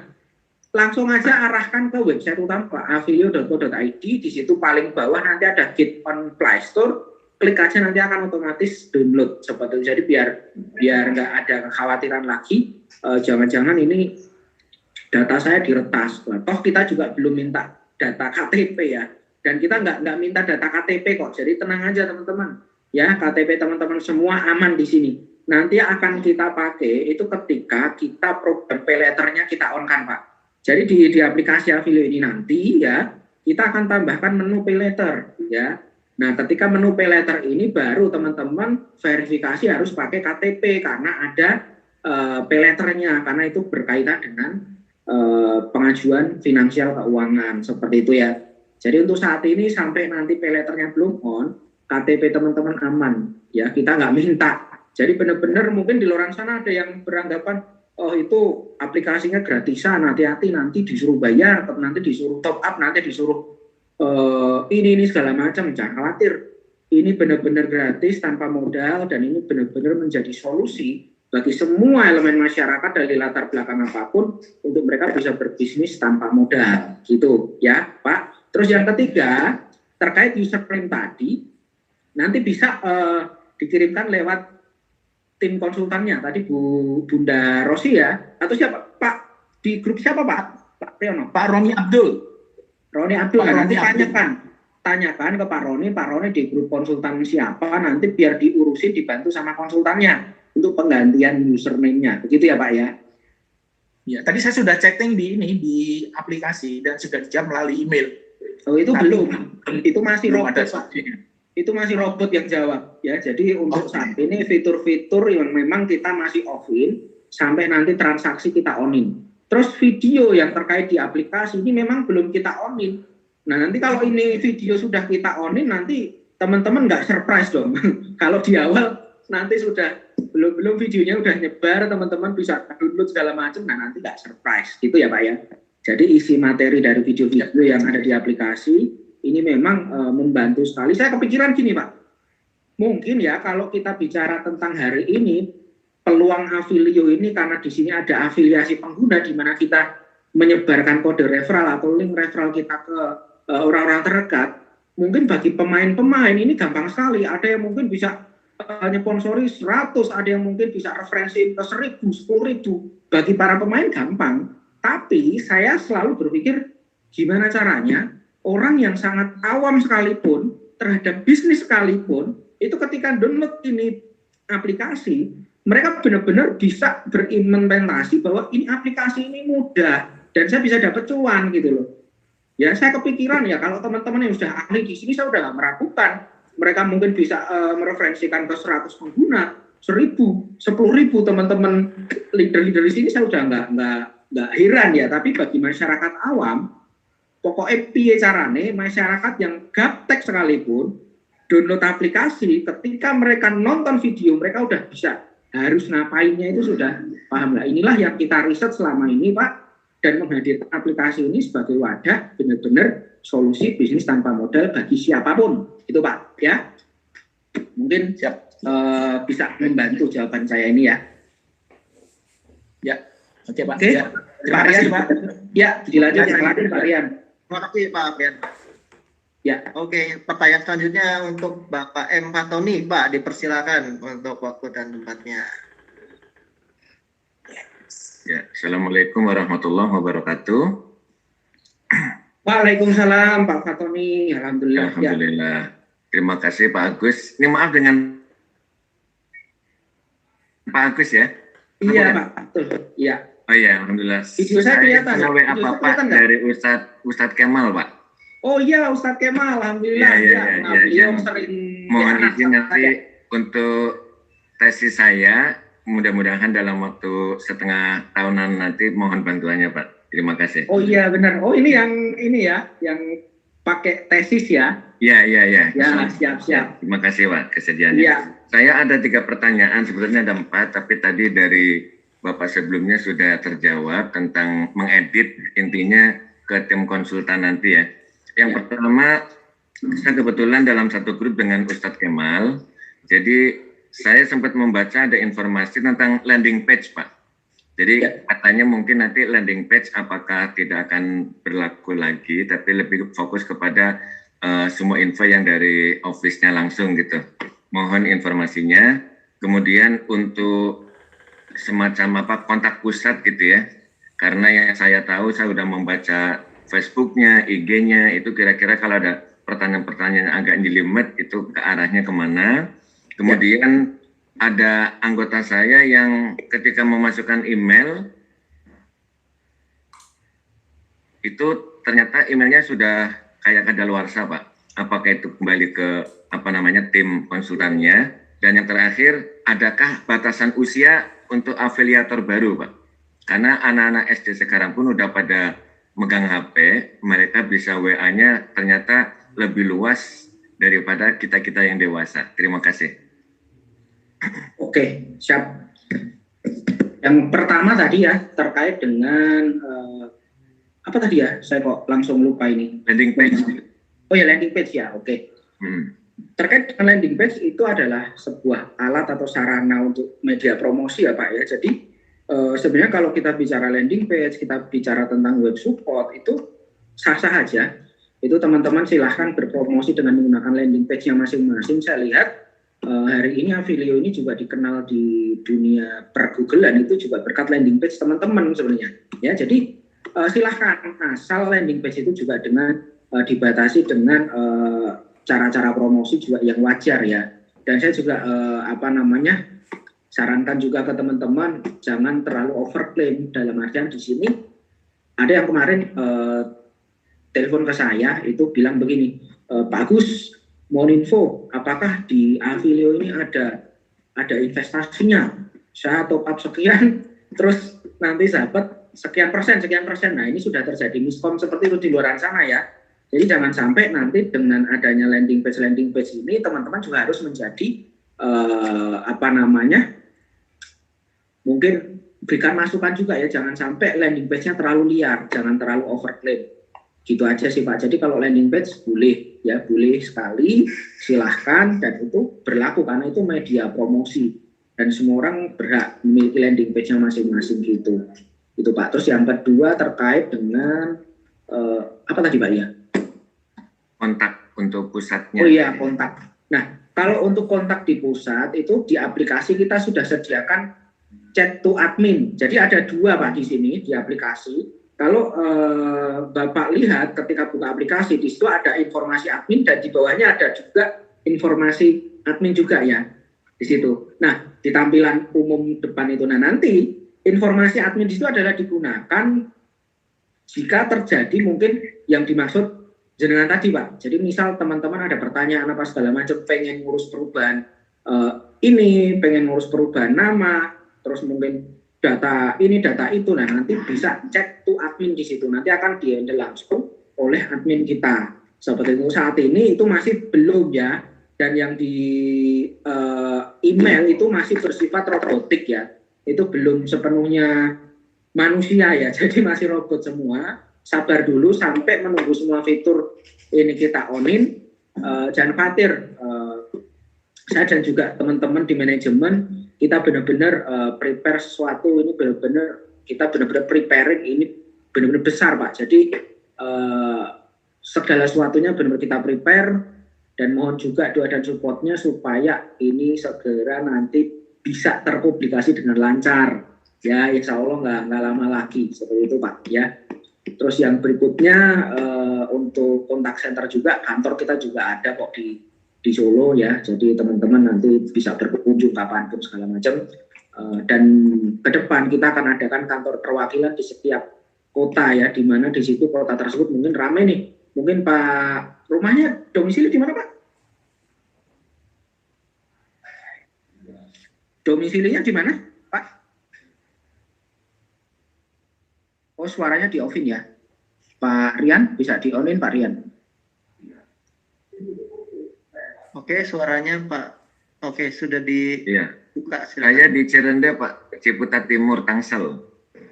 langsung aja arahkan ke website utama avilio.co.id, di situ paling bawah nanti ada Get on Play Store, klik aja nanti akan otomatis download seperti itu. Jadi biar nggak ada kekhawatiran lagi, jangan-jangan ini data saya diretas. Toh kita juga belum minta data KTP ya, dan kita nggak minta data KTP kok. Jadi tenang aja teman-teman, ya KTP teman-teman semua aman di sini. Nanti akan kita pakai itu ketika kita program pay letternya kita on kan Pak. Jadi di aplikasi Avilio ini nanti ya kita akan tambahkan menu pay letter ya. Nah ketika menu pay letter ini baru teman-teman verifikasi harus pakai KTP karena ada pay letternya, karena itu berkaitan dengan pengajuan finansial keuangan seperti itu ya. Jadi untuk saat ini sampai nanti pay letternya belum on, KTP teman-teman aman ya, kita nggak minta. Jadi benar-benar mungkin di luar sana ada yang beranggapan oh itu aplikasinya gratisan, hati-hati nanti disuruh bayar, nanti disuruh top up, nanti disuruh ini segala macam. Jangan khawatir, ini benar-benar gratis tanpa modal dan ini benar-benar menjadi solusi bagi semua elemen masyarakat dari latar belakang apapun untuk mereka bisa berbisnis tanpa modal gitu ya Pak. Terus yang ketiga terkait username tadi nanti bisa dikirimkan lewat tim konsultannya tadi Bunda Rosi ya, atau siapa Pak di grup siapa Pak Riono? Pak Roni Abdul. Nanti tanyakan ke Pak Roni di grup konsultan siapa, nanti biar diurusin dibantu sama konsultannya untuk penggantian username-nya, begitu ya Pak ya? Ya, tadi saya sudah chatting di aplikasi dan sudah dijawab melalui email. Oh itu tapi belum, itu masih belum robot ada Pak. Itu masih robot yang jawab ya. Jadi untuk saat ini fitur-fitur yang memang kita masih offin sampai nanti transaksi kita onin. Terus video yang terkait di aplikasi ini memang belum kita onin. Nah nanti kalau ini video sudah kita onin nanti teman-teman nggak surprise dong. Kalau di awal nanti sudah belum videonya udah nyebar, teman-teman bisa download segala macam, nah nanti nggak surprise gitu ya Pak ya. Jadi isi materi dari video-video yang ada di aplikasi ini memang membantu sekali. Saya kepikiran gini Pak, mungkin ya kalau kita bicara tentang hari ini, peluang Avilio ini karena di sini ada afiliasi pengguna di mana kita menyebarkan kode referral atau link referral kita ke orang-orang terdekat, mungkin bagi pemain-pemain ini gampang sekali. Ada yang mungkin bisa nyponsori 100, ada yang mungkin bisa referensi ke 1000, 10.000. Bagi para pemain gampang, tapi saya selalu berpikir gimana caranya orang yang sangat awam sekalipun, terhadap bisnis sekalipun, itu ketika download ini aplikasi, mereka benar-benar bisa berimplementasi bahwa ini aplikasi ini mudah, dan saya bisa dapat cuan gitu loh. Ya saya kepikiran ya, kalau teman-teman yang sudah ahli di sini, saya udah nggak meragukan. Mereka mungkin bisa mereferensikan ke 100 pengguna, 1.000, 10.000 teman-teman leader-leader di sini, saya udah nggak heran ya. Tapi bagi masyarakat awam, pokoknya piye carane masyarakat yang gaptek sekalipun download aplikasi, ketika mereka nonton video mereka udah bisa harus ngapainnya itu sudah paham lah. Inilah yang kita riset selama ini Pak, dan menghadirkan aplikasi ini sebagai wadah benar-benar solusi bisnis tanpa modal bagi siapapun itu Pak ya. Mungkin bisa membantu jawaban saya ini ya. Ya, oke Pak. Oke. Ya. Terima kasih Pak. Ya, dilanjut yang lain Pak Rian. Terima kasih Pak Brian. Ya. Oke, pertanyaan selanjutnya untuk Bapak M. Fatoni, Pak, dipersilakan untuk waktu dan tempatnya. Ya, Assalamualaikum warahmatullahi wabarakatuh. Waalaikumsalam Pak Fatoni, alhamdulillah. Alhamdulillah. Terima kasih Pak Agus. Ini maaf dengan Pak Agus ya? Iya Pak, betul. Iya. Oh iya, alhamdulillah. Video saya kelihatan. WA Bapak dari Ustadz Kemal, Pak. Oh iya, Ustadz Kemal, alhamdulillah. Iya. Beliau sering. Mohon izin nanti untuk tesis saya, mudah-mudahan dalam waktu setengah tahunan nanti mohon bantuannya, Pak. Terima kasih. Oh iya benar. Oh ini yang pakai tesis ya? Iya. Ya, siap. Terima kasih Pak kesediaannya. Iya. Saya ada 3 pertanyaan, sebetulnya ada 4, tapi tadi dari Bapak sebelumnya sudah terjawab tentang mengedit, intinya ke tim konsultan nanti ya. Yang pertama, saya kebetulan dalam satu grup dengan Ustadz Kemal, jadi saya sempat membaca ada informasi tentang landing page Pak. Jadi katanya mungkin nanti landing page apakah tidak akan berlaku lagi, tapi lebih fokus kepada semua info yang dari office-nya langsung gitu. Mohon informasinya. Kemudian untuk semacam kontak pusat gitu ya. Karena yang saya tahu saya sudah membaca Facebook-nya, IG-nya, itu kira-kira kalau ada pertanyaan-pertanyaan agak jelimet itu ke arahnya kemana. Kemudian ada anggota saya yang ketika memasukkan email itu ternyata emailnya sudah kayak kadaluarsa Pak. Apakah itu kembali ke tim konsultannya? Dan yang terakhir, adakah batasan usia untuk afiliator baru Pak? Karena anak-anak SD sekarang pun udah pada megang HP, mereka bisa WA-nya ternyata lebih luas daripada kita-kita yang dewasa. Terima kasih. Oke, siap. Yang pertama tadi ya terkait dengan apa tadi ya? Saya kok langsung lupa ini. Landing page. Oh ya, landing page ya. Oke. Terkait dengan landing page itu adalah sebuah alat atau sarana untuk media promosi ya Pak ya. Jadi sebenarnya kalau kita bicara landing page, kita bicara tentang web support itu sah-sah aja. Itu teman-teman silahkan berpromosi dengan menggunakan landing page-nya masing-masing. Saya lihat hari ini Avilio ini juga dikenal di dunia per-Googlean itu juga berkat landing page teman-teman sebenarnya. Ya, jadi silahkan asal landing page itu juga dengan dibatasi dengan cara-cara promosi juga yang wajar ya. Dan saya juga sarankan juga ke teman-teman jangan terlalu overclaim, dalam artian di sini ada yang kemarin telepon ke saya itu bilang begini, Pak Agus mau info apakah di Avilio ini ada investasinya, saya top up sekian terus nanti dapat sekian persen. Nah ini sudah terjadi miskom seperti itu di luar sana ya. Jadi jangan sampai nanti dengan adanya landing page ini teman-teman juga harus menjadi mungkin berikan masukan juga ya, jangan sampai landing page-nya terlalu liar, jangan terlalu overclaim. Gitu aja sih Pak. Jadi kalau landing page boleh sekali, silahkan, dan itu berlaku karena itu media promosi dan semua orang berhak memiliki landing page-nya masing-masing gitu. Itu Pak. Terus yang kedua terkait dengan apa tadi Pak ya? Kontak untuk pusatnya. Oh iya, kontak. Nah, kalau untuk kontak di pusat itu di aplikasi kita sudah sediakan chat to admin. Jadi ada 2 Pak di sini di aplikasi. Kalau Bapak lihat ketika buka aplikasi di situ ada informasi admin dan di bawahnya ada juga informasi admin juga ya di situ. Nah, di tampilan umum depan itu nanti informasi admin di situ adalah digunakan jika terjadi mungkin yang dimaksud jenengan tadi Pak. Jadi misal teman-teman ada pertanyaan apa segala macam, pengen ngurus perubahan pengen ngurus perubahan nama, terus mungkin data ini data itu, nah nanti bisa cek to admin di situ. Nanti akan di-handle langsung oleh admin kita. Seperti itu. Saat ini itu masih belum ya. Dan yang di email itu masih bersifat robotik ya. Itu belum sepenuhnya manusia ya. Jadi masih robot semua. Sabar dulu sampai menunggu semua fitur ini kita onin. Jangan khawatir, saya dan juga teman-teman di manajemen kita benar-benar prepare sesuatu ini kita benar-benar preparing ini benar-benar besar Pak. Jadi segala sesuatunya benar-benar kita prepare dan mohon juga doa dan supportnya supaya ini segera nanti bisa terpublikasi dengan lancar ya, insya Allah nggak lama lagi seperti itu Pak ya. Terus yang berikutnya untuk kontak center juga, kantor kita juga ada kok di di Solo ya, jadi teman-teman nanti bisa berkunjung kapanpun segala macam. Dan ke depan kita akan adakan kantor perwakilan di setiap kota ya, di mana di situ kota tersebut mungkin ramai nih. Mungkin Pak rumahnya domisili di mana Pak? Domisilinya di mana Pak? Oh suaranya di offin ya. Pak Rian bisa di onin Pak Rian. Oke, suaranya Pak. Oke, sudah Iya. dibuka. Saya di Cirende Pak, Ciputat Timur, Tangsel.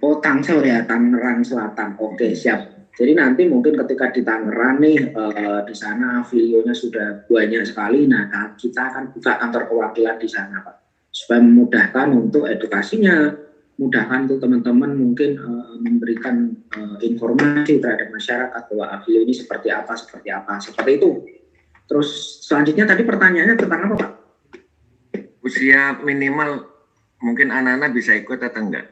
Oh Tangsel ya, Tangerang Selatan. Oke siap. Jadi nanti mungkin ketika di Tangerang nih di sana videonya sudah banyak sekali. Nah kita akan buka kantor perwakilan di sana Pak, supaya memudahkan untuk edukasinya, mudahkan untuk teman-teman mungkin memberikan informasi terhadap masyarakat bahwa Avilio ini seperti apa, seperti itu. Terus selanjutnya tadi pertanyaannya tentang apa Pak? Usia minimal mungkin anak-anak bisa ikut atau enggak?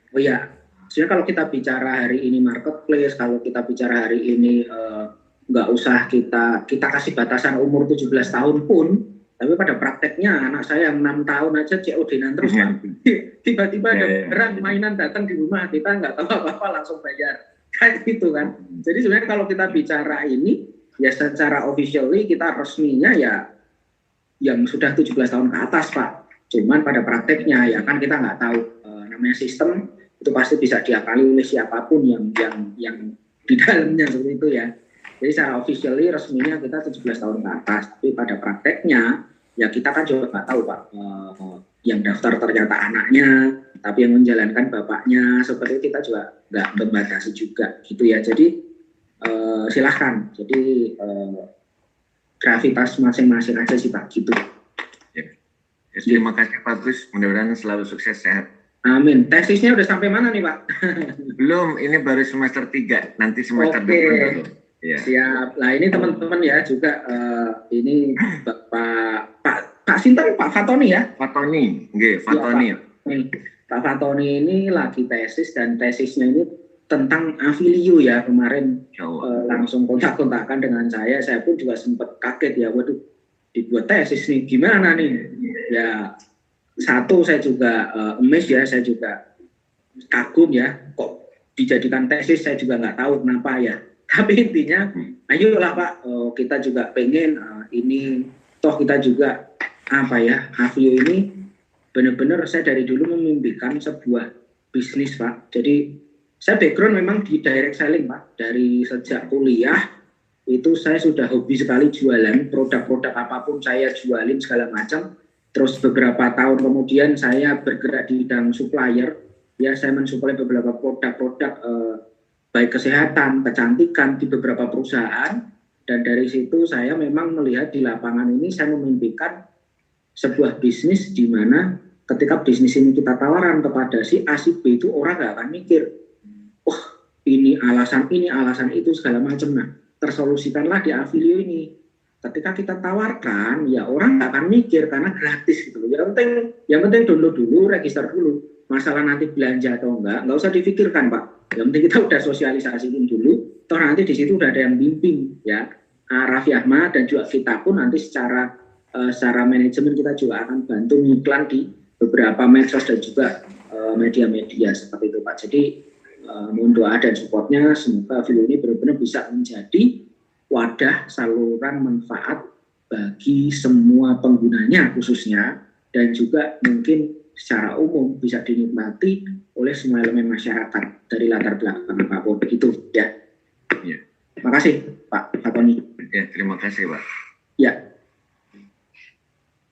Oh iya, sebenarnya kalau kita bicara hari ini marketplace, kalau kita bicara hari ini nggak usah kita kasih batasan umur 17 tahun pun, tapi pada prakteknya anak saya yang 6 tahun aja COD-nan terus Pak. Tiba-tiba ada barang mainan datang di rumah, kita nggak tahu apa-apa langsung bayar. Kayak gitu kan. Jadi sebenarnya kalau kita bicara ini, ya secara officially kita resminya ya yang sudah 17 tahun ke atas Pak. Cuman pada prakteknya ya kan kita nggak tahu namanya sistem itu pasti bisa diakali oleh siapapun yang di dalamnya seperti itu ya. Jadi secara officially resminya kita 17 tahun ke atas, tapi pada prakteknya ya kita kan juga nggak tahu Pak, yang daftar ternyata anaknya, tapi yang menjalankan bapaknya, seperti itu kita juga nggak membatasi juga gitu ya. Jadi silahkan, jadi gravitas masing-masing aja sih Pak gitu. Ya. Terima kasih Pak Gus, mudah-mudahan selalu sukses, sehat. Amin. Tesisnya udah sampai mana nih Pak? Belum, ini baru semester 3, nanti semester depan. Ya. Siap. Nah ini teman-teman ya juga ini Pak Sinten, Pak Fatoni ya? Fatoni, nggih, Fatoni. Ya, Pak Fatoni ini lagi tesis dan tesisnya ini tentang Avilio ya, kemarin langsung kontak-kontakan dengan saya pun juga sempat kaget ya, waduh dibuat tesis nih gimana nih ya. Satu saya juga amazed ya, saya juga kagum ya, kok dijadikan tesis saya juga nggak tahu kenapa ya. Tapi intinya, ayolah Pak, kita juga pengen ini, toh kita juga apa ya, Avilio ini benar-benar saya dari dulu memimpikan sebuah bisnis Pak. Jadi saya background memang di direct selling Pak, dari sejak kuliah itu saya sudah hobi sekali jualan, produk-produk apapun saya jualin segala macam. Terus beberapa tahun kemudian saya bergerak di bidang supplier, ya saya mensuplai beberapa produk-produk baik kesehatan, kecantikan di beberapa perusahaan, dan dari situ saya memang melihat di lapangan ini saya memimpikan sebuah bisnis di mana ketika bisnis ini kita tawaran kepada si A, si B itu orang nggak akan mikir, wah ini alasan itu segala macam. Nah tersolusikanlah di Avilio ini. Ketika kita tawarkan, ya orang nggak akan mikir karena gratis gitu loh. Yang penting download dulu, register dulu. Masalah nanti belanja atau enggak usah difikirkan Pak. Yang penting kita udah sosialisasiin dulu. Toh nanti di situ udah ada yang bimbing ya. Raffi Ahmad dan juga kita pun nanti secara manajemen kita juga akan bantu ngiklan di beberapa medsos dan juga media-media seperti itu Pak. Jadi mohon doa dan supportnya, semoga Avilio ini benar-benar bisa menjadi wadah saluran manfaat bagi semua penggunanya khususnya, dan juga mungkin secara umum bisa dinikmati oleh semua elemen masyarakat dari latar belakang apapun begitu ya. Ya. Terima kasih Pak Fatoni. Ya, terima kasih Pak. Ya.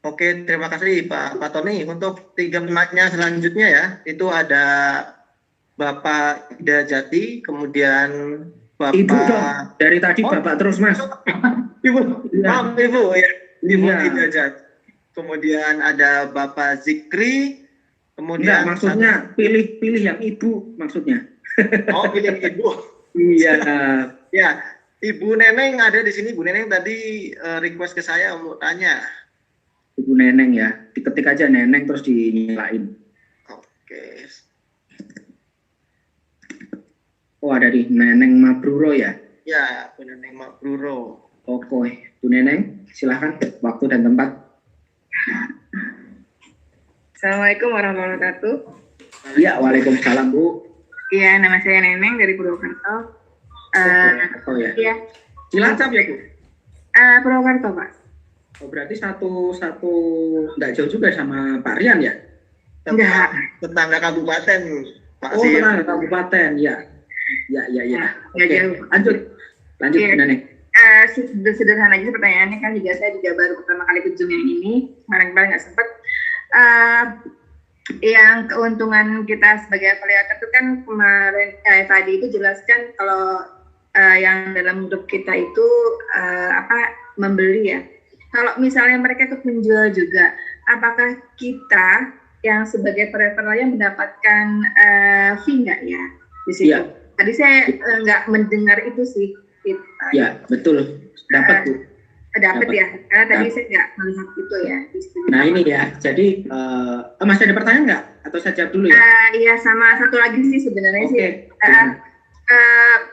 Oke, terima kasih Pak Fatoni. Untuk 3 menitnya selanjutnya ya, itu ada Bapak Ida Jati, kemudian Bapak... Ibu dong, dari tadi Bapak terus Mas. Ibu, ya. maaf Ibu ya. Ibu ya. Ida Jati. Kemudian ada Bapak Zikri, kemudian... Enggak, maksudnya pilih yang Ibu maksudnya. Oh, pilih Ibu. Iya. Ya, Ibu Neneng ada di sini. Bu Neneng tadi request ke saya untuk tanya. Ibu Neneng ya, diketik aja Neneng terus dinyalain. Oke. Oh ada di Neneng Mabruro ya? Ya, Bu Neneng Mabruro. Oke, Bu Neneng, silahkan waktu dan tempat. Assalamualaikum warahmatullahi wabarakatuh. Iya, waalaikumsalam Bu. Iya, nama saya Neneng dari Purwokerto. Oh ya. Iya, Cilacap ya Bu? Purwokerto Pak. Oh, berarti satu nggak jauh juga sama Pak Rian ya? Enggak. Tetangga kabupaten, Pak Oh, Sir. tetangga kabupaten, ya. Ya. Nggak Oke, jauh. lanjut Iya. Bu Neneng. Sederhana aja pertanyaannya kan saya juga baru pertama kali ke Zoom yang ini, kemarin nggak sempat. Yang keuntungan kita sebagai afiliator itu kan kemarin tadi itu jelaskan kalau yang dalam grup kita itu membeli ya. Kalau misalnya mereka ikut menjual juga, apakah kita yang sebagai referralnya mendapatkan fee nggak ya di situ? Iya. Tadi saya nggak mendengar itu sih. Ya, betul. Dapat Bu. Dapat ya, karena tadi saya nggak melihat itu ya. Nah ini ya, jadi masih ada pertanyaan nggak? Atau saya jawab dulu ya? Iya, sama satu lagi sih sebenarnya Oke. sih.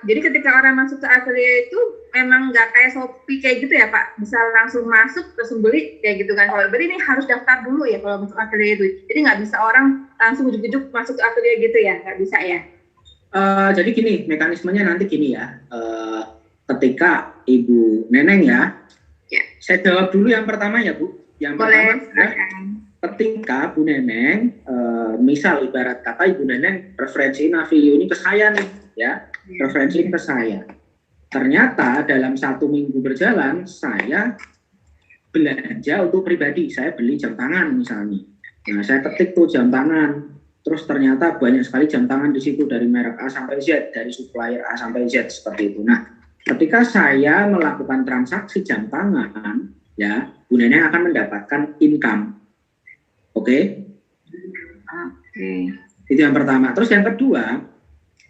Jadi ketika orang masuk ke affiliate itu memang nggak kayak Shopee kayak gitu ya Pak, bisa langsung masuk terus beli kayak gitu kan. Kalau beli ini harus daftar dulu ya kalau masuk affiliate itu. Jadi nggak bisa orang langsung ujuk-ujuk masuk ke affiliate gitu ya, nggak bisa ya. Jadi gini, mekanismenya nanti gini ya. Ketika Ibu Neneng ya, saya jawab dulu yang pertama ya Bu. Yang Boleh. pertama ya, ketika Bu Neneng, misal ibarat kata Ibu Neneng referensiin Avilio ini ke saya nih, ya, referensiin ke saya. Ternyata dalam 1 minggu berjalan, saya belanja untuk pribadi, saya beli jam tangan misalnya. Nah, saya ketik tuh jam tangan, terus ternyata banyak sekali jam tangan di situ dari merek A sampai Z, dari supplier A sampai Z seperti itu. Nah, ketika saya melakukan transaksi jam tangan, ya, Bu Neneng akan mendapatkan income. Oke? Itu yang pertama. Terus yang kedua,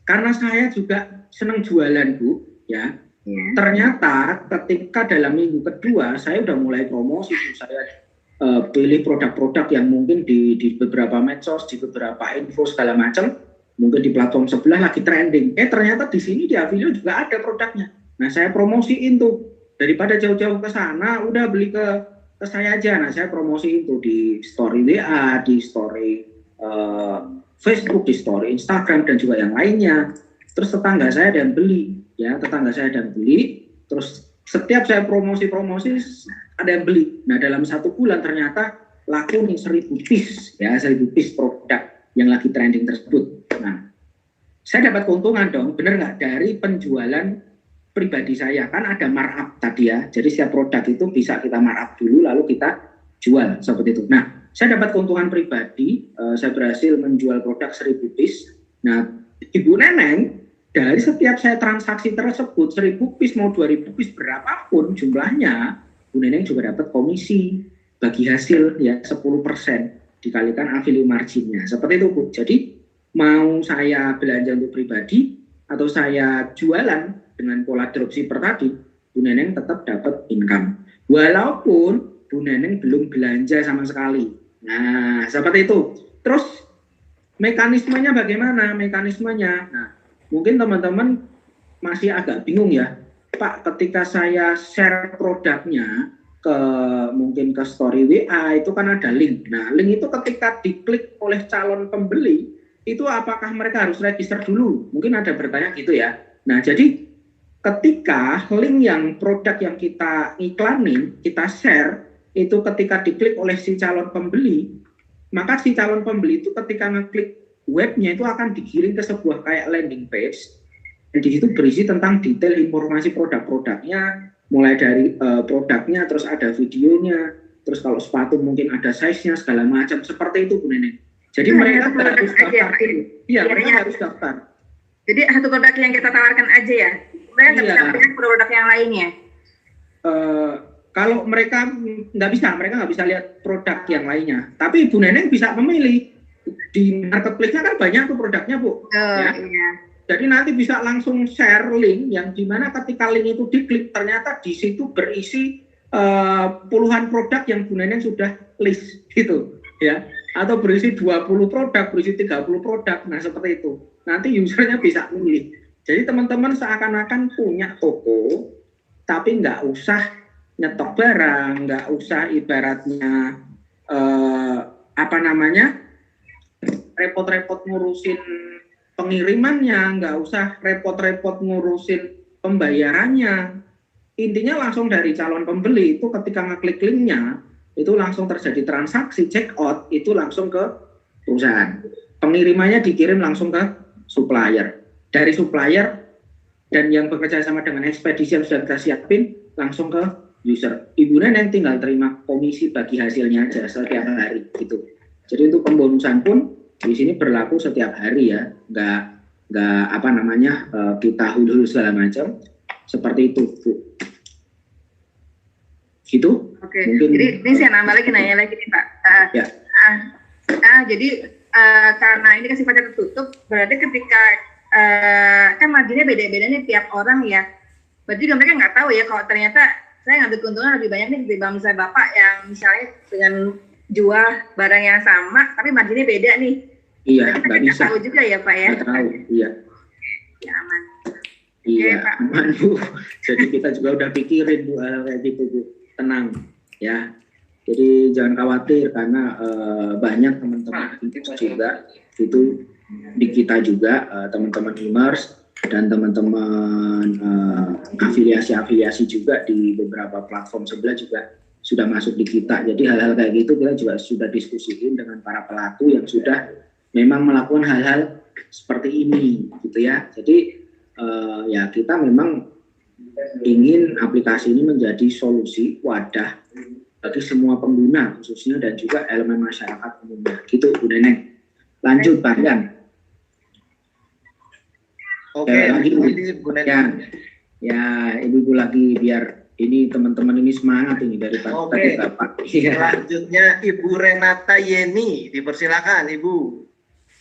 karena saya juga senang jualan Bu, ya. Ternyata ketika dalam minggu kedua saya udah mulai promosi, saya pilih produk-produk yang mungkin di beberapa medsos, di beberapa info segala macam, mungkin di platform sebelah lagi trending. Ternyata di sini di Avilio juga ada produknya. Nah, saya promosiin tuh, daripada jauh-jauh ke sana, udah beli ke saya aja. Nah, saya promosiin tuh di story WA, di story Facebook, di story Instagram, dan juga yang lainnya. Terus tetangga saya ada yang beli, ya, terus setiap saya promosi ada yang beli. Nah, dalam 1 bulan ternyata laku nih 1.000 piece, ya, 1.000 piece produk yang lagi trending tersebut. Nah, saya dapat keuntungan dong, bener nggak, dari penjualan pribadi saya. Kan ada markup tadi ya, jadi setiap produk itu bisa kita markup dulu lalu kita jual seperti itu. Nah, saya dapat keuntungan pribadi, saya berhasil menjual produk 1.000 piece. Nah, Ibu Neneng, dari setiap saya transaksi tersebut 1.000 piece mau 2.000 piece berapapun jumlahnya, Bu Neneng juga dapat komisi bagi hasil ya 10% dikalikan affiliate marginnya. Seperti itu Bu. Jadi mau saya belanja untuk pribadi atau saya jualan dengan pola dropshipper tadi, Bu Neneng tetap dapat income. Walaupun Bu Neneng belum belanja sama sekali. Nah, seperti itu. Terus mekanismenya bagaimana? Nah, mungkin teman-teman masih agak bingung ya. Pak, ketika saya share produknya mungkin ke story WA, itu kan ada link. Nah, link itu ketika diklik oleh calon pembeli, itu apakah mereka harus register dulu? Mungkin ada bertanya gitu ya. Nah, jadi ketika link yang produk yang kita iklanin, kita share, itu ketika diklik oleh si calon pembeli, maka si calon pembeli itu ketika ngeklik webnya itu akan digiring ke sebuah kayak landing page. Dan di situ berisi tentang detail informasi produk-produknya, mulai dari produknya, terus ada videonya, terus kalau sepatu mungkin ada size-nya, segala macam. Seperti itu Bu Neneng. Jadi mereka harus daftar dulu. Iya, mereka harus daftar. Jadi satu produk yang kita tawarkan aja ya? Mereka nggak bisa melihat produk yang lainnya? Kalau mereka nggak bisa lihat produk yang lainnya. Tapi Bu Neneng bisa memilih. Di marketplace-nya kan banyak tuh produknya Bu. Ya. Iya. Jadi nanti bisa langsung share link yang dimana ketika link itu diklik ternyata di situ berisi puluhan produk yang Bu Neneng sudah list gitu ya. Atau berisi 20 produk, berisi 30 produk. Nah, seperti itu. Nanti usernya bisa memilih. Jadi teman-teman seakan-akan punya toko tapi nggak usah nyetok barang, nggak usah ibaratnya repot-repot ngurusin pengirimannya, nggak usah repot-repot ngurusin pembayarannya. Intinya langsung dari calon pembeli itu ketika ngeklik linknya itu langsung terjadi transaksi check out, itu langsung ke perusahaan. Pengirimannya dikirim langsung ke supplier. Dari supplier dan yang bekerja sama dengan ekspedisi yang sudah kita siapin langsung ke user. Ibu Neneng tinggal terima komisi bagi hasilnya aja setiap hari gitu. Jadi untuk pembonusan pun di sini berlaku setiap hari ya, nggak kita hulu segala macam seperti itu, Bu. Gitu. Oke. Jadi ini saya nanya lagi nih Pak. Ya. Jadi karena ini kan sifatnya tertutup, berarti ketika kan marginnya beda-beda nih tiap orang ya. Berarti juga mereka nggak tahu ya kalau ternyata saya ngambil keuntungan lebih banyak nih dibanding misalnya Bapak yang misalnya dengan jual barang yang sama tapi marginnya beda nih. Iya, nggak bisa. Tahu juga ya Pak ya. Nggak tahu, iya. Ya, aman. Iya, Pak. aman Bu. Jadi kita juga udah pikirin Bu hal kayak gitu Bu. Tenang ya. Jadi jangan khawatir karena banyak teman-teman juga itu di kita juga teman-teman e-commerce dan teman-teman afiliasi-afiliasi juga di beberapa platform sebelah juga sudah masuk di kita. Jadi hal-hal kayak gitu kita juga sudah diskusiin dengan para pelaku yang sudah memang melakukan hal-hal seperti ini gitu ya. Jadi ya kita memang ingin aplikasi ini menjadi solusi wadah bagi semua pengguna khususnya dan juga elemen masyarakat umumnya. Gitu Bu Neneng. Lanjut Pak Yan. Oke, lagi Bu Neneng. Ya, Ibu lagi biar ini teman-teman ini semangat ini dari tadi Bapak. Selanjutnya Ibu Renata Yeni, dipersilakan Ibu.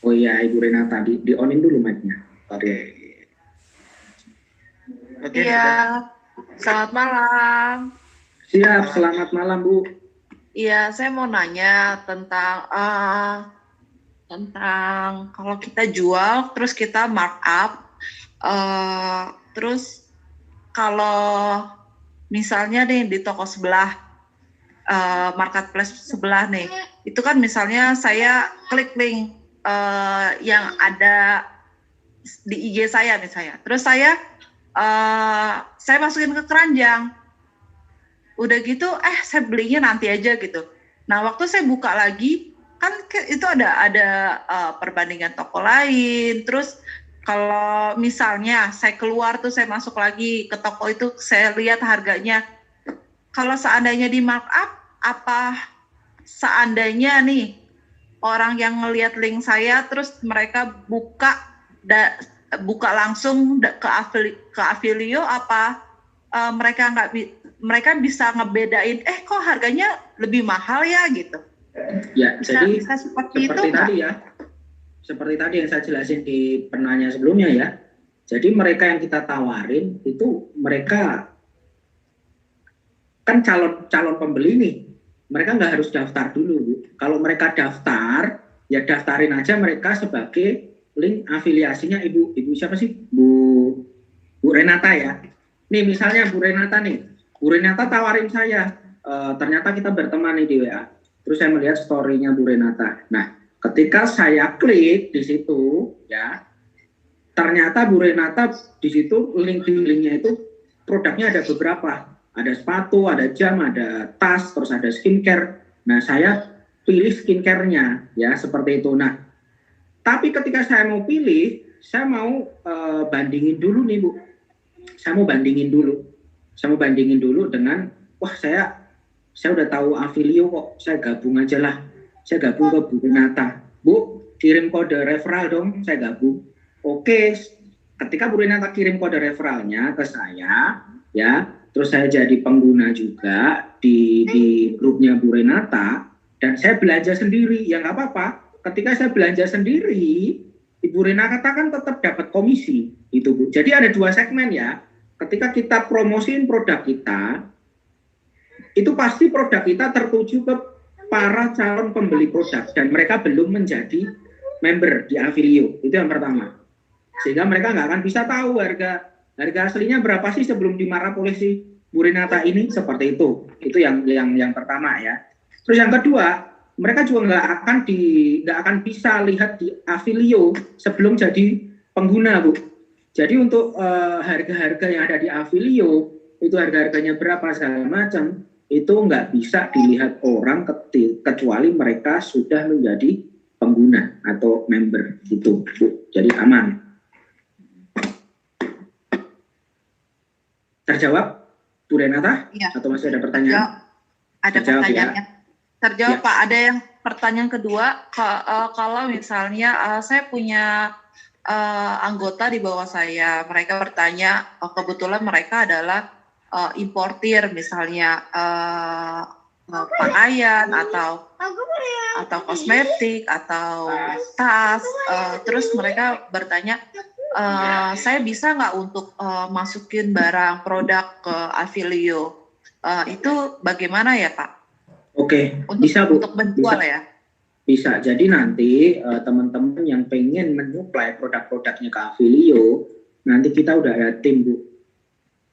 Oh iya, Ibu Renata di onin dulu mic-nya. Oke. Iya, selamat malam. Siap, selamat malam Bu. Iya, saya mau nanya tentang kalau kita jual, terus kita markup, terus kalau misalnya nih di toko sebelah, marketplace sebelah nih, itu kan misalnya saya klik link yang ada di IG saya misalnya, terus saya masukin ke keranjang, udah gitu saya belinya nanti aja gitu. Nah waktu saya buka lagi kan itu ada perbandingan toko lain, terus kalau misalnya saya keluar tuh saya masuk lagi ke toko itu, saya lihat harganya, kalau seandainya di markup, apa seandainya nih orang yang ngelihat link saya terus mereka buka langsung ke Affilio, apa mereka bisa ngebedain kok harganya lebih mahal ya gitu. Ya, jadi bisa seperti itu tadi ya. Seperti tadi yang saya jelasin di penanya sebelumnya ya. Jadi mereka yang kita tawarin itu mereka kan calon pembeli nih. Mereka nggak harus daftar dulu, Bu. Kalau mereka daftar, ya daftarin aja mereka sebagai link afiliasinya Ibu siapa sih? Bu Renata ya. Nih misalnya Bu Renata nih. Bu Renata tawarin saya, ternyata kita berteman nih di WA. Terus saya melihat story-nya Bu Renata. Nah, ketika saya klik di situ, ya, ternyata Bu Renata di situ linknya itu produknya ada beberapa. Ada sepatu, ada jam, ada tas, terus ada skincare. Nah, saya pilih skincare-nya, ya, seperti itu. Nah, tapi ketika saya mau pilih, saya mau bandingin dulu nih, Bu. Saya mau bandingin dulu dengan, wah saya udah tahu Affilio kok, saya gabung aja lah. Saya gabung ke Bu Renata. Bu, kirim kode referral dong, saya gabung. Oke, ketika Bu Renata kirim kode referralnya ke saya, ya, terus saya jadi pengguna juga di grupnya Bu Renata, dan saya belanja sendiri, ya nggak apa-apa. Ketika saya belanja sendiri, Ibu Renata kan tetap dapat komisi, itu Bu. Jadi ada dua segmen ya. Ketika kita promosiin produk kita, itu pasti produk kita tertuju ke para calon pembeli produk dan mereka belum menjadi member di Affilio. Itu yang pertama. Sehingga mereka nggak akan bisa tahu harga aslinya berapa sih sebelum dimarah polisi Bu Renata ini seperti itu. Itu yang pertama ya. Terus yang kedua, mereka juga nggak akan bisa lihat di Avilio sebelum jadi pengguna, Bu. Jadi untuk harga-harga yang ada di Avilio itu harga-harganya berapa segala macam itu nggak bisa dilihat orang kecuali mereka sudah menjadi pengguna atau member gitu, Bu. Jadi aman. Terjawab, Bu Renata? Iya. Atau masih ada pertanyaan? Ada Terjawab, pertanyaannya. Terjawab, Ya. Pak. Ada yang pertanyaan kedua, kalau misalnya saya punya anggota di bawah saya, mereka bertanya, kebetulan mereka adalah importir, misalnya pakaian atau kosmetik atau tas, terus mereka bertanya, saya bisa nggak untuk masukin barang produk ke Avilio? Itu bagaimana ya, Pak? Oke, bisa, Bu. Untuk menjual Bisa. ya? Bisa. Jadi nanti teman-teman yang pengen menyuplai produk-produknya ke Avilio, nanti kita udah ada tim, Bu,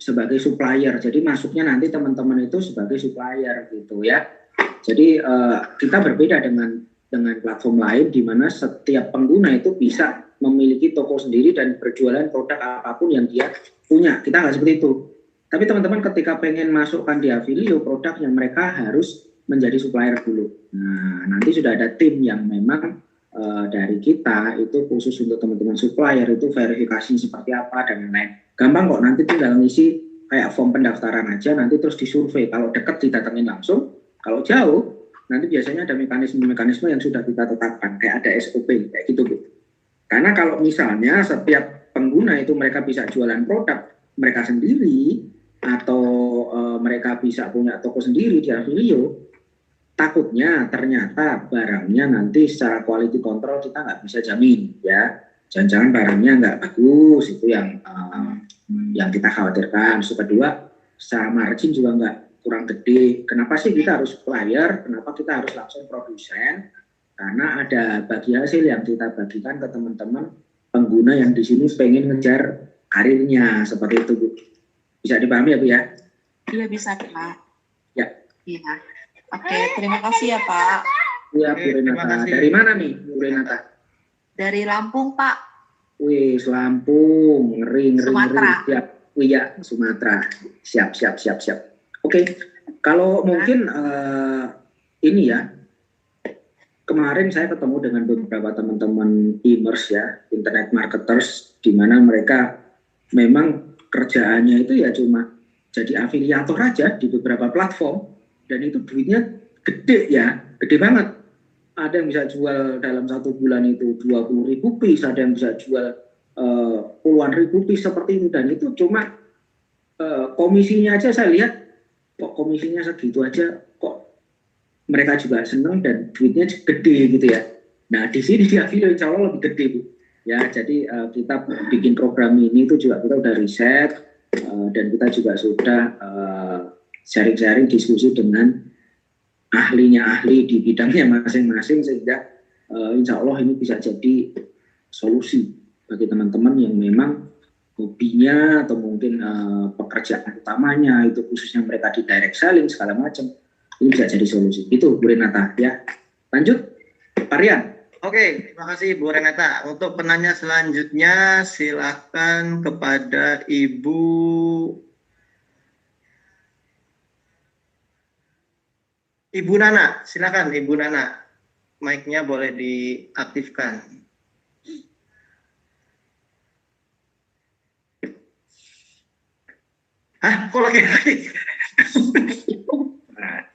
sebagai supplier. Jadi masuknya nanti teman-teman itu sebagai supplier gitu ya. Jadi kita berbeda dengan platform lain di mana setiap pengguna itu bisa memiliki toko sendiri dan berjualan produk apapun yang dia punya. Kita nggak seperti itu. Tapi teman-teman ketika pengen masukkan di Avilio produknya, mereka harus menjadi supplier dulu. Nah, nanti sudah ada tim yang memang dari kita itu khusus untuk teman-teman supplier itu verifikasi seperti apa dan lain-lain. Gampang kok, nanti tinggal ngisi kayak form pendaftaran aja, nanti terus disurvei. Kalau dekat didatengin langsung, kalau jauh nanti biasanya ada mekanisme-mekanisme yang sudah kita tetapkan, kayak ada SOP kayak gitu, Bu. Karena kalau misalnya setiap pengguna itu mereka bisa jualan produk mereka sendiri atau mereka bisa punya toko sendiri di Avilio, takutnya ternyata barangnya nanti secara quality control kita nggak bisa jamin ya. Jangan-jangan barangnya nggak bagus, itu yang kita khawatirkan. Terus kedua, secara margin juga nggak kurang gede. Kenapa sih kita harus supplier? Kenapa kita harus langsung produsen? Karena ada bagi hasil yang kita bagikan ke teman-teman pengguna yang di sini pengen ngejar karirnya seperti itu, Bu. Bisa dipahami ya, Bu ya? Iya, bisa, Pak. Ya. Iya. Oke, terima kasih ya, Pak. Iya, Bu Renata. Dari mana nih, Bu Renata? Dari Lampung, Pak. Wih, Lampung, ngeri. Sumatera. Siap. Wih, ya, Sumatera. Siap. Oke, kalau mungkin ini ya, kemarin saya ketemu dengan beberapa teman-teman e-commerce ya, internet marketers, di mana mereka memang kerjaannya itu ya cuma jadi afiliator aja di beberapa platform, dan itu duitnya gede ya, gede banget. Ada yang bisa jual dalam 1 bulan itu 20.000 piece, ada yang bisa jual puluhan ribu piece seperti itu, dan itu cuma komisinya aja saya lihat, kok komisinya segitu aja, kok mereka juga senang dan duitnya gede gitu ya. Nah, di sini di Avilio insya Allah lebih gede, Bu. Ya, jadi kita bikin program ini itu juga kita udah riset dan kita juga sudah sharing-sharing diskusi dengan ahli di bidangnya masing-masing sehingga insya Allah ini bisa jadi solusi bagi teman-teman yang memang hobinya atau mungkin pekerjaan utamanya itu khususnya mereka di direct selling segala macam. Ini bisa jadi solusi. Itu Bu Renata ya. Lanjut, Pak Rian. Oke, terima kasih Bu Renata. Untuk penanya selanjutnya silakan kepada Ibu Nana. Silakan Ibu Nana. Mic-nya boleh diaktifkan. Hah, kok lagi?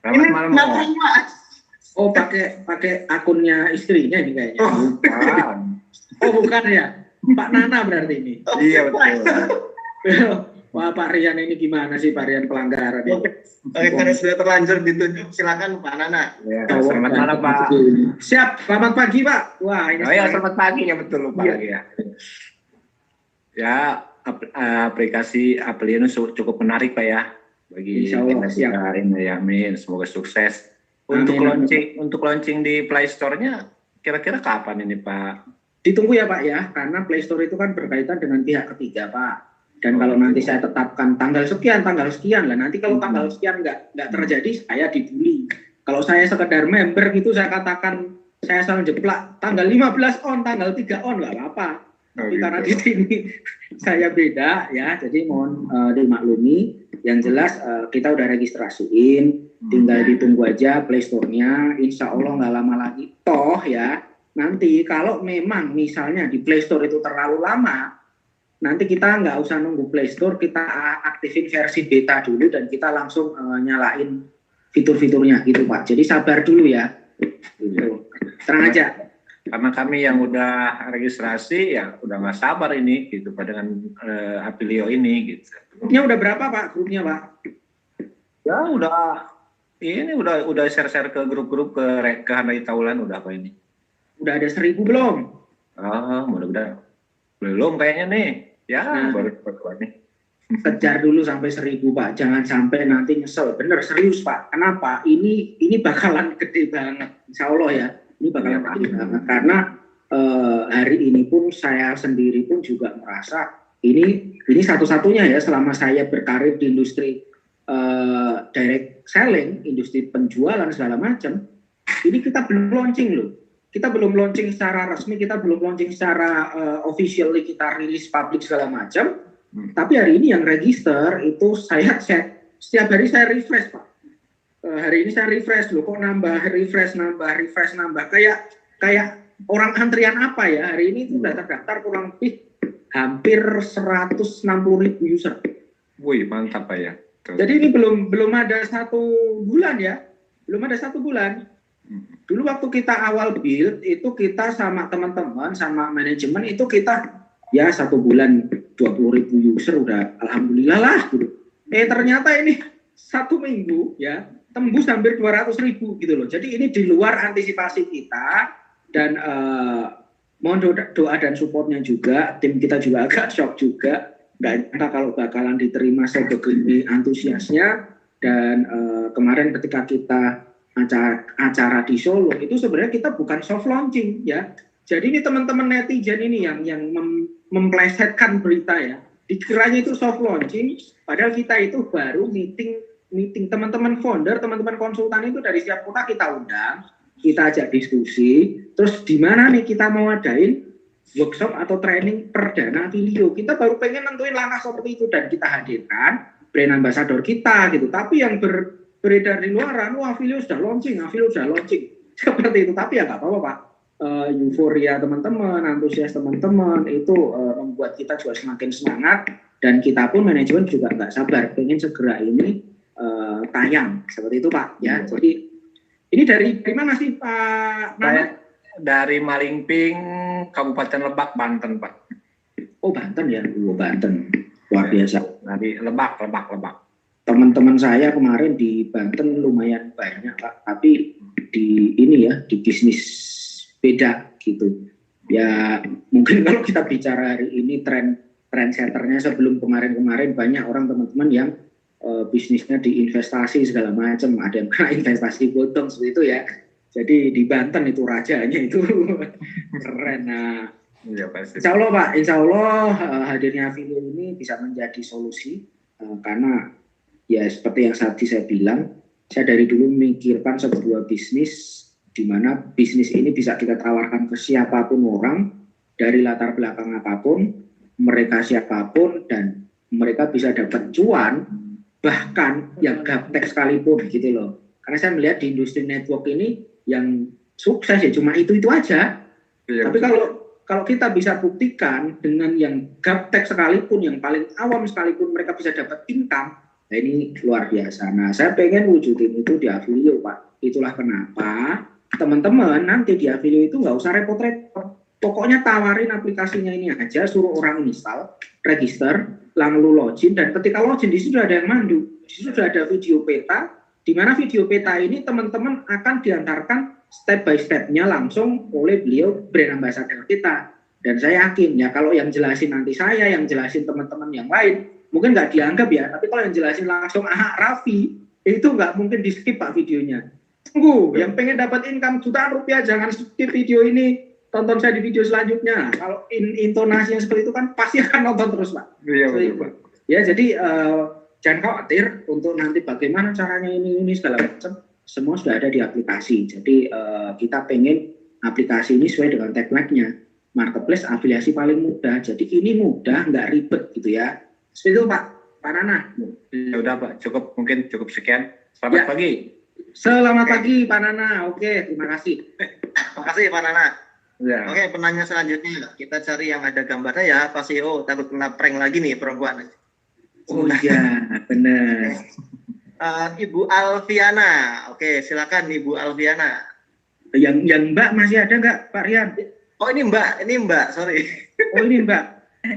Selamat malam, Mas. Oh, pakai akunnya istrinya ini kayaknya. Oh, bukan ya. Pak Nana berarti ini. Iya, betul. Wah, Pak Rian ini gimana sih, Pak Rian pelanggaran ini? Oke, karena sudah terlanjur ditunjuk, silakan Pak Nana. Ya, selamat malam, Pak. Siap, selamat pagi, Pak. Wah, ini Selamat pagi ya, betul, Pak. Iya. Ya, aplikasi Avilio ini cukup menarik, Pak ya. Bagi Insya Allah, kita ini ya, amin. Semoga sukses. Untuk launching di Play Store-nya kira-kira kapan ini, Pak? Ditunggu ya, Pak ya, karena Play Store itu kan berkaitan dengan pihak ketiga, Pak. Dan kalau nanti saya tetapkan tanggal sekian lah, nanti kalau tanggal sekian nggak terjadi, saya dibully. Kalau saya sekedar member gitu, saya katakan saya salah jeplak, tanggal 15 on, tanggal 3 on, nggak apa-apa. Tapi karena di sini saya beda ya, jadi mohon dimaklumi. Yang jelas kita udah registrasiin, tinggal ditunggu aja Play Store-nya, insya Allah nggak lama lagi. Toh ya, nanti kalau memang misalnya di Play Store itu terlalu lama, nanti kita nggak usah nunggu Play Store, kita aktifin versi beta dulu dan kita langsung nyalain fitur-fiturnya gitu Pak. Jadi sabar dulu ya. Gitu. Terang aja. Karena kami yang udah registrasi ya udah nggak sabar ini gitu Pak dengan Apilio ini gitu. Grupnya udah berapa Pak? Grupnya Pak? Ya udah share-share ke grup-grup ke Handai Taulan udah apa ini? Udah ada 1.000 belum? Mudah-mudahan belum kayaknya nih. Ya baru nih. Kejar dulu sampai 1.000 Pak, jangan sampai nanti nyesel. Bener serius Pak. Kenapa? Ini bakalan gede banget, Insya Allah ya. Ini bakalan gede banget karena hari ini pun saya sendiri pun juga merasa ini satu-satunya ya selama saya berkarir di industri direct selling, industri penjualan segala macam. Ini kita belum launching loh. Kita belum launching secara resmi, kita belum launching secara officially, kita rilis publik segala macam. Tapi hari ini yang register itu saya setiap hari saya refresh Pak. Hari ini saya refresh loh, kok refresh nambah kayak orang antrian apa ya. Hari ini itu daftar kurang lebih hampir 160.000 user. Wih mantap Pak ya. Tuh. Jadi ini belum ada 1 bulan ya, belum ada 1 bulan. Dulu waktu kita awal build itu kita sama teman-teman sama manajemen itu kita ya 1 bulan 20.000 user udah alhamdulillah lah gitu. Ternyata ini 1 minggu ya tembus hampir 200.000 gitu loh. Jadi ini di luar antisipasi kita dan mohon doa dan supportnya juga. Tim kita juga agak shock juga, nggak nyangka kalau bakalan diterima sebegini antusiasnya. Dan kemarin ketika kita acara di Solo itu sebenarnya kita bukan soft launching ya. Jadi ini teman-teman netizen ini yang memplesetkan berita ya. Dikiranya itu soft launching, padahal kita itu baru meeting teman-teman founder, teman-teman konsultan itu dari setiap kota kita undang, kita ajak diskusi. Terus di mana nih kita mau adain workshop atau training perdana Apilio. Kita baru pengen nentuin langkah seperti itu dan kita hadirkan brand ambassador kita gitu. Tapi yang beredar di luaran, Apilio sudah launching, seperti itu. Tapi ya nggak apa-apa Pak. Euforia teman-teman, antusias teman-teman itu membuat kita juga semakin semangat dan kita pun manajemen juga nggak sabar pengen segera ini tayang seperti itu Pak ya. Jadi ini dari mana sih Pak? Dari Malingping, Kabupaten Lebak, Banten Pak. Oh Banten ya, Banten luar biasa. Dari Lebak. Teman-teman saya kemarin di Banten lumayan banyak Pak, tapi di ini ya di bisnis beda gitu. Ya mungkin kalau kita bicara hari ini trendsetternya sebelum kemarin banyak orang teman-teman yang bisnisnya di investasi segala macam, ada yang kena investasi bodong seperti itu ya. Jadi di Banten itu rajanya itu keren. Nah, ya, pasti. Insya Allah Pak, Insya Allah hadirnya Apilio ini bisa menjadi solusi karena ya seperti yang tadi saya bilang, saya dari dulu memikirkan sebuah bisnis di mana bisnis ini bisa kita tawarkan ke siapapun orang dari latar belakang apapun, mereka siapapun dan mereka bisa dapat cuan bahkan yang gaptek sekalipun gitu loh. Karena saya melihat di industri network ini yang sukses ya cuma itu aja. Iya, tapi kalau kita bisa buktikan dengan yang gaptek sekalipun, yang paling awam sekalipun mereka bisa dapat income, nah ini luar biasa. Nah saya pengen wujudin itu di Apilio Pak. Itulah kenapa teman-teman nanti di Apilio itu nggak usah repot-repot. Pokoknya tawarin aplikasinya ini aja, suruh orang install, register, lalu login, dan ketika login di situ sudah ada yang mandu, di situ sudah ada video peta, di mana video peta ini teman-teman akan diantarkan step by step-nya langsung oleh beliau brand ambassador kita. Dan saya yakin ya kalau yang jelasin nanti saya, yang jelasin teman-teman yang lain, mungkin nggak dianggap ya, tapi kalau yang jelasin langsung Raffi, itu nggak mungkin di skip Pak videonya. Tunggu, yang pengen dapat income jutaan rupiah jangan skip video ini. tonton saya di video selanjutnya. Kalau intonasi yang seperti itu kan pasti akan nonton terus, Pak. Iya, betul, Pak. Ya, jadi jangan khawatir untuk nanti bagaimana caranya ini segala macam, semua sudah ada di aplikasi. Jadi kita pengen aplikasi ini sesuai dengan tagline-nya, marketplace afiliasi paling mudah. Jadi ini mudah, nggak ribet gitu ya. Seperti itu Pak Nana. Ya udah Pak, mungkin cukup sekian. Selamat pagi. Selamat pagi Pak Nana. Oke, terima kasih. Terima kasih Pak Nana. Ya. Oke, penanya selanjutnya kita cari yang ada gambarnya ya, Pak CEO. Takut kena prank lagi nih perempuan. Oh iya, benar. Ibu Alfiana. Oke, silakan Ibu Alfiana. Yang Mbak masih ada nggak Pak Rian? Oh ini Mbak, sorry. Oh ini Mbak.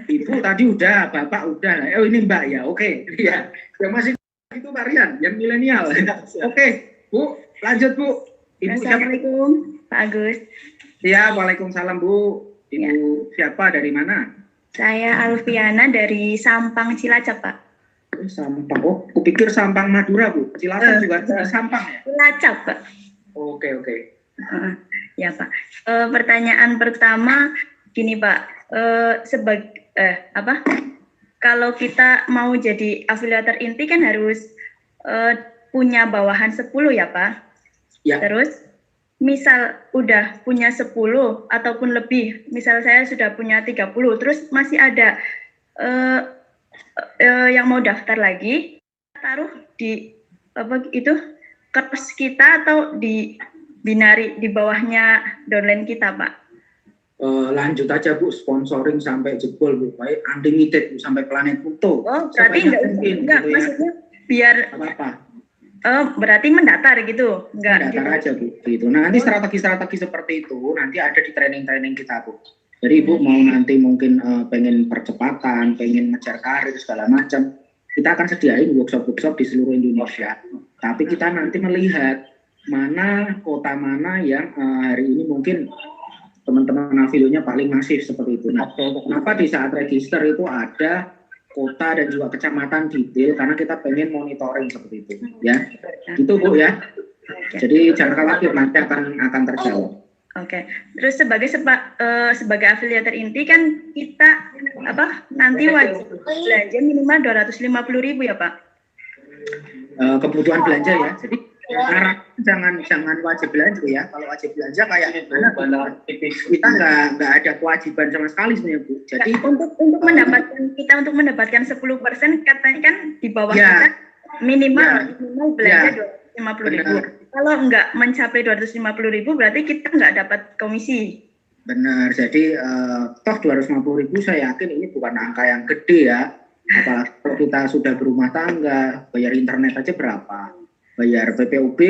Ibu tadi udah, Bapak udah. Oh ini Mbak ya, oke. Iya. Yang masih itu Pak Rian, yang milenial. Oke, Bu, lanjut Bu. Ibu Assalamualaikum, Pak Agus. Ya, waalaikumsalam Bu. Ibu siapa dari mana? Saya Alfiana dari Sampang Cilacap, Pak. Sampang. Oh, kupikir Sampang Madura Bu. Cilacap juga Sampang ya? Cilacap, Pak. Oke. Ya Pak. Pertanyaan pertama gini Pak. Kalau kita mau jadi afiliator inti kan harus punya bawahan 10 ya Pak. Ya. Terus misal udah punya 10 ataupun lebih, misal saya sudah punya 30, terus masih ada yang mau daftar lagi, taruh di kertas kita atau di binari di bawahnya downline kita Pak. Lanjut aja Bu, sponsoring sampai jebol Bu, baik unlimited Bu, sampai planet Pluto. Oh, berarti enggak gitu maksudnya biar apa? Berarti mendaftar gitu, enggak? Mendaftar aja Bu, gitu. Nah, nanti strategi-strategi seperti itu nanti ada di training-training kita Bu. Jadi Ibu mau nanti mungkin pengen percepatan, pengen ngejar karir segala macam, kita akan sediain workshop-workshop di seluruh Indonesia. Tapi kita nanti melihat mana kota mana yang hari ini mungkin teman-teman afilionya paling masif seperti itu. Nah, kenapa di saat register itu ada kota dan juga kecamatan detail, karena kita pengen monitoring seperti itu, ya. Itu Bu ya. Jadi jangan khawatir, nanti akan terjawab. Oke. Terus sebagai afiliator inti kan kita nanti wajib belanja minimal 250.000 ya Pak. Kebutuhan belanja ya. Jadi jangan wajib belanja ya. Kalau wajib belanja kayak kita nggak ada kewajiban sama sekali sebenarnya Bu. Jadi untuk mendapatkan 10% katanya kan di bawah kita minimal belanja 250.000. Kalau nggak mencapai 250.000 berarti kita nggak dapat komisi. Benar. Jadi toh 250.000 saya yakin ini bukan angka yang gede ya. Apalagi kalau kita sudah berumah tangga, bayar internet aja berapa? Bayar PPUB,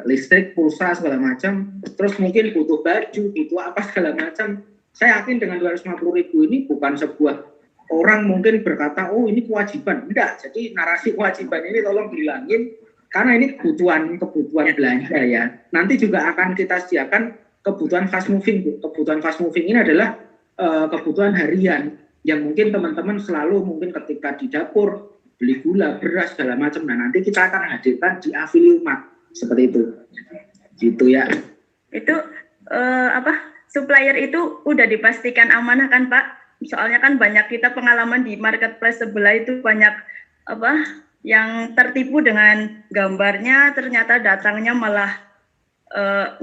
listrik, pulsa segala macam, terus mungkin butuh baju, itu apa segala macam. Saya yakin dengan 250.000 ini bukan sebuah orang mungkin berkata, oh ini kewajiban. Enggak, jadi narasi kewajiban ini tolong dihilangin, karena ini kebutuhan belanja ya. Nanti juga akan kita sediakan kebutuhan fast moving. Kebutuhan fast moving ini adalah kebutuhan harian yang mungkin teman-teman selalu mungkin ketika di dapur beli gula, beras, segala macam. Nah, nanti kita akan hadirkan di Afiliumat seperti itu. Gitu ya. Itu supplier itu udah dipastikan amanah kan, Pak? Soalnya kan banyak kita pengalaman di marketplace sebelah itu banyak yang tertipu dengan gambarnya, ternyata datangnya malah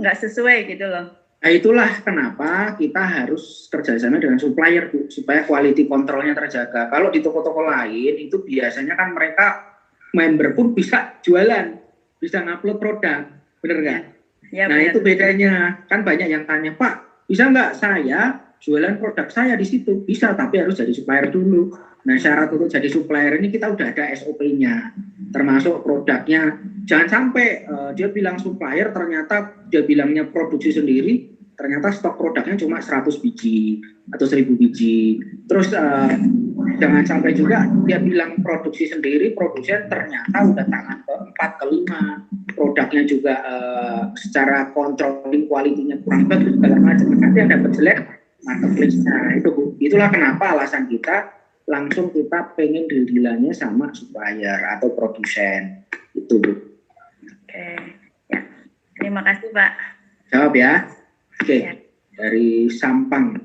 nggak sesuai gitu loh. Nah, itulah kenapa kita harus kerjasama dengan supplier Bu, supaya quality controlnya terjaga. Kalau di toko-toko lain itu biasanya kan mereka member pun bisa jualan, bisa ngupload produk, bener nggak? Ya, nah bener. itu bedanya. Kan banyak yang tanya, Pak, bisa nggak saya jualan produk saya di situ? Bisa, tapi harus jadi supplier dulu. Nah, syarat untuk jadi supplier ini kita udah ada SOP-nya, termasuk produknya. Jangan sampai dia bilang supplier, ternyata dia bilangnya produksi sendiri, ternyata stok produknya cuma 100 biji atau 1000 biji. Terus jangan sampai juga dia bilang produksi sendiri, produsen ternyata udah tangan ke-4, ke-5. Produknya juga secara controlling quality-nya kurang bagus, segala macam. Nanti ada jelek marketplace-nya. Itulah kenapa alasan kita langsung kita pengen deal-dealannya sama supplier atau produsen. Itu Bu. Oke, ya. Terima kasih Pak. Jawab ya. Oke. Ya. dari Sampang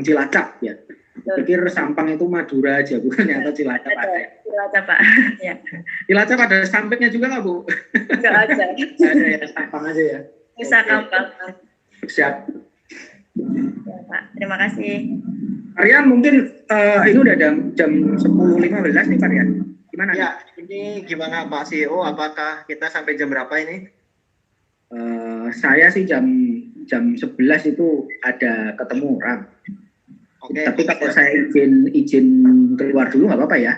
Cilacap ya. Pikir Sampang itu Madura aja, bukan atau Cilacap ada. Cilacap Pak. Ya. Cilacap ada sampingnya juga nggak Bu? Nggak ada. Ada ya, Sampang aja ya. Bisa gampang. Siap. Ya, Pak. Terima kasih. Aryan mungkin ini udah jam 10.15 nih Pak Aryan. Gimana? Ya, ini gimana Pak CEO? Apakah kita sampai jam berapa ini? Saya sih jam 11 itu ada ketemu orang. Oke. Tapi kalau saya izin keluar dulu nggak apa-apa ya?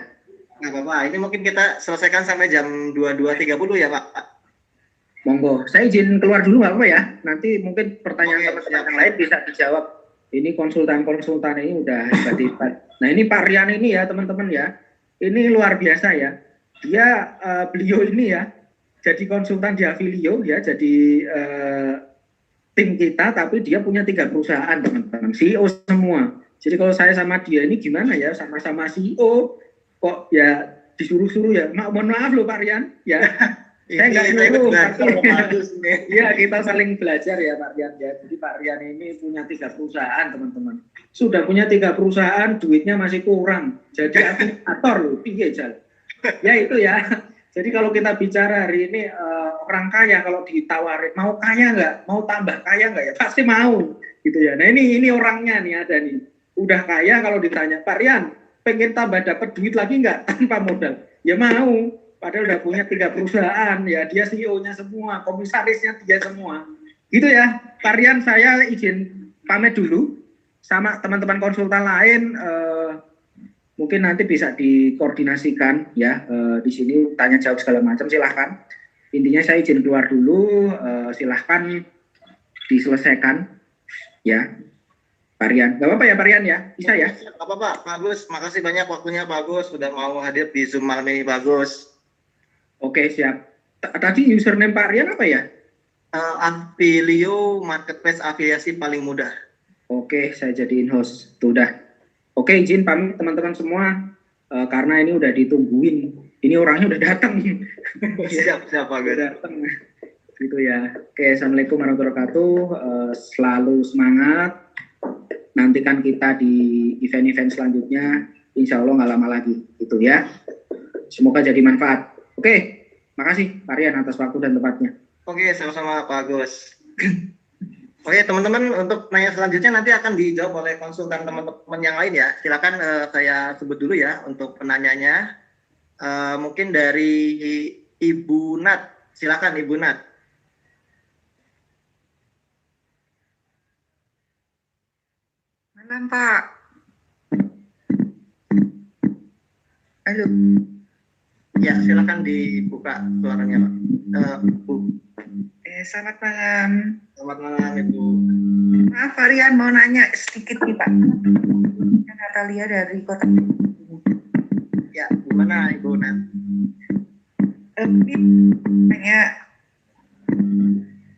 Nggak apa-apa. Ini mungkin kita selesaikan sampai jam 22.30 ya Pak? Monggo. Saya izin keluar dulu nggak apa-apa ya? Nanti mungkin pertanyaan Oke, teman-teman siap. yang lain bisa dijawab. Ini konsultan-konsultan ini udah hebat-hebat. Nah ini Pak Rian ini ya teman-teman ya. Ini luar biasa ya. Dia beliau ini ya jadi konsultan di Avilio ya, jadi tim kita, tapi dia punya 3 perusahaan teman-teman, CEO semua. Jadi kalau saya sama dia ini gimana ya, sama-sama CEO kok ya disuruh-suruh ya. Mohon maaf loh Pak Rian ya. Saya nggak nyuruh, tapi ya kita saling belajar ya Pak Rian ya. Jadi Pak Rian ini punya 3 perusahaan teman-teman. Sudah punya 3 perusahaan, duitnya masih kurang. Jadi aplikator loh, piye jalan. Ya itu ya. Jadi kalau kita bicara hari ini orang kaya kalau ditawarin mau kaya nggak, mau tambah kaya nggak ya pasti mau gitu ya. Nah ini orangnya nih ada nih. Udah kaya kalau ditanya Pak Rian pengen tambah dapat duit lagi nggak tanpa modal? Ya mau. Padahal udah punya 3 perusahaan ya, dia CEO-nya semua, komisarisnya dia semua. Gitu ya, Pak Rian saya izin pamit dulu sama teman-teman konsultan lain. Mungkin nanti bisa dikoordinasikan ya di sini tanya jawab segala macam silahkan. Intinya saya izin keluar dulu, silahkan diselesaikan ya. Pak Rian, nggak apa-apa ya Pak Rian ya, bisa ya? Nggak apa-apa, Pak Agus. Makasih banyak waktunya Pak Agus, sudah mau hadir di Zoom malam ini Pak Agus. Oke siap. Tadi username Pak Rian apa ya? Avilio Marketplace afiliasi paling mudah. Oke, saya jadiin host. Tuh udah. Oke, izin pamit teman-teman semua karena ini udah ditungguin. Ini orangnya udah datang. Siap Pak Agus. Udah datang. Gitu ya. Oke, assalamualaikum warahmatullahi wabarakatuh. Selalu semangat. Nantikan kita di event-event selanjutnya. Insya Allah nggak lama lagi. Gitu ya. Semoga jadi manfaat. Oke, makasih Pak Rian atas waktu dan tempatnya. Oke, sama-sama Pak Agus. Oke, teman-teman, untuk nanya selanjutnya nanti akan dijawab oleh konsultan teman-teman yang lain ya. Silakan saya sebut dulu ya untuk penanyanya. Mungkin dari Ibu Nat. Silakan Ibu Nat. Malam Pak. Halo. Ya, silakan dibuka suaranya Pak. Bu. Selamat malam. Selamat malam Ibu. Maaf Pak Rian mau nanya sedikit nih Pak. Natalia dari Kota. Ya, gimana Ibu Nat? Tanya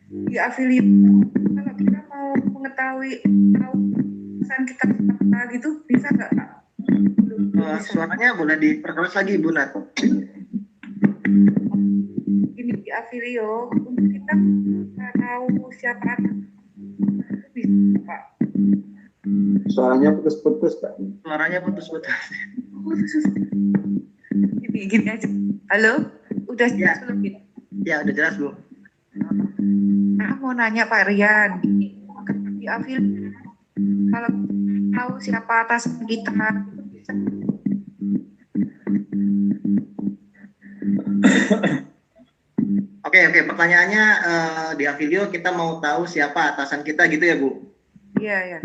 di affiliate kalau kita mau mengetahui pesan kita gitu bisa nggak Pak? Suaranya boleh diperkeras lagi Ibu Nat. Ini di Avilio untuk kita tahu siapa bisa Pak. Suaranya putus-putus Pak. Suaranya putus-putus. Gini aja. Halo, udah jelas belum gitu? Ya, udah jelas Bu. Aku mau nanya Pak Rian di Avilio kalau tahu siapa atasan kita itu bisa. Oke, pertanyaannya di Avilio kita mau tahu siapa atasan kita gitu ya Bu? Iya, ya.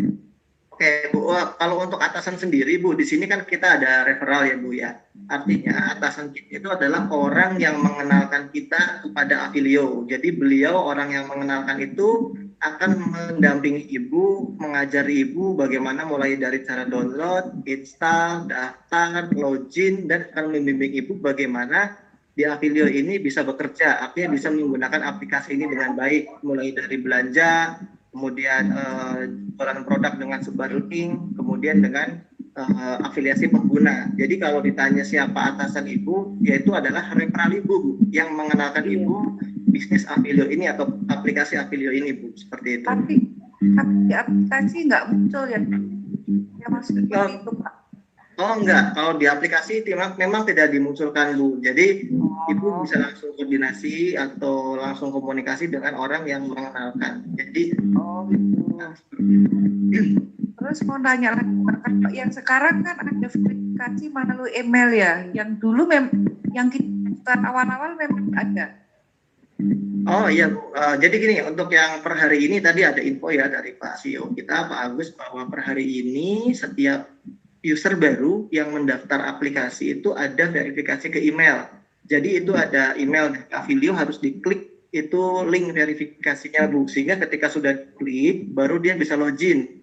Oke Bu, kalau untuk atasan sendiri Bu, di sini kan kita ada referral ya Bu ya. Artinya atasan kita itu adalah orang yang mengenalkan kita kepada Avilio. Jadi beliau orang yang mengenalkan itu akan mendampingi Ibu, mengajari Ibu bagaimana mulai dari cara download, install, daftar, login, dan akan membimbing Ibu bagaimana di Avilio ini bisa bekerja, artinya bisa menggunakan aplikasi ini dengan baik, mulai dari belanja, kemudian jualan produk dengan sebar link, kemudian dengan afiliasi pengguna. Jadi kalau ditanya siapa atasan Ibu, yaitu adalah referral Ibu Bu, yang mengenalkan Ibu bisnis Avilio ini atau aplikasi Avilio ini Bu, seperti itu. tapi di aplikasi nggak muncul ya. Ya maksudnya itu Pak. Oh enggak, kalau di aplikasi memang tidak dimunculkan Bu. Jadi Ibu bisa langsung koordinasi atau langsung komunikasi dengan orang yang mengenalkan. Jadi Terus mau nanya lagi Pak, kalau yang sekarang kan ada verifikasi melalui email ya. Yang dulu yang kita awal-awal memang ada. Oh iya Bu, jadi gini, untuk yang per hari ini tadi ada info ya dari Pak CEO kita, Pak Agus, bahwa per hari ini setiap user baru yang mendaftar aplikasi itu ada verifikasi ke email. Jadi itu ada email dari Avilio, harus diklik itu link verifikasinya Bu, sehingga ketika sudah diklik baru dia bisa login.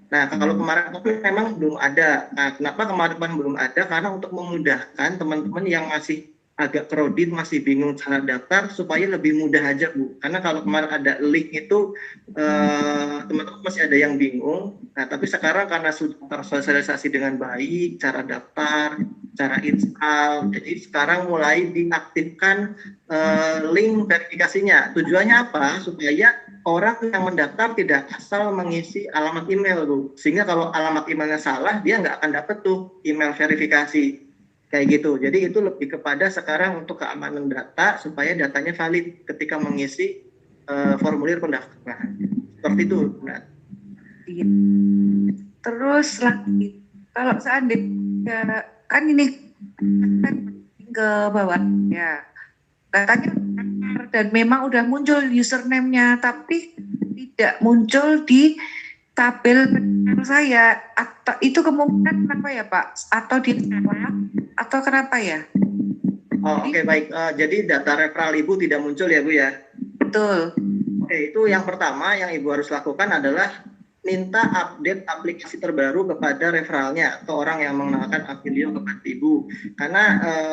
Nah kalau kemarin memang belum ada. Nah kenapa kemarin belum ada? Karena untuk memudahkan teman-teman yang masih agak kredit, masih bingung cara daftar, supaya lebih mudah aja Bu. Karena kalau kemarin ada link itu teman-teman masih ada yang bingung. Nah tapi sekarang karena sudah tersosialisasi dengan baik cara daftar, cara install, jadi sekarang mulai diaktifkan link verifikasinya. Tujuannya apa? Supaya orang yang mendaftar tidak asal mengisi alamat email Bu. Sehingga kalau alamat emailnya salah, dia nggak akan dapat tuh email verifikasi. Kayak gitu. Jadi itu lebih kepada sekarang untuk keamanan data supaya datanya valid ketika mengisi formulir pendaftaran. Seperti itu. Nah. Terus lagi kalau seandainya kan ini ke bawah ya katanya dan memang udah muncul username-nya tapi tidak muncul di tabel saya, atau itu kemungkinan kenapa ya Pak? Atau di atau kenapa ya? Oh, oke, baik. Jadi data referral Ibu tidak muncul ya Bu ya? Betul. Oke, itu yang pertama yang Ibu harus lakukan adalah minta update aplikasi terbaru kepada referralnya atau orang yang mengenalkan Avilio kepada Ibu. Karena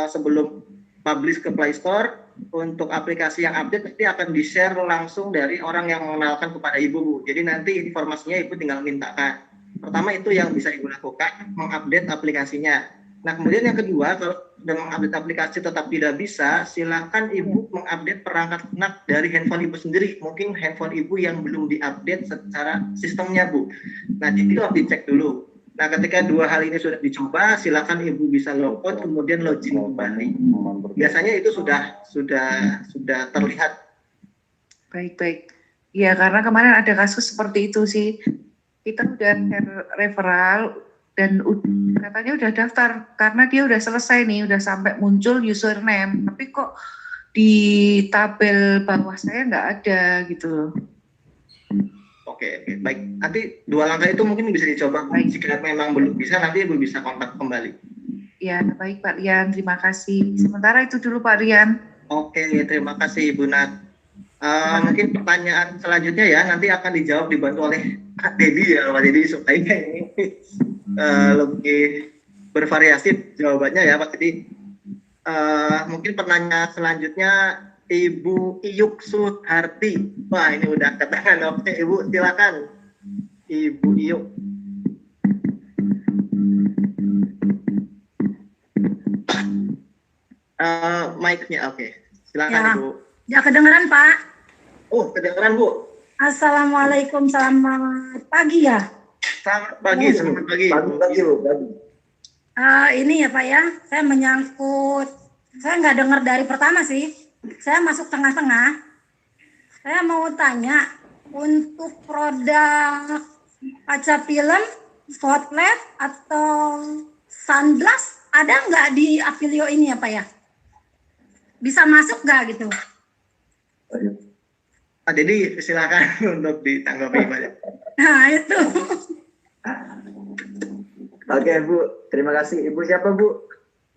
sebelum publish ke Play Store, untuk aplikasi yang update pasti akan di-share langsung dari orang yang mengenalkan kepada Ibu, Bu. Jadi nanti informasinya Ibu tinggal mintakan. Pertama itu yang bisa Ibu lakukan, mengupdate aplikasinya. Nah, kemudian yang kedua, kalau sudah mengupdate aplikasi tetap tidak bisa, silakan Ibu mengupdate perangkat lunak dari handphone Ibu sendiri. Mungkin handphone Ibu yang belum diupdate secara sistemnya, Bu. Nah, itu harus dicek dulu. Nah, ketika dua hal ini sudah dicoba, silakan Ibu bisa logout kemudian login kembali. Biasanya itu sudah terlihat. Baik. Ya, karena kemarin ada kasus seperti itu sih. Kita udah referral dan katanya udah daftar karena dia udah selesai nih, udah sampai muncul username, tapi kok di tabel bawah saya nggak ada gitu. Oke, baik. Nanti dua langkah itu mungkin bisa dicoba. Baik. Jika memang belum bisa, nanti Ibu bisa kontak kembali. Ya, baik Pak Rian, terima kasih. Sementara itu dulu Pak Rian. Oke, terima kasih Ibu Nat. Mungkin pertanyaan selanjutnya ya, nanti akan dijawab dibantu oleh Pak Dedi ya, Pak Dedi, supaya ini lebih bervariasi jawabannya ya Pak Dedi. Mungkin pertanyaan selanjutnya Ibu Iyuk Suharti. Wah, ini udah ke tangan. Oke, Ibu, silakan. Ibu Iyuk. Mic-nya, oke. Silakan, ya. Ibu. Ya, kedengeran, Pak. Oh, kedengeran, Bu. Assalamualaikum, selamat pagi ya. Selamat pagi, selamat pagi. Pagi, Bu. Ini ya, Pak ya, saya menyangkut, saya nggak dengar dari pertama sih. Saya masuk tengah-tengah. Saya mau tanya, untuk produk kaca film, spotlight, atau sunglass, ada nggak di Avilio ini ya Pak ya? Bisa masuk nggak gitu? Jadi silakan untuk ditanggapi Pak. Nah itu. Oke Bu, terima kasih. Ibu siapa Bu?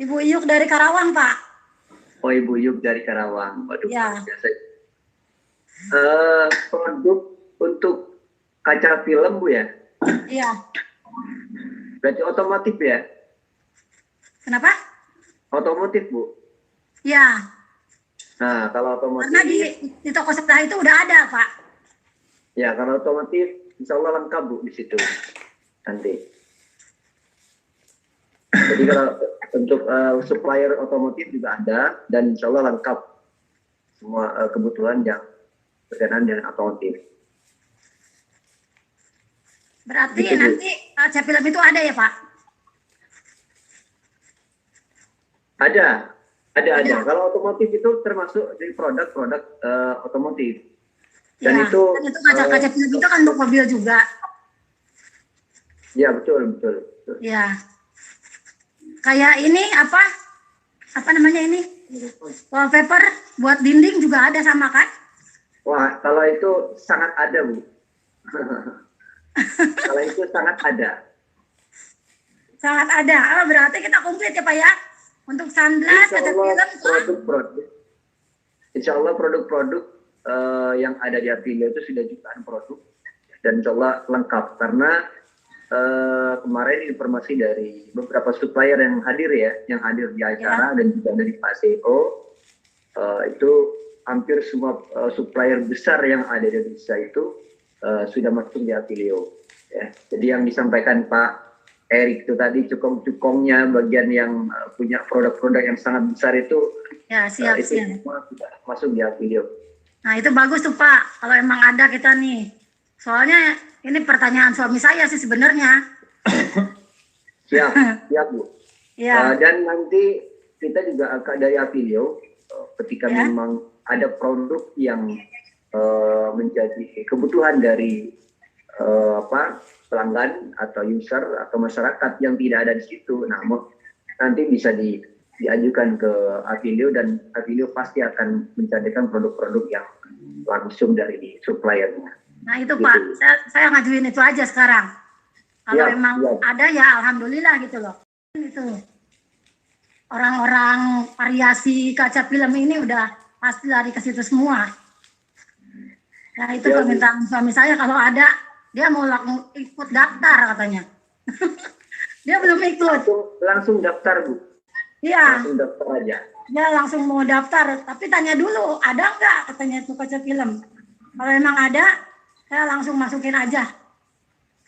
Ibu Iyuk dari Karawang Pak. Oh, Ibu Iyuk dari Karawang. Waduh, ya. Biasa. Produk untuk kaca film Bu ya? Iya. Berarti otomotif ya? Kenapa? Otomotif Bu? Ya. Nah, kalau otomotif... Karena di toko sebelah itu udah ada Pak. Ya, kalau otomotif insya Allah lengkap Bu di situ nanti. Jadi kalau untuk supplier otomotif juga ada dan insya Allah lengkap semua kebutuhan yang berkenaan dengan otomotif. Berarti Gitu, Bu. nanti kaca film itu ada ya Pak? Ada. Ada. Kalau otomotif itu termasuk dari produk-produk otomotif. Dan Ya, itu, kan itu kaca film itu kan untuk mobil juga. ya betul. Ya. Kayak ini apa namanya ini? Wallpaper buat dinding juga ada sama kan? Wah, kalau itu sangat ada, Bu. Kalau itu sangat ada. Sangat ada. Oh, berarti kita komplit ya Pak ya? Untuk sandlas, kaca film itu. Insya Allah produk-produk yang ada di Avilio itu sudah jutaan produk. Dan insya Allah lengkap. Karena kemarin informasi dari beberapa supplier yang hadir di acara dan juga dari Pak CEO, itu hampir semua supplier besar yang ada di Indonesia itu sudah masuk di Avilio. Ya. Jadi yang disampaikan Pak Erik itu tadi cukong-cukongnya bagian yang punya produk-produk yang sangat besar itu, Ya, siap. semua sudah masuk di Avilio. Nah, itu bagus tuh Pak. Kalau emang ada kita nih. Soalnya ini pertanyaan suami saya sih sebenarnya. Siap Bu. Ya. Dan nanti kita juga akan dari Avilio, ketika Ya. memang ada produk yang menjadi kebutuhan dari pelanggan atau user atau masyarakat yang tidak ada di situ, namun nanti bisa diajukan ke Avilio dan Avilio pasti akan mencarikan produk-produk yang langsung dari suppliernya. Nah, itu Pak. Saya ngajuin itu aja sekarang. Kalau Ya, emang ya. ada ya alhamdulillah gitu loh. Itu orang-orang variasi kaca film ini udah pasti lari ke situ semua. Nah, itu Ya, permintaan suami saya kalau ada dia mau ikut daftar katanya. Dia belum ikut. Langsung daftar Bu. Iya. Langsung daftar aja. Dia langsung mau daftar, tapi tanya dulu ada nggak katanya itu kaca film. Kalau emang ada, saya langsung masukin aja.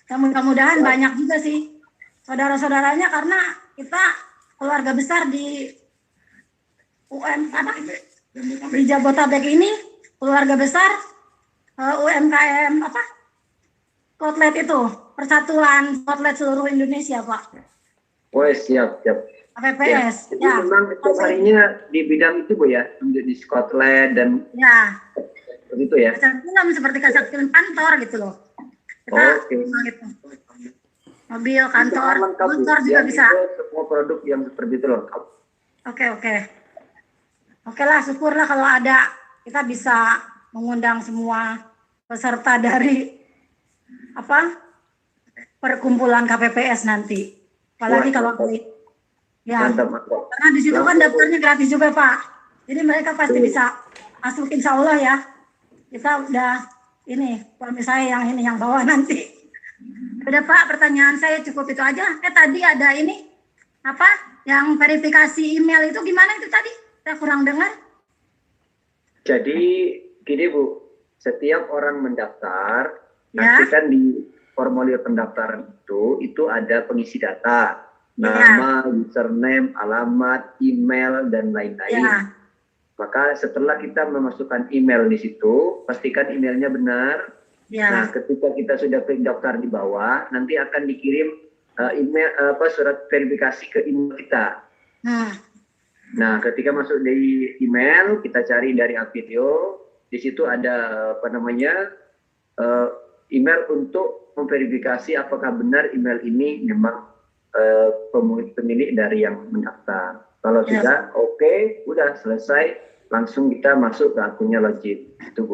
Ya, mudah-mudahan banyak juga sih saudara-saudaranya karena kita keluarga besar di di Jabotabek ini keluarga besar UMKM Outlet itu Persatuan Outlet seluruh Indonesia Pak. Oh siap. KPPS. Jadi memang setiap harinya di bidang itu Bu ya, di Scotland dan Ya. begitu ya. Kaca film seperti kaca film kantor gitu loh. Kita gitu. Mobil kantor, Lengkap, Bu. motor juga Yang bisa. itu semua produk yang seperti itu lengkap. Oke lah, syukurlah kalau ada kita bisa mengundang semua peserta dari perkumpulan KPPS nanti. Apalagi kalau Mantap. karena di situ kan daftarnya gratis juga Pak. Jadi mereka pasti bisa masuk insya Allah ya. Kita udah suami saya yang bawa nanti. Udah Pak, pertanyaan saya cukup itu aja. Tadi ada yang verifikasi email itu gimana itu tadi? Saya kurang dengar. Jadi gini Bu, setiap orang mendaftar, nanti kan di formulir pendaftaran itu ada pengisi data, nama, username, alamat, email dan lain-lain. Ya. Maka setelah kita memasukkan email di situ, pastikan emailnya benar. Ya. Nah, ketika kita sudah klik daftar di bawah, nanti akan dikirim email surat verifikasi ke email kita. Nah, ketika masuk di email, kita cari dari Avilio, di situ ada email untuk memverifikasi apakah benar email ini memang pemilik dari yang mendaftar. Kalau sudah oke, udah selesai, langsung kita masuk ke akunnya login. Itu Bu.